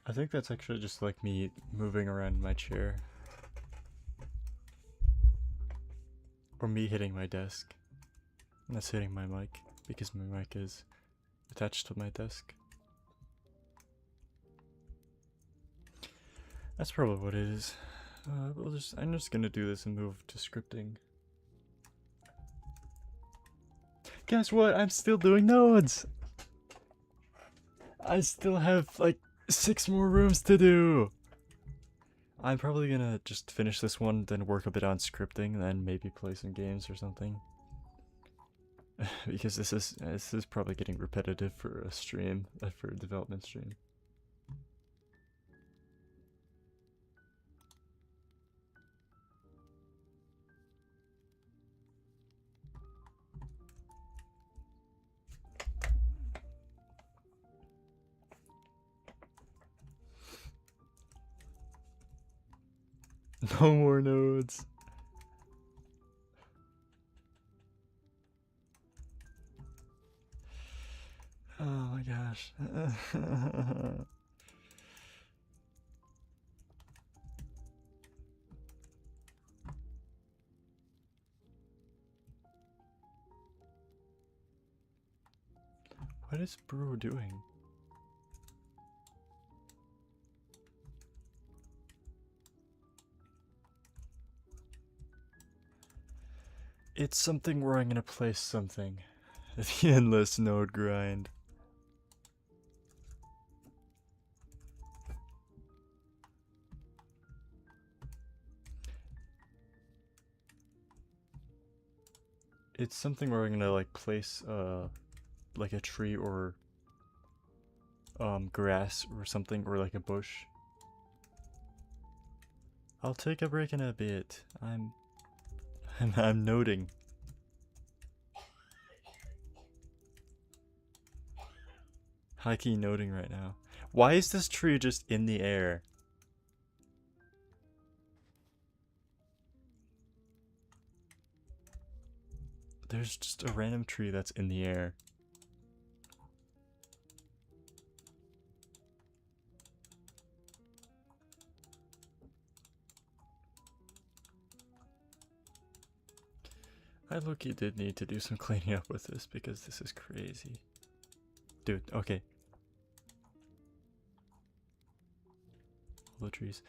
I think that's actually just like me moving around my chair. Or me hitting my desk. And that's hitting my mic, because my mic is attached to my desk. That's probably what it is. I'm just gonna do this and move to scripting. Guess what? I'm still doing nodes! I still have like 6 more rooms to do! I'm probably gonna just finish this one, then work a bit on scripting, and then maybe play some games or something. Because this is probably getting repetitive for a stream, for a development stream. No more nodes. Oh my gosh. What is Bro doing? It's something where I'm gonna place something. The endless node grind. It's something where I'm gonna like place like a tree or grass or something, or like a bush. I'll take a break in a bit. I'm noting. High key noting right now. Why is this tree just in the air? There's just a random tree that's in the air. I look, you did need to do some cleaning up with this because this is crazy. Dude, okay. All the trees.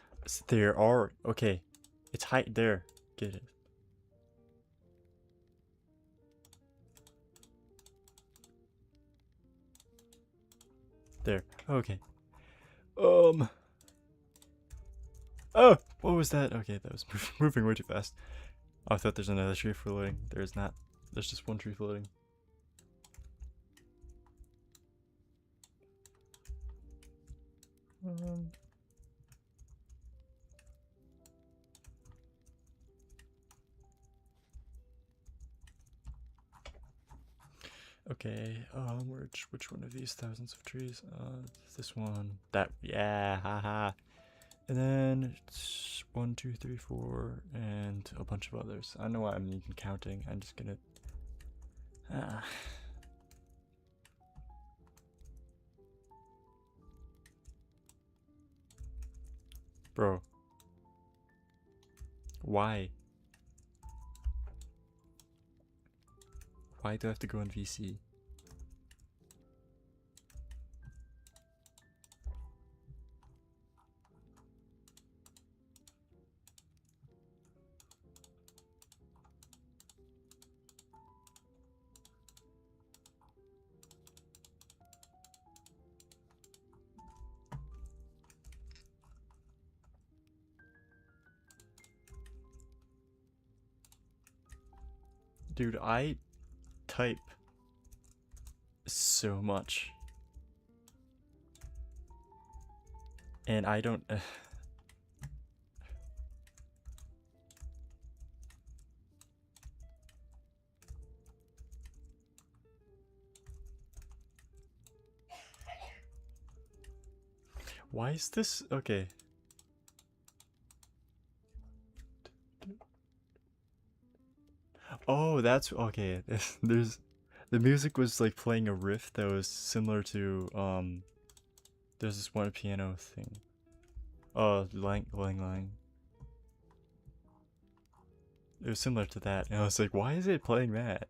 There are, okay. It's height there. Get it. There. Okay. Oh, what was that? Okay, that was moving way too fast. Oh, I thought there's another tree floating. There's not. There's just one tree floating. Okay, which one of these thousands of trees? This one. That, yeah, haha. And then it's 1, 2, 3, 4, and a bunch of others. I don't know why I'm even counting. I'm just gonna. Bro. Why? Why do I have to go in VC? Dude, I type so much. And I don't. Why is this? Okay. Oh, that's okay. There's the music was like playing a riff that was similar to there's this one piano thing. Oh, lang. It was similar to that, and I was like, why is it playing that?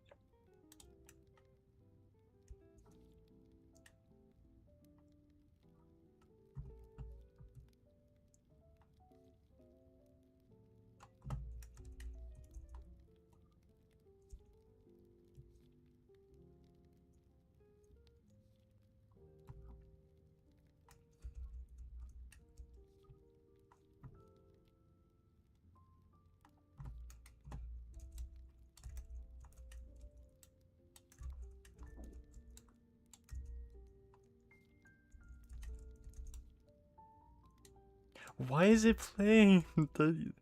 Why is it playing the?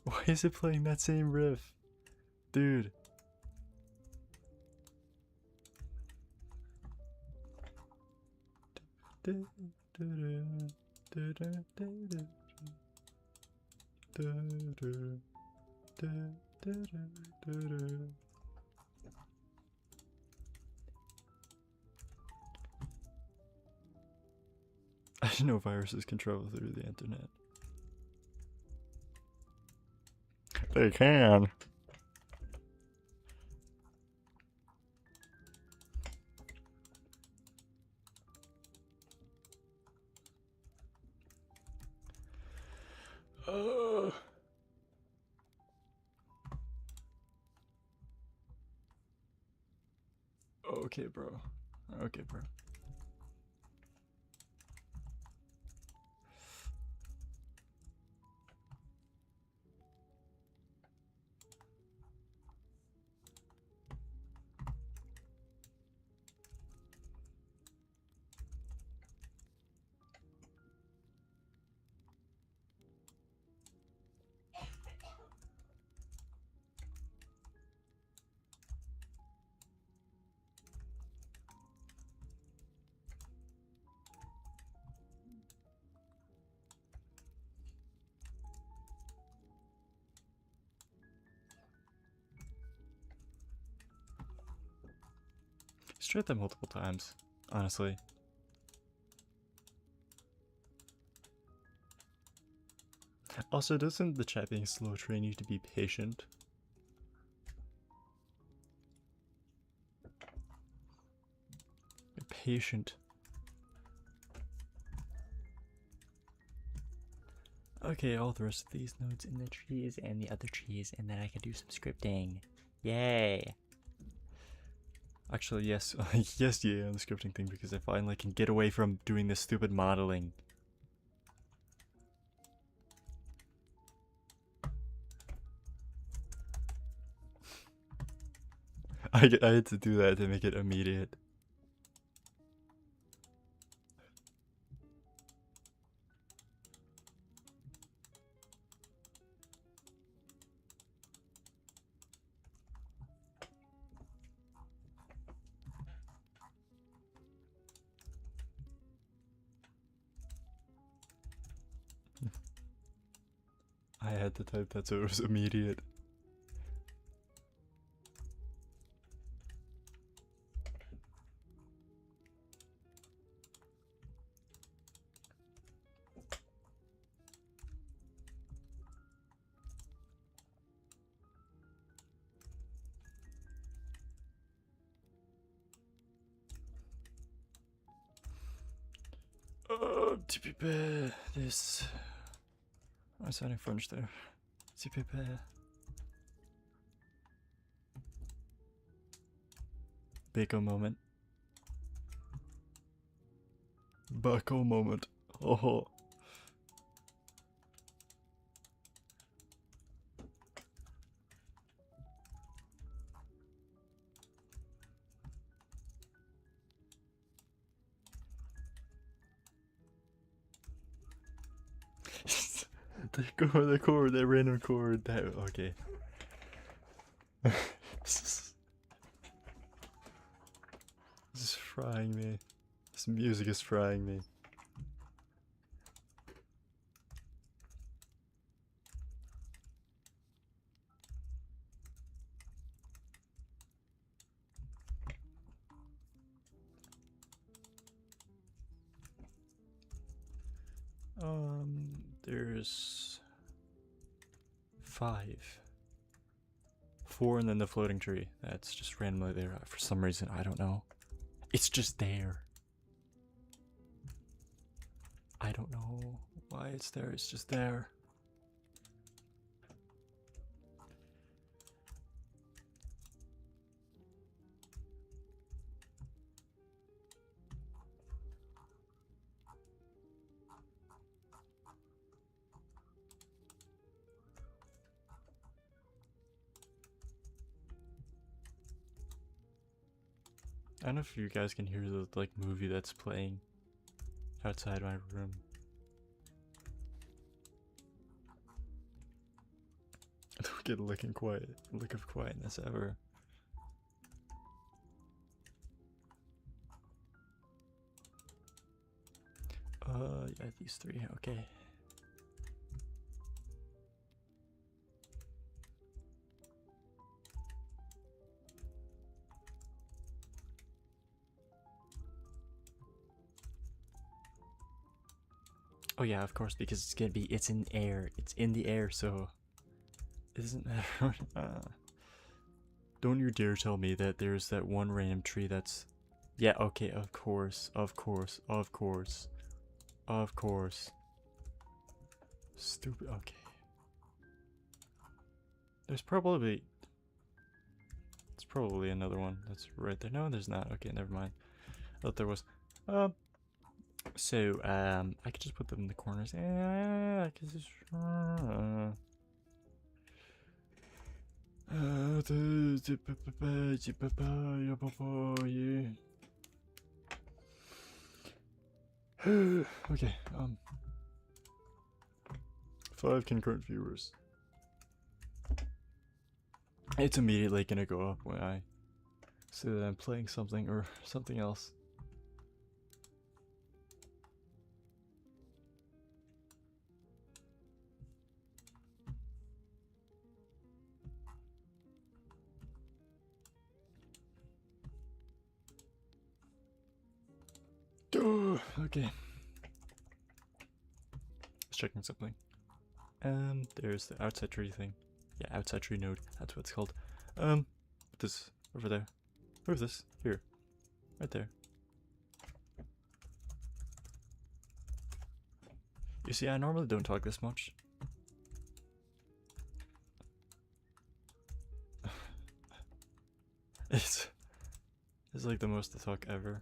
Why is it playing that same riff, dude? I didn't know viruses can travel through the internet. They can. Okay, bro. Okay, bro. He's tried that multiple times, honestly. Also, doesn't the chat being slow train you to be patient? Be patient. Okay, all the rest of these nodes in the trees and the other trees, and then I can do some scripting. Yay! Actually, yes, yes, yeah, on the scripting thing, because I finally can get away from doing this stupid modeling. I had to do that to make it immediate. I had to type that so it was immediate. TPP, this. I'm sounding French there. TPP. Bako moment. Bako moment. Oh. the chord, that random chord, that, okay. This is frying me. This music is frying me. There's 5. 4 and then the floating tree. That's just randomly there for some reason, I don't know. It's just there. I don't know why it's there, it's just there. I don't know if you guys can hear the like movie that's playing outside my room. Don't get a look of quietness ever. Yeah, these 3, okay. Oh yeah, of course, because it's gonna be, it's in air. It's in the air, so it doesn't matter. Don't you dare tell me that there's that one random tree that's... Yeah, okay, of course, of course, of course. Of course. Stupid, okay. There's probably another one that's right there. No, there's not. Okay, never mind. I thought there was. So, I could just put them in the corners. I could just... Okay, 5 concurrent viewers. It's immediately gonna go up when I say that I'm playing something or something else. Okay. Just checking something. There's the outside tree thing. Yeah, outside tree node. That's what it's called. This over there. Move this here, right there. You see, I normally don't talk this much. It's like the most to talk ever.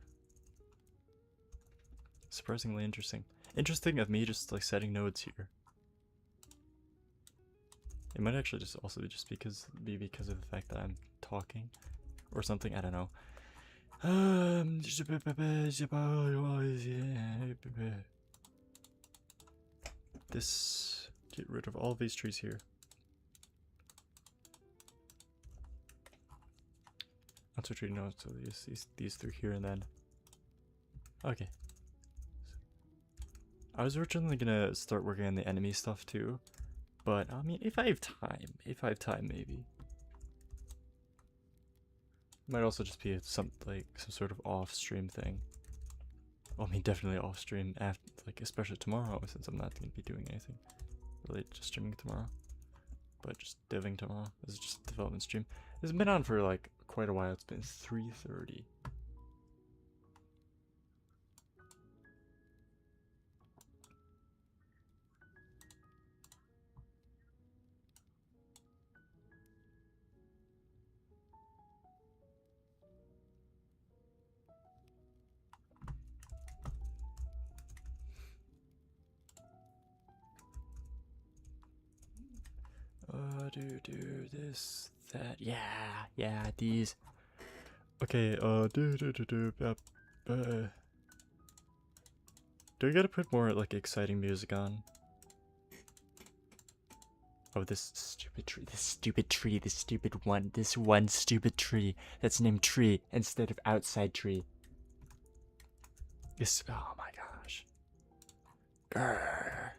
Surprisingly interesting. Interesting of me just like setting nodes here. It might actually just also be because of the fact that I'm talking or something. I don't know. This, get rid of all these trees here. That's what you know. So these through here and then. Okay. I was originally gonna start working on the enemy stuff too, but I mean, if I have time, maybe. Might also just be some sort of off-stream thing. Well, I mean, definitely off-stream after, especially tomorrow, since I'm not gonna be doing anything related to streaming tomorrow, but just diving tomorrow. This is just a development stream. It's been on for quite a while. It's been 3:30. Do this, that, yeah, these. Okay, do I gotta put more exciting music on? Oh, this stupid tree, this one stupid tree that's named Tree instead of Outside Tree. This, oh my gosh. Grr.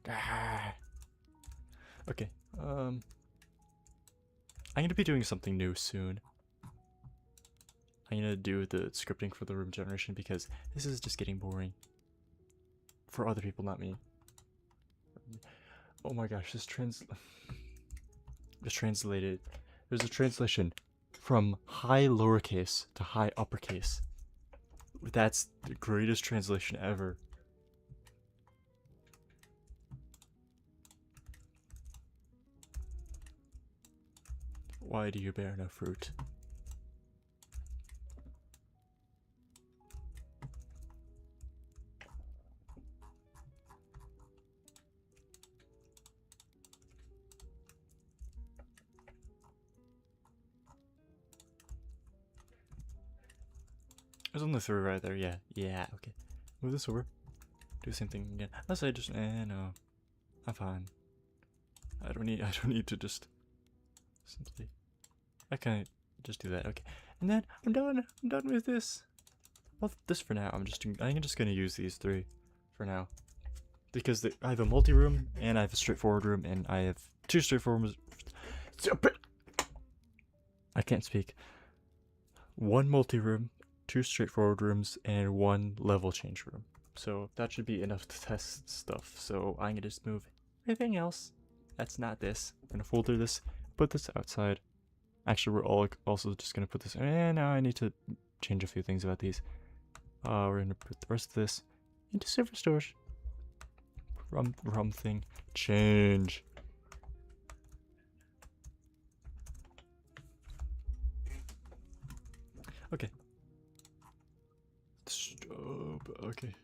Grr. Okay, I'm gonna be doing something new soon. I'm gonna do the scripting for the room generation because this is just getting boring. For other people, not me. Oh my gosh, this translated. There's a translation from high lowercase to high uppercase. That's the greatest translation ever. Why do you bear no fruit? There's only 3 right there, yeah. Yeah, okay. Move this over. Do the same thing again. Let's say just, no. I'm fine. I don't need to just simply. I can't just do that, okay. And then I'm done with this. Well, this for now. I'm just gonna use these 3 for now. Because I have a multi-room, and I have a straightforward room, and I have 2 straightforward rooms. I can't speak. 1 multi-room, 2 straightforward rooms, and 1 level change room. So that should be enough to test stuff. So I'm gonna just move everything else. That's not this. I'm gonna folder this, put this outside. Actually, we're all also just gonna put this. And now I need to change a few things about these. We're gonna put the rest of this into server storage. Rum thing. Change. Okay. Stop. Okay.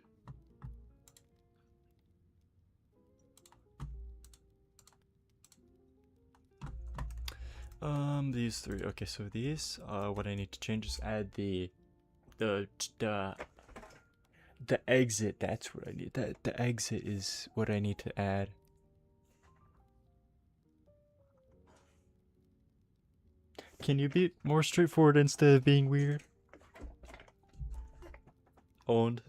These three. Okay, so these, what I need to change is add the exit. That's what I need. The exit is what I need to add. Can you be more straightforward instead of being weird? Owned.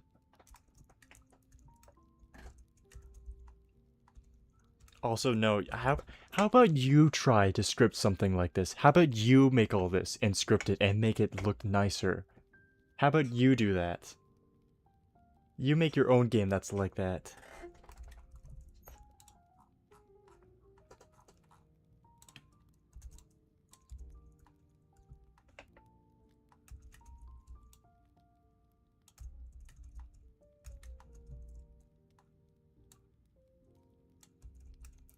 Also, no. How about you try to script something like this? How about you make all this and script it and make it look nicer? How about you do that? You make your own game that's like that.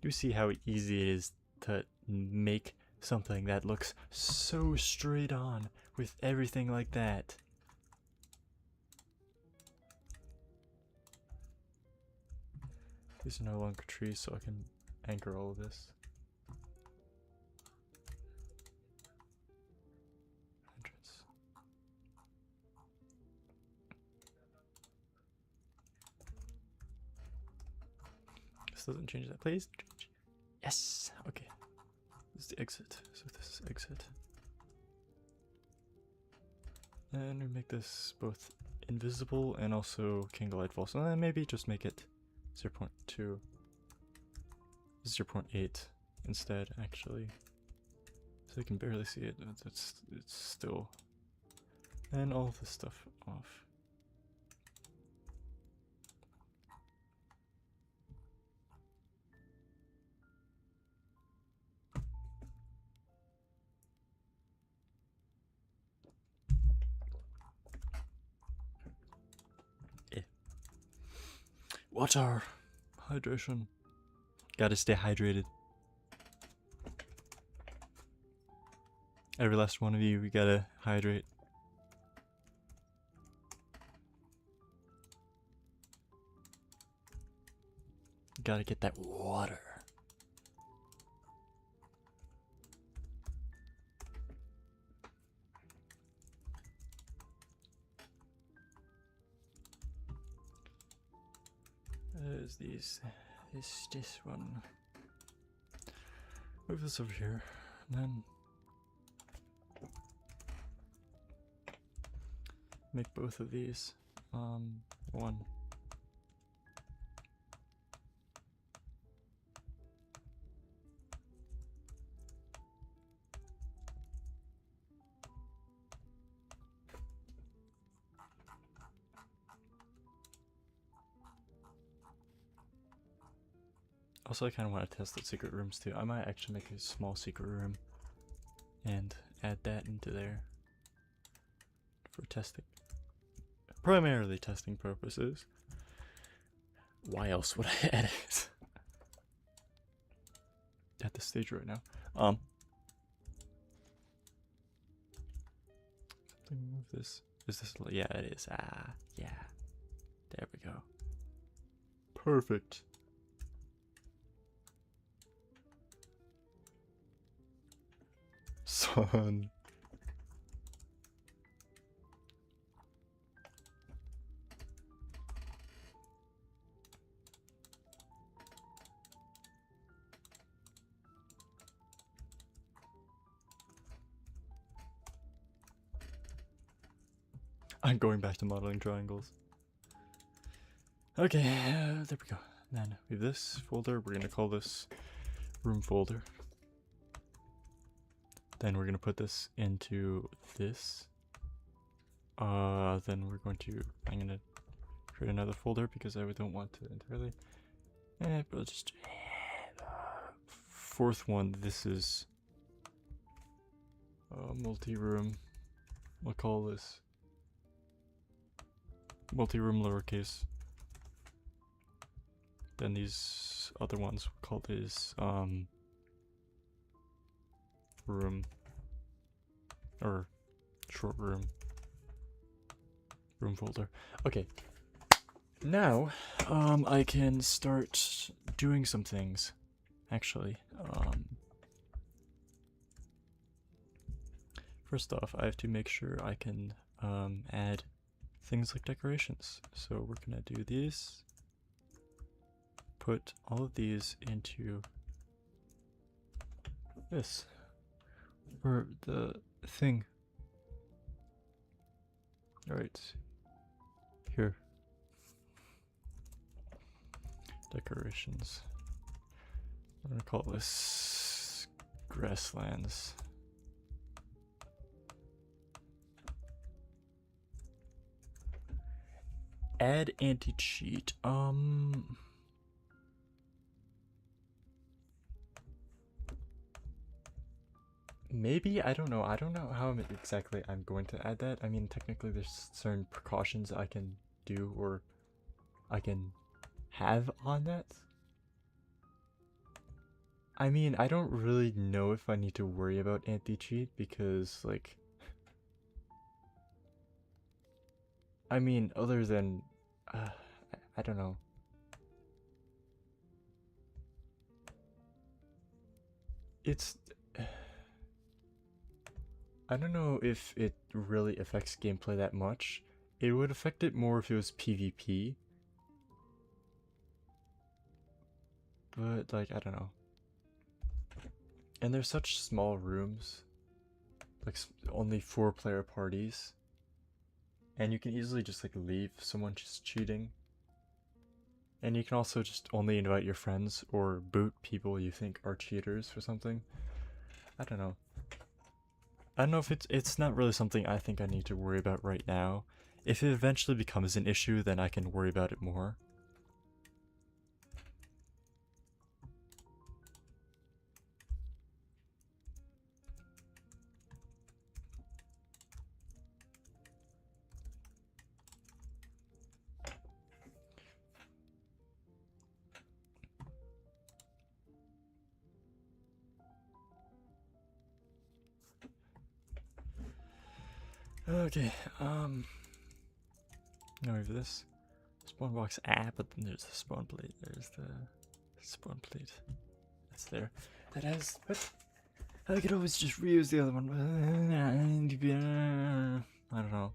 You see how easy it is to make something that looks so straight on with everything like that. These are no longer trees, so I can anchor all of this. Entrance. This doesn't change that, please. Yes. Okay. This is the exit. So this is exit. And we make this both invisible and also can glide false. And then maybe just make it 0.2, 0.8 instead, actually. So you can barely see it. It's still. And all this stuff off. Water. Hydration. Gotta stay hydrated. Every last one of you, we gotta hydrate. Gotta get that water. There's these. This one. Move this over here, and then make both of these one. Also, I kind of want to test the secret rooms too. I might actually make a small secret room and add that into there for testing. Primarily testing purposes. Why else would I add it? At this stage right now. Something move this. Is this? Yeah, it is. Ah, yeah. There we go. Perfect. Son. I'm going back to modeling triangles. Okay, there we go. Then we have this folder. We're gonna call this room folder. Then we're gonna put this into this. Then we're going to. I'm gonna create another folder because I don't want to entirely. But I'll just fourth one. This is multi-room. We'll call this multi-room lowercase. Then these other ones we'll call this room or short room folder. Okay. Now I can start doing some things actually. First off, I have to make sure I can add things like decorations. So we're gonna do these, put all of these into this, or the thing. All right, here, decorations. I'm gonna call this grasslands. Add anti-cheat. Maybe, I don't know. I don't know how exactly I'm going to add that. I mean, technically there's certain precautions I can do or I can have on that. I mean, I don't really know if I need to worry about anti-cheat because, like, I mean, other than, I don't know. It's, I don't know if it really affects gameplay that much. It would affect it more if it was PvP. But, like, I don't know. And there's such small rooms. Like, only 4-player parties. And you can easily just, like, leave someone just cheating. And you can also just only invite your friends or boot people you think are cheaters for something. I don't know. I don't know if it's not really something I think I need to worry about right now. If it eventually becomes an issue, then I can worry about it more. Okay, now we have this spawn box app, but then there's the spawn plate. There's the spawn plate. That's there. That has, but I could always just reuse the other one. I don't know.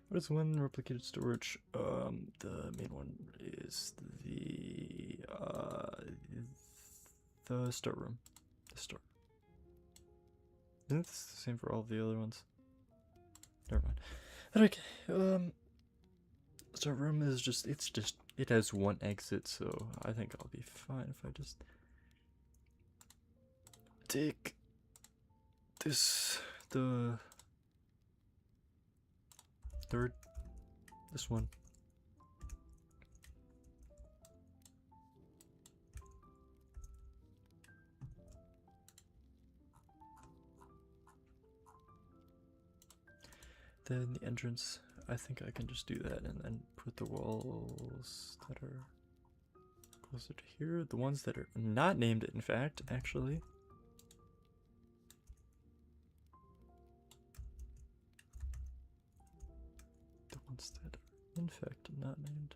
What is one replicated storage? The main one is the store room. The store. Isn't this the same for all the other ones? Never mind. Okay, store room is just, it has one exit, so I think I'll be fine if I just take this, the third, this one. Then the entrance, I think I can just do that and then put the walls that are closer to here, the ones that are not named, in fact, actually. The ones that are, in fact, not named.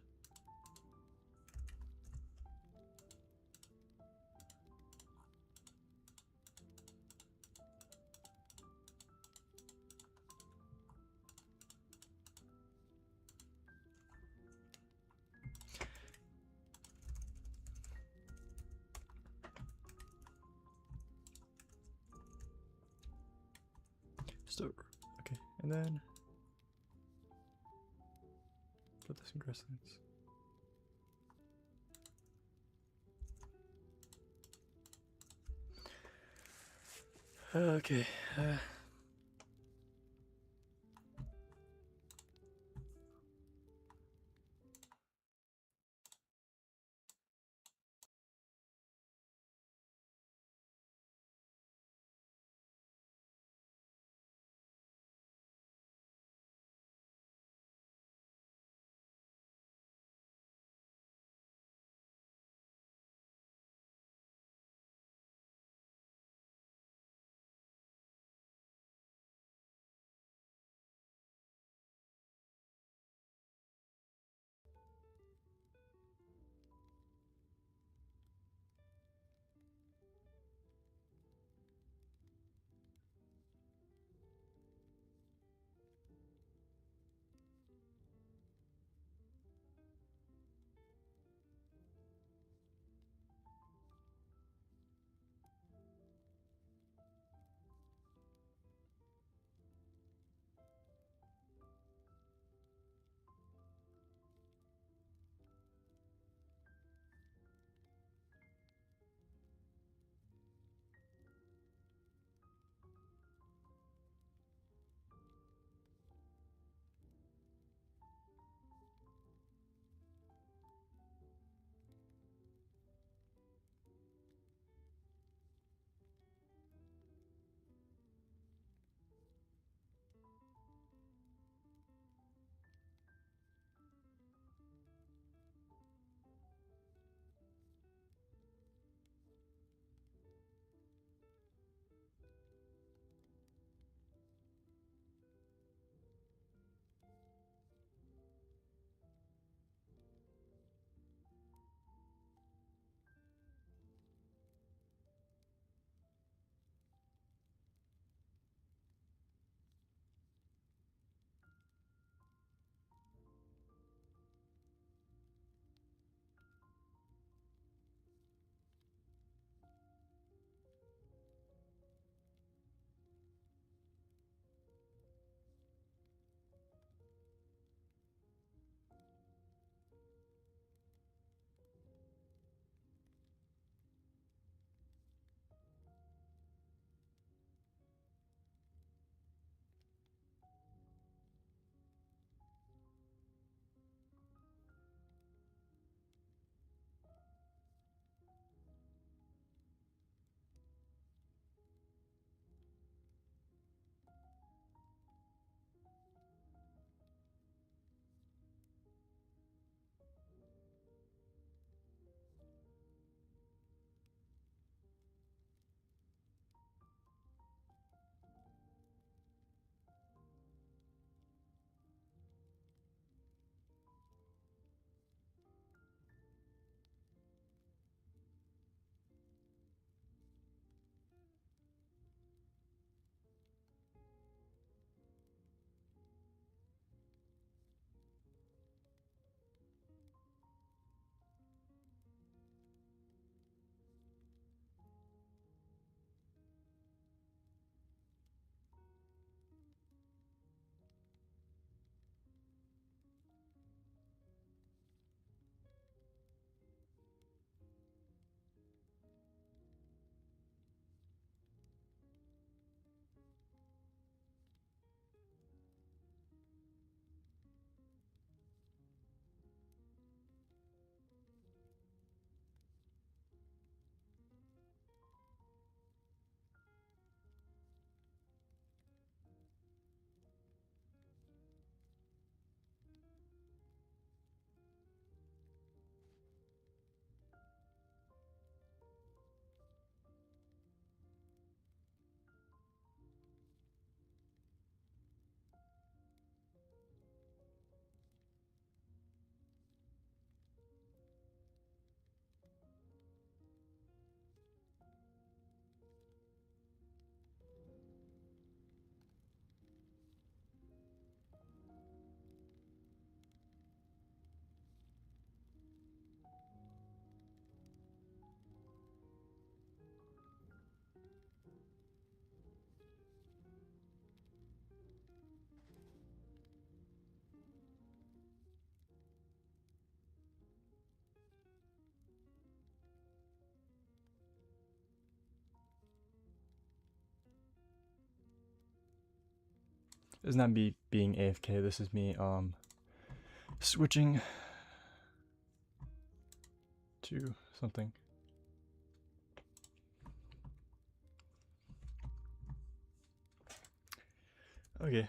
Store. Okay, and then put this in grasslands. Okay. This is not me being AFK, this is me switching to something. Okay.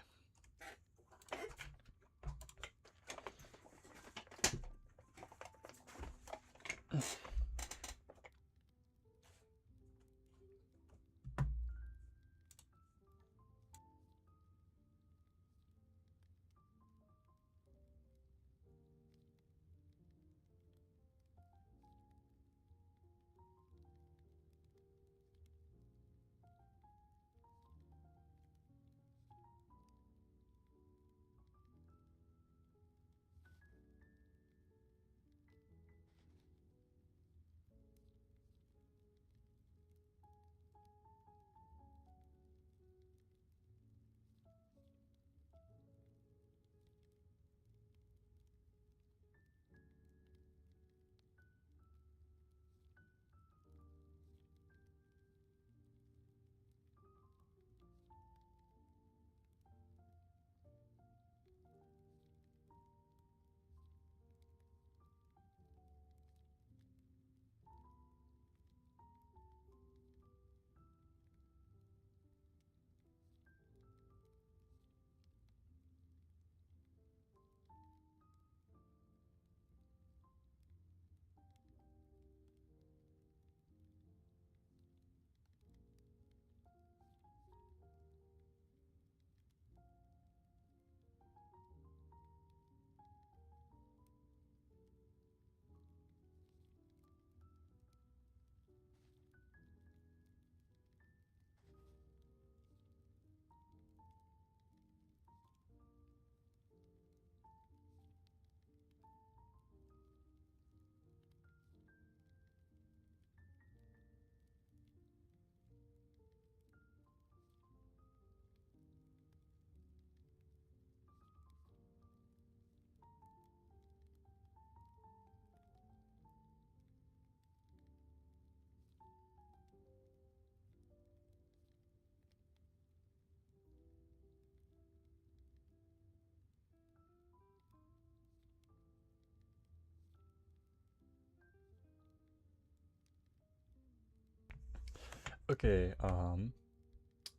Okay,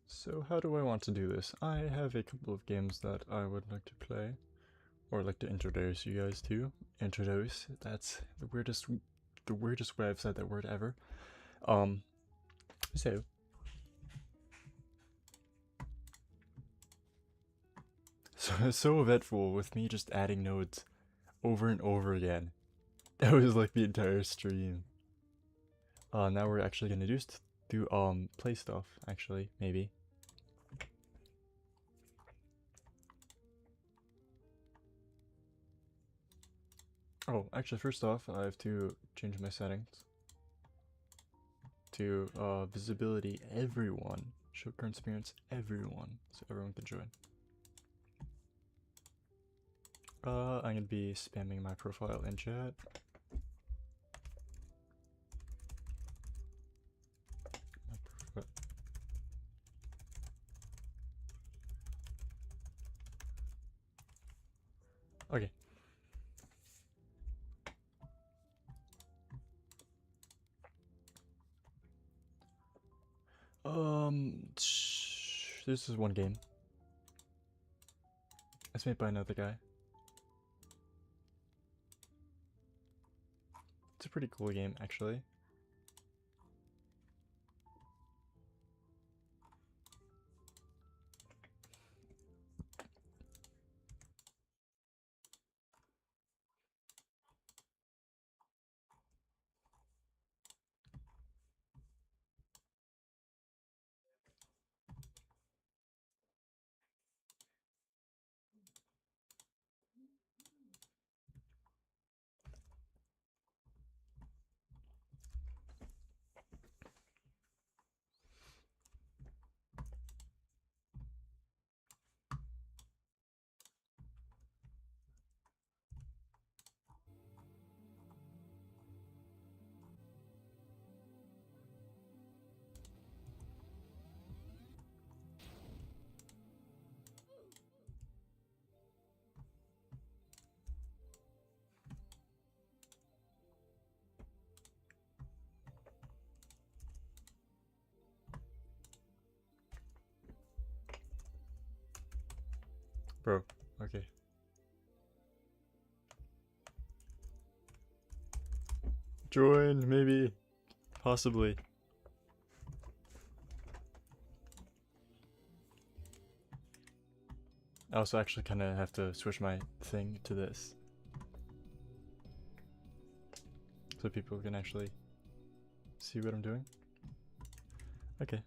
so how do I want to do this? I have a couple of games that I would like to play, or like to introduce you guys to. Introduce, that's the weirdest way I've said that word ever. Um, so, so eventful with me just adding nodes over and over again. That was like the entire stream. Now we're actually gonna play stuff, actually, maybe. Oh, actually, first off, I have to change my settings to visibility everyone. Show current experience everyone, so everyone can join. I'm gonna be spamming my profile in chat. Okay. This is one game. It's made by another guy. It's a pretty cool game, actually. Bro, okay. Join, maybe. Possibly. I also actually kind of have to switch my thing to this. So people can actually see what I'm doing. Okay.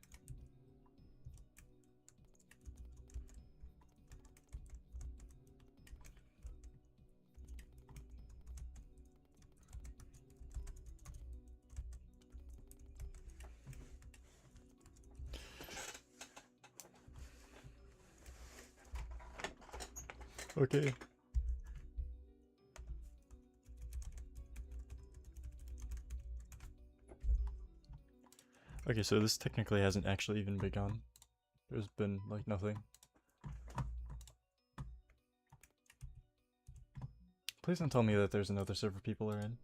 Okay. Okay, so this technically hasn't actually even begun. There's been, like, nothing. Please don't tell me that there's another server people are in.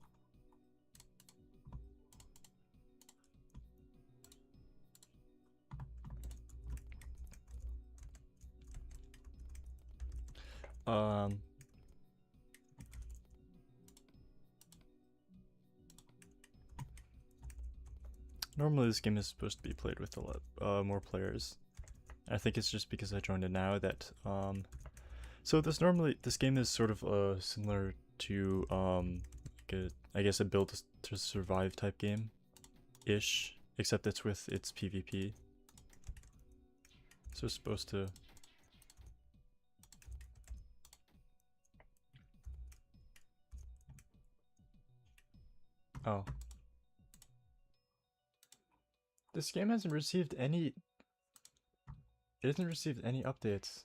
Normally this game is supposed to be played with a lot more players. I think it's just because I joined it now that, so this game is sort of, similar to, like I guess a build to survive type game-ish, except it's with its PvP. So it's supposed to... Oh. This game hasn't received any... It hasn't received any updates.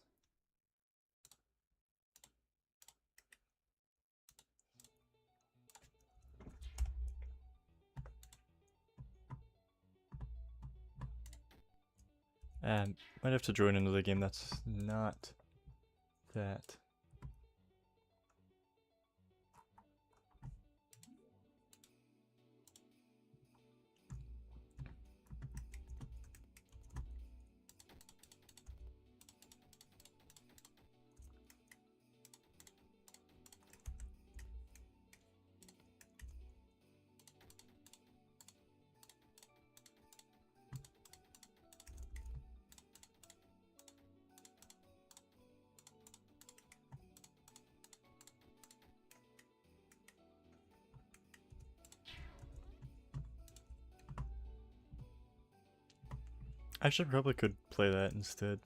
And might have to join another game that's not that. Actually, probably could play that instead.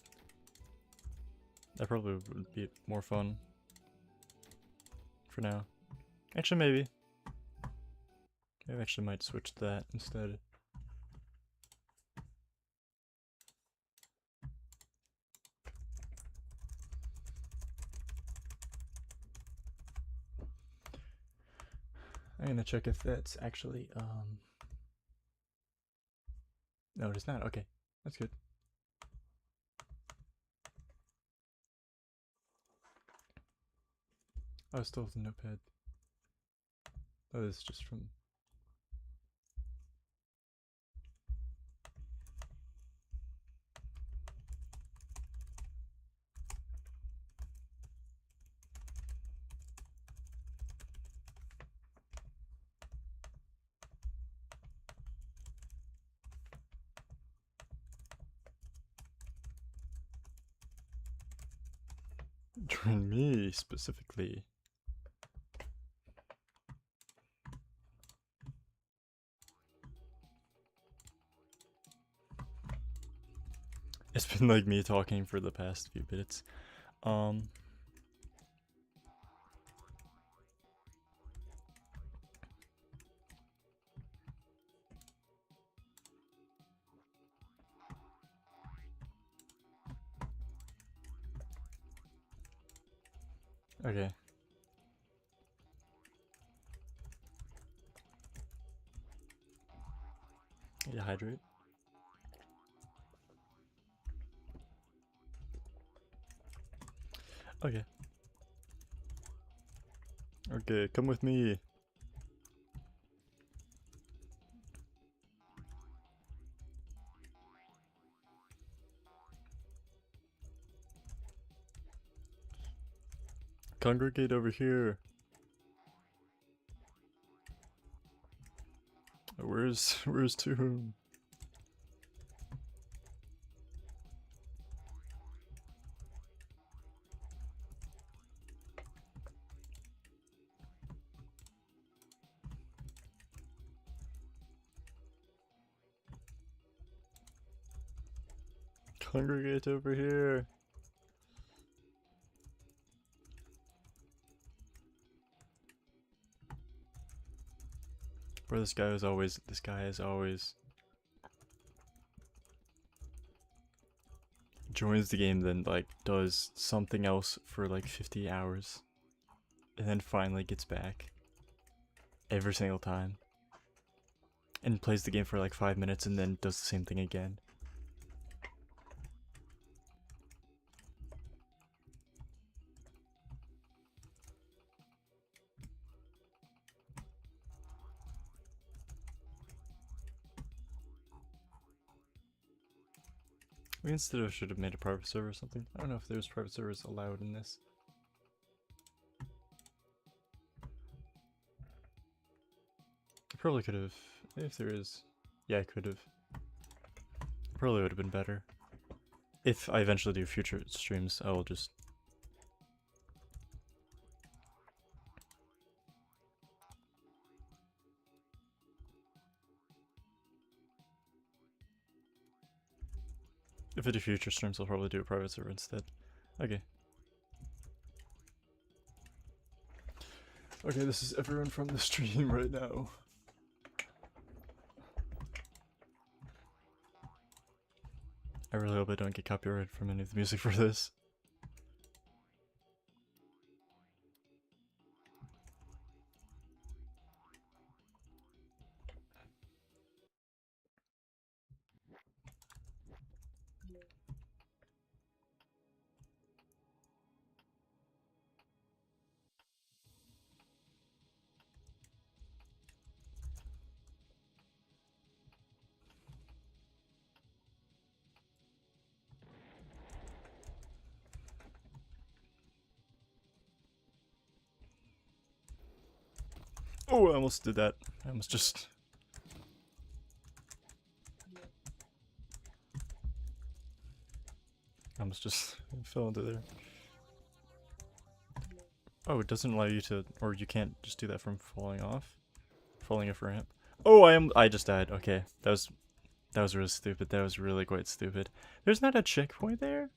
That probably would be more fun. For now. Actually, maybe. I actually might switch to that instead. I'm gonna check if that's actually, no, it's not. Okay, that's good. Oh, still have the notepad. Oh, this is just from... Join me, specifically. It's been like me talking for the past few minutes. Okay. Yeah, hydrate. Okay. Okay, come with me. Congregate over here. Where's Tomb? Congregate over here. Bro, this guy is always joins the game, then like does something else for like 50 hours and then finally gets back every single time and plays the game for like 5 minutes and then does the same thing again. We instead of should have made a private server or something. I don't know if there's private servers allowed in this. I probably could have, if there is. Yeah, I could have. Probably would have been better. If I eventually do future streams, I will just... If I do future streams, I'll probably do a private server instead. Okay. Okay, this is everyone from the stream right now. I really hope I don't get copyrighted from any of the music for this. Oh, I almost did that. I almost just... fell into there. Oh, it doesn't allow you to, or you can't just do that from falling off? Falling off a ramp. Oh, I just died. Okay, that was really stupid. That was really quite stupid. There's not a checkpoint there?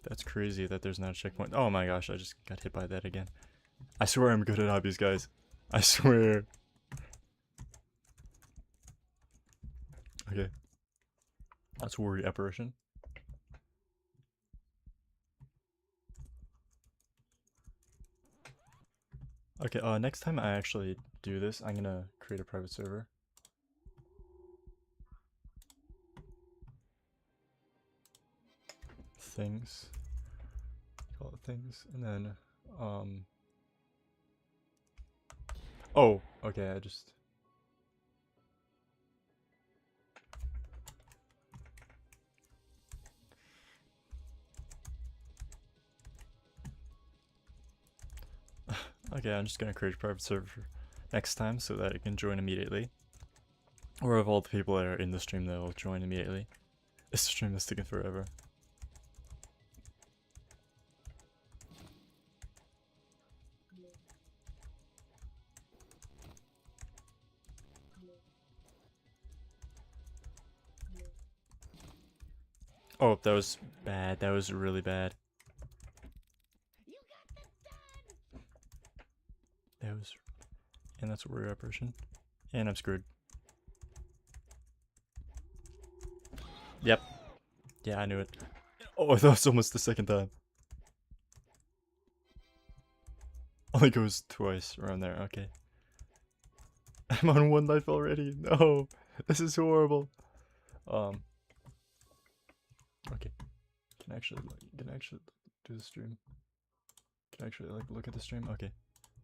That's crazy that there's not a checkpoint. Oh my gosh, I just got hit by that again. I swear I'm good at hobbies, guys. I swear. Okay. That's worry apparition. Okay, next time I actually do this, I'm gonna create a private server. Things. Call it things, and then, oh, okay, I just... Okay, I'm just gonna create a private server next time so that it can join immediately. Or of all the people that are in the stream, they'll join immediately. This stream is taking forever. Oh, that was bad. That was really bad. That was... And that's a warrior apparition. And I'm screwed. Yep. Yeah, I knew it. Oh, that was almost the second time. Only goes twice around there. Okay. I'm on 1 life already. No. This is horrible. Okay. Can actually do the stream. Can actually like look at the stream. Okay.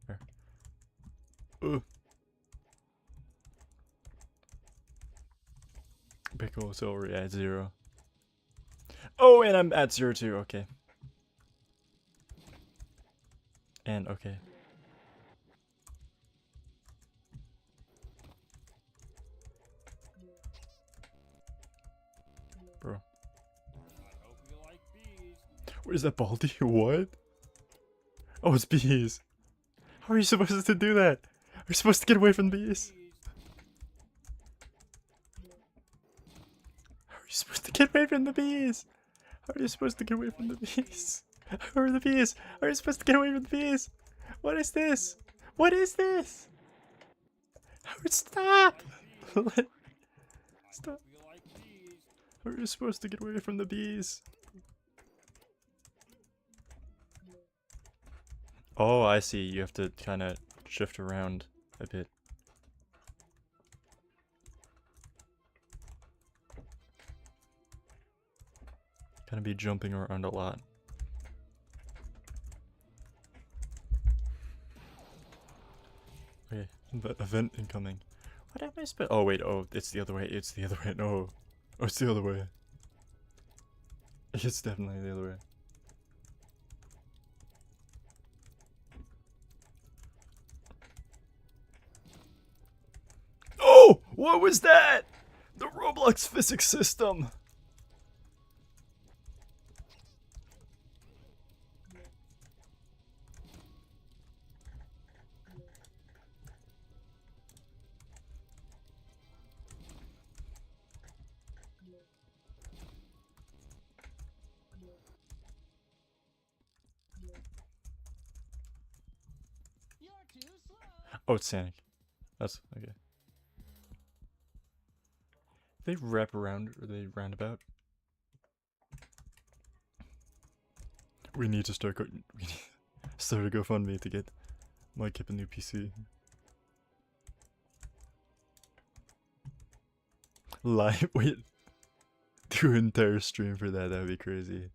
There. Ugh. Pickle silver, yeah, 0. Oh, and I'm at 0-2. Okay. And okay. Bro. Where's that baldy? What? Oh, it's bees. How are you supposed to do that? Are you supposed to get away from the bees? How are you supposed to get away from the bees? How are you supposed to get away from the bees? How are the bees? How are you supposed to get away from the bees? What is this? What is this? Stop! Stop. How are you supposed to get away from the bees? Oh, I see. You have to kind of shift around a bit. Kind of be jumping around a lot. Okay, event incoming. What am I supposed? Oh wait, oh, it's the other way. It's the other way. No, oh, it's the other way. It's definitely the other way. Oh, what was that? The Roblox physics system. Oh, it's Sonic. That's okay. They wrap around or they roundabout. We need to start start a GoFundMe to get Mike Kip a new PC. Live, wait, do an entire stream for that. That would be crazy.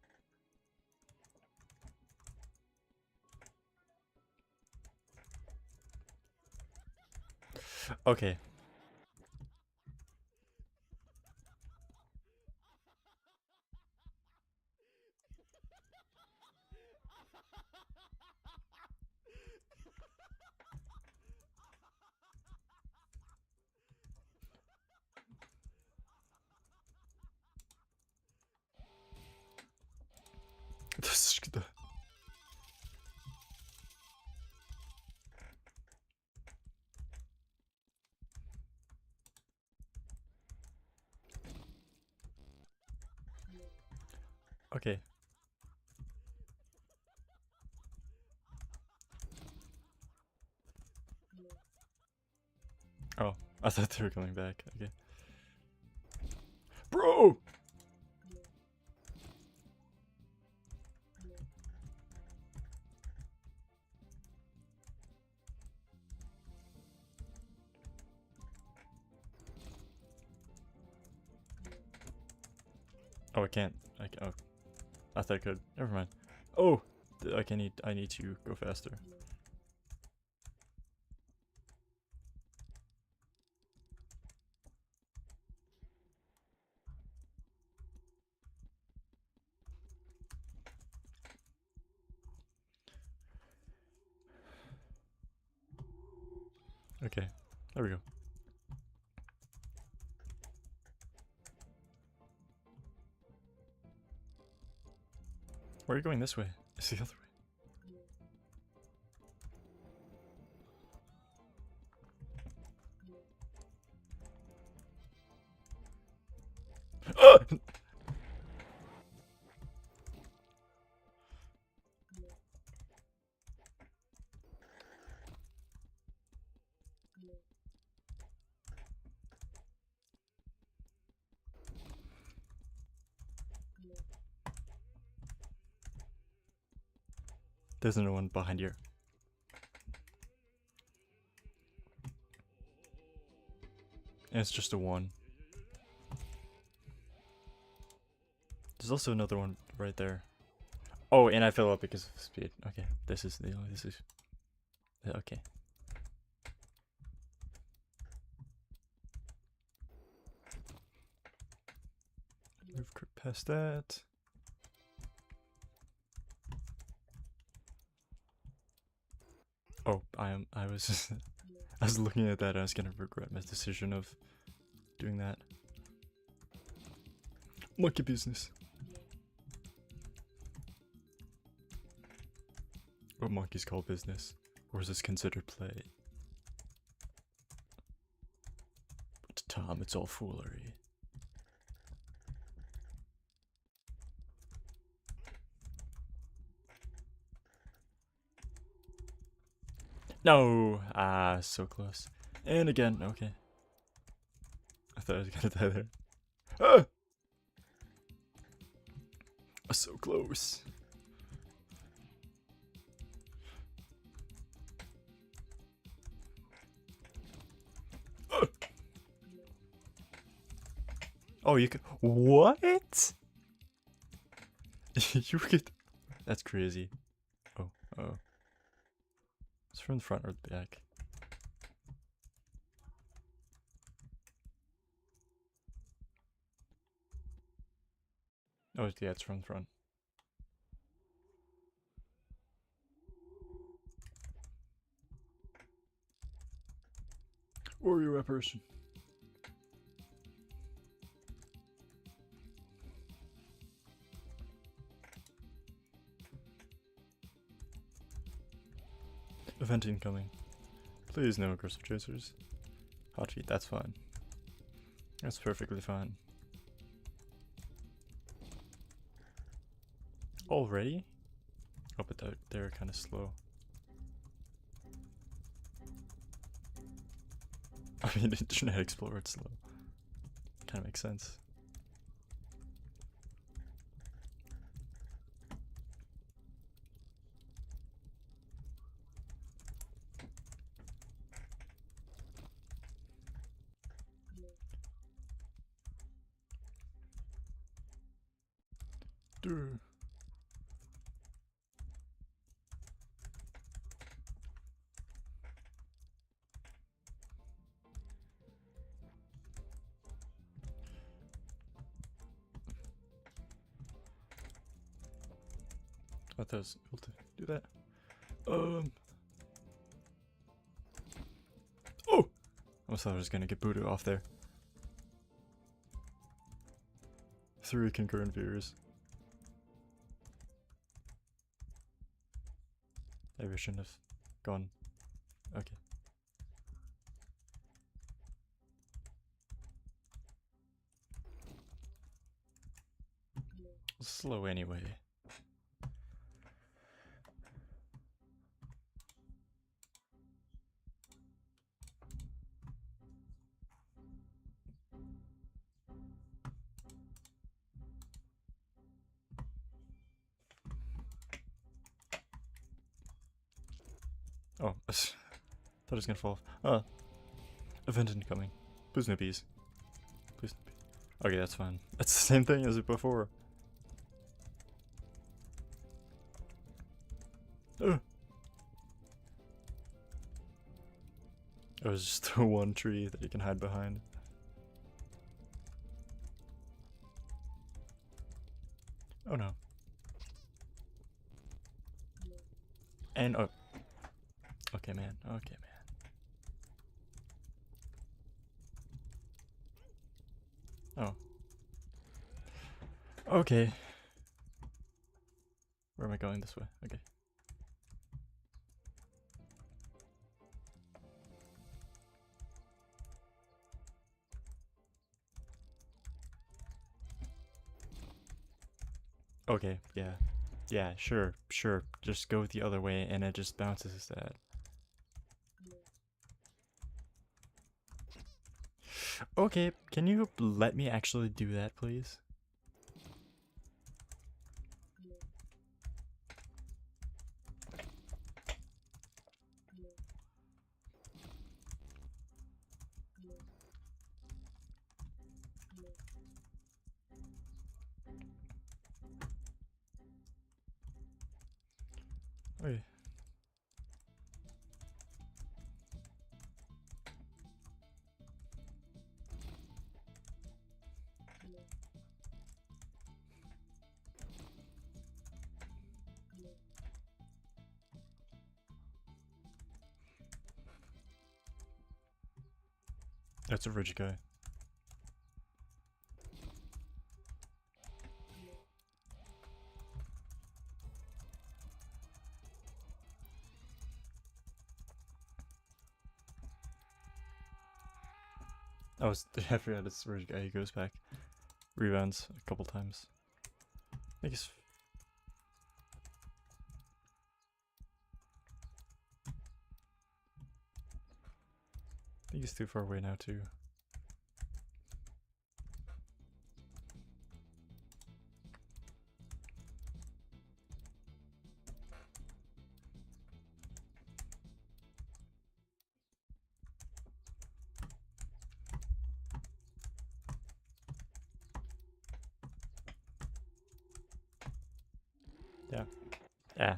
Okay. Okay. Oh, I thought they were coming back. Okay. Bro! Oh, I can't. Oh, I thought I could. Never mind. Oh, I need to go faster. Okay, there we go. Where are you going this way? It's the other way. There's no one behind here. And it's just a 1. There's also another one right there. Oh, and I fell up because of speed. Okay, this is okay. Move past that. I was I was looking at that and I was gonna regret my decision of doing that. Monkey business. What monkeys call business? Or is this considered play? But to Tom, it's all foolery. No! Ah, so close. And again, okay. I thought I was gonna die there. Ah! So close. Ah! Oh, you can. What? You get. That's crazy. Oh, oh. It's from the front or the back. Oh, yeah, it's from the front. Warrior apparition. Event incoming. Please no aggressive chasers. Hot feet, that's fine. That's perfectly fine. Already? Oh, but they're kind of slow. I mean, Internet Explorer, it's slow. Kind of makes sense. Dude. I thought I was able to do that. Oh! I almost thought I was gonna get booted off there. 3 concurrent viewers. Maybe I shouldn't have gone. Okay. Slow anyway. Oh, thought it was gonna fall off. Oh. Event incoming. Please no bees. Please no bees. Okay, that's fine. That's the same thing as it before. Oh, it was just the one tree that you can hide behind. Oh no. And oh. Okay, man. Okay, man. Oh. Okay. Where am I going this way? Okay. Okay, yeah. Yeah, sure, sure. Just go the other way and it just bounces that. Okay, can you let me actually do that, please? Okay. That's a rich guy. Oh, I forgot it's a rich guy. He goes back. Rebounds a couple times. I think he's too far away now too. Yeah. Yeah.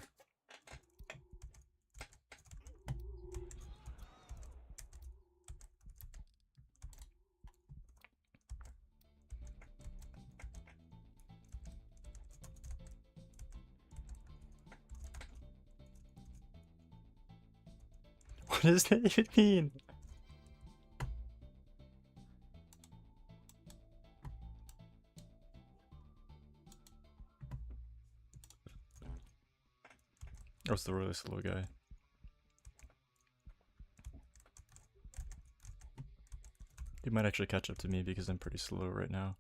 What does that even mean? Oh, it's the really slow guy. He might actually catch up to me because I'm pretty slow right now.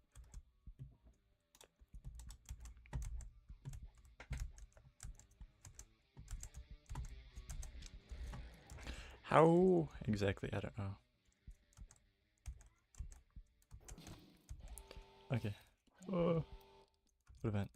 How exactly? I don't know. Okay. What event?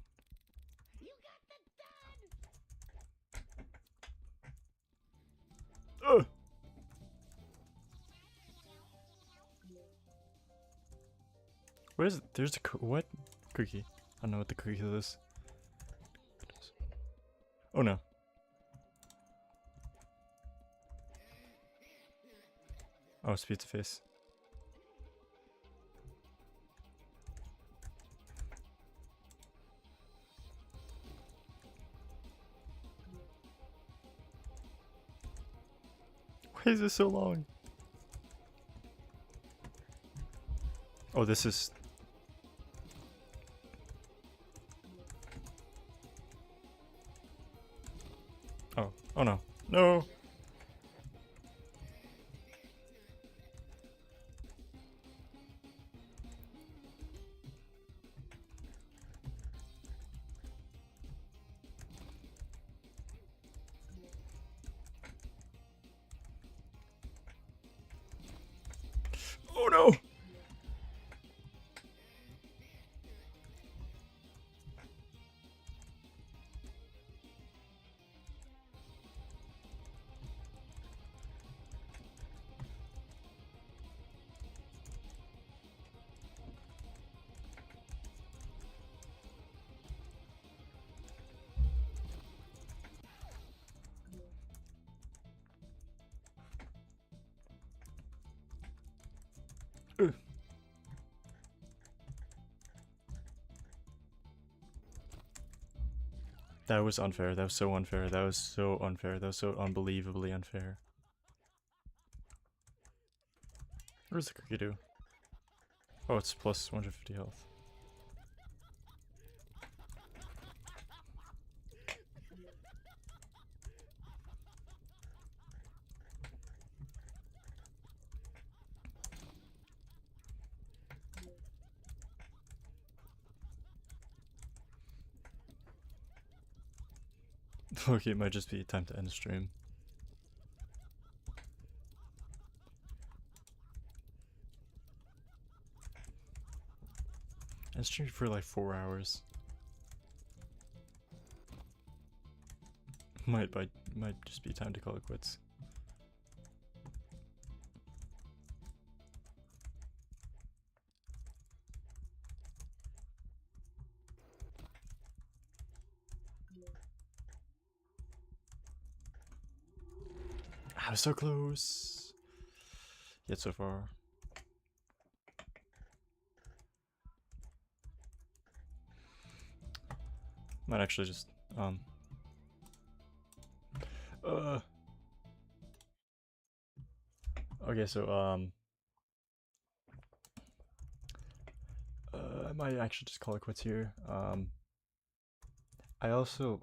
What is it? There's a what? Cookie. I don't know what the cookie is. Oh no. Oh, it's pizza face. Why is this so long? Oh, this is... Oh. Oh no. No! Oh no! Ugh. That was unfair. That was so unfair. That was so unfair. That was so unbelievably unfair. What does the cookie do? Oh, it's plus 150 health. Okay, it might just be time to end the stream. I streamed for like 4 hours. Might just be time to call it quits. I was so close. Yet so far. Might actually just okay, so might actually just call it quits here. I also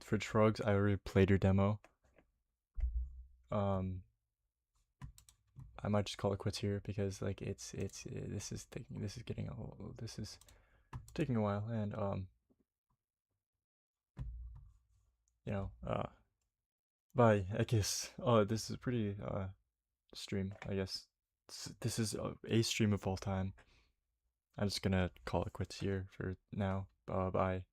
for Trogs, I already played your demo. I might just call it quits here because like this is getting this is taking a while, and you know bye, I guess. This is a pretty stream, I guess. This is a stream of all time. I'm just gonna call it quits here for now. Bye.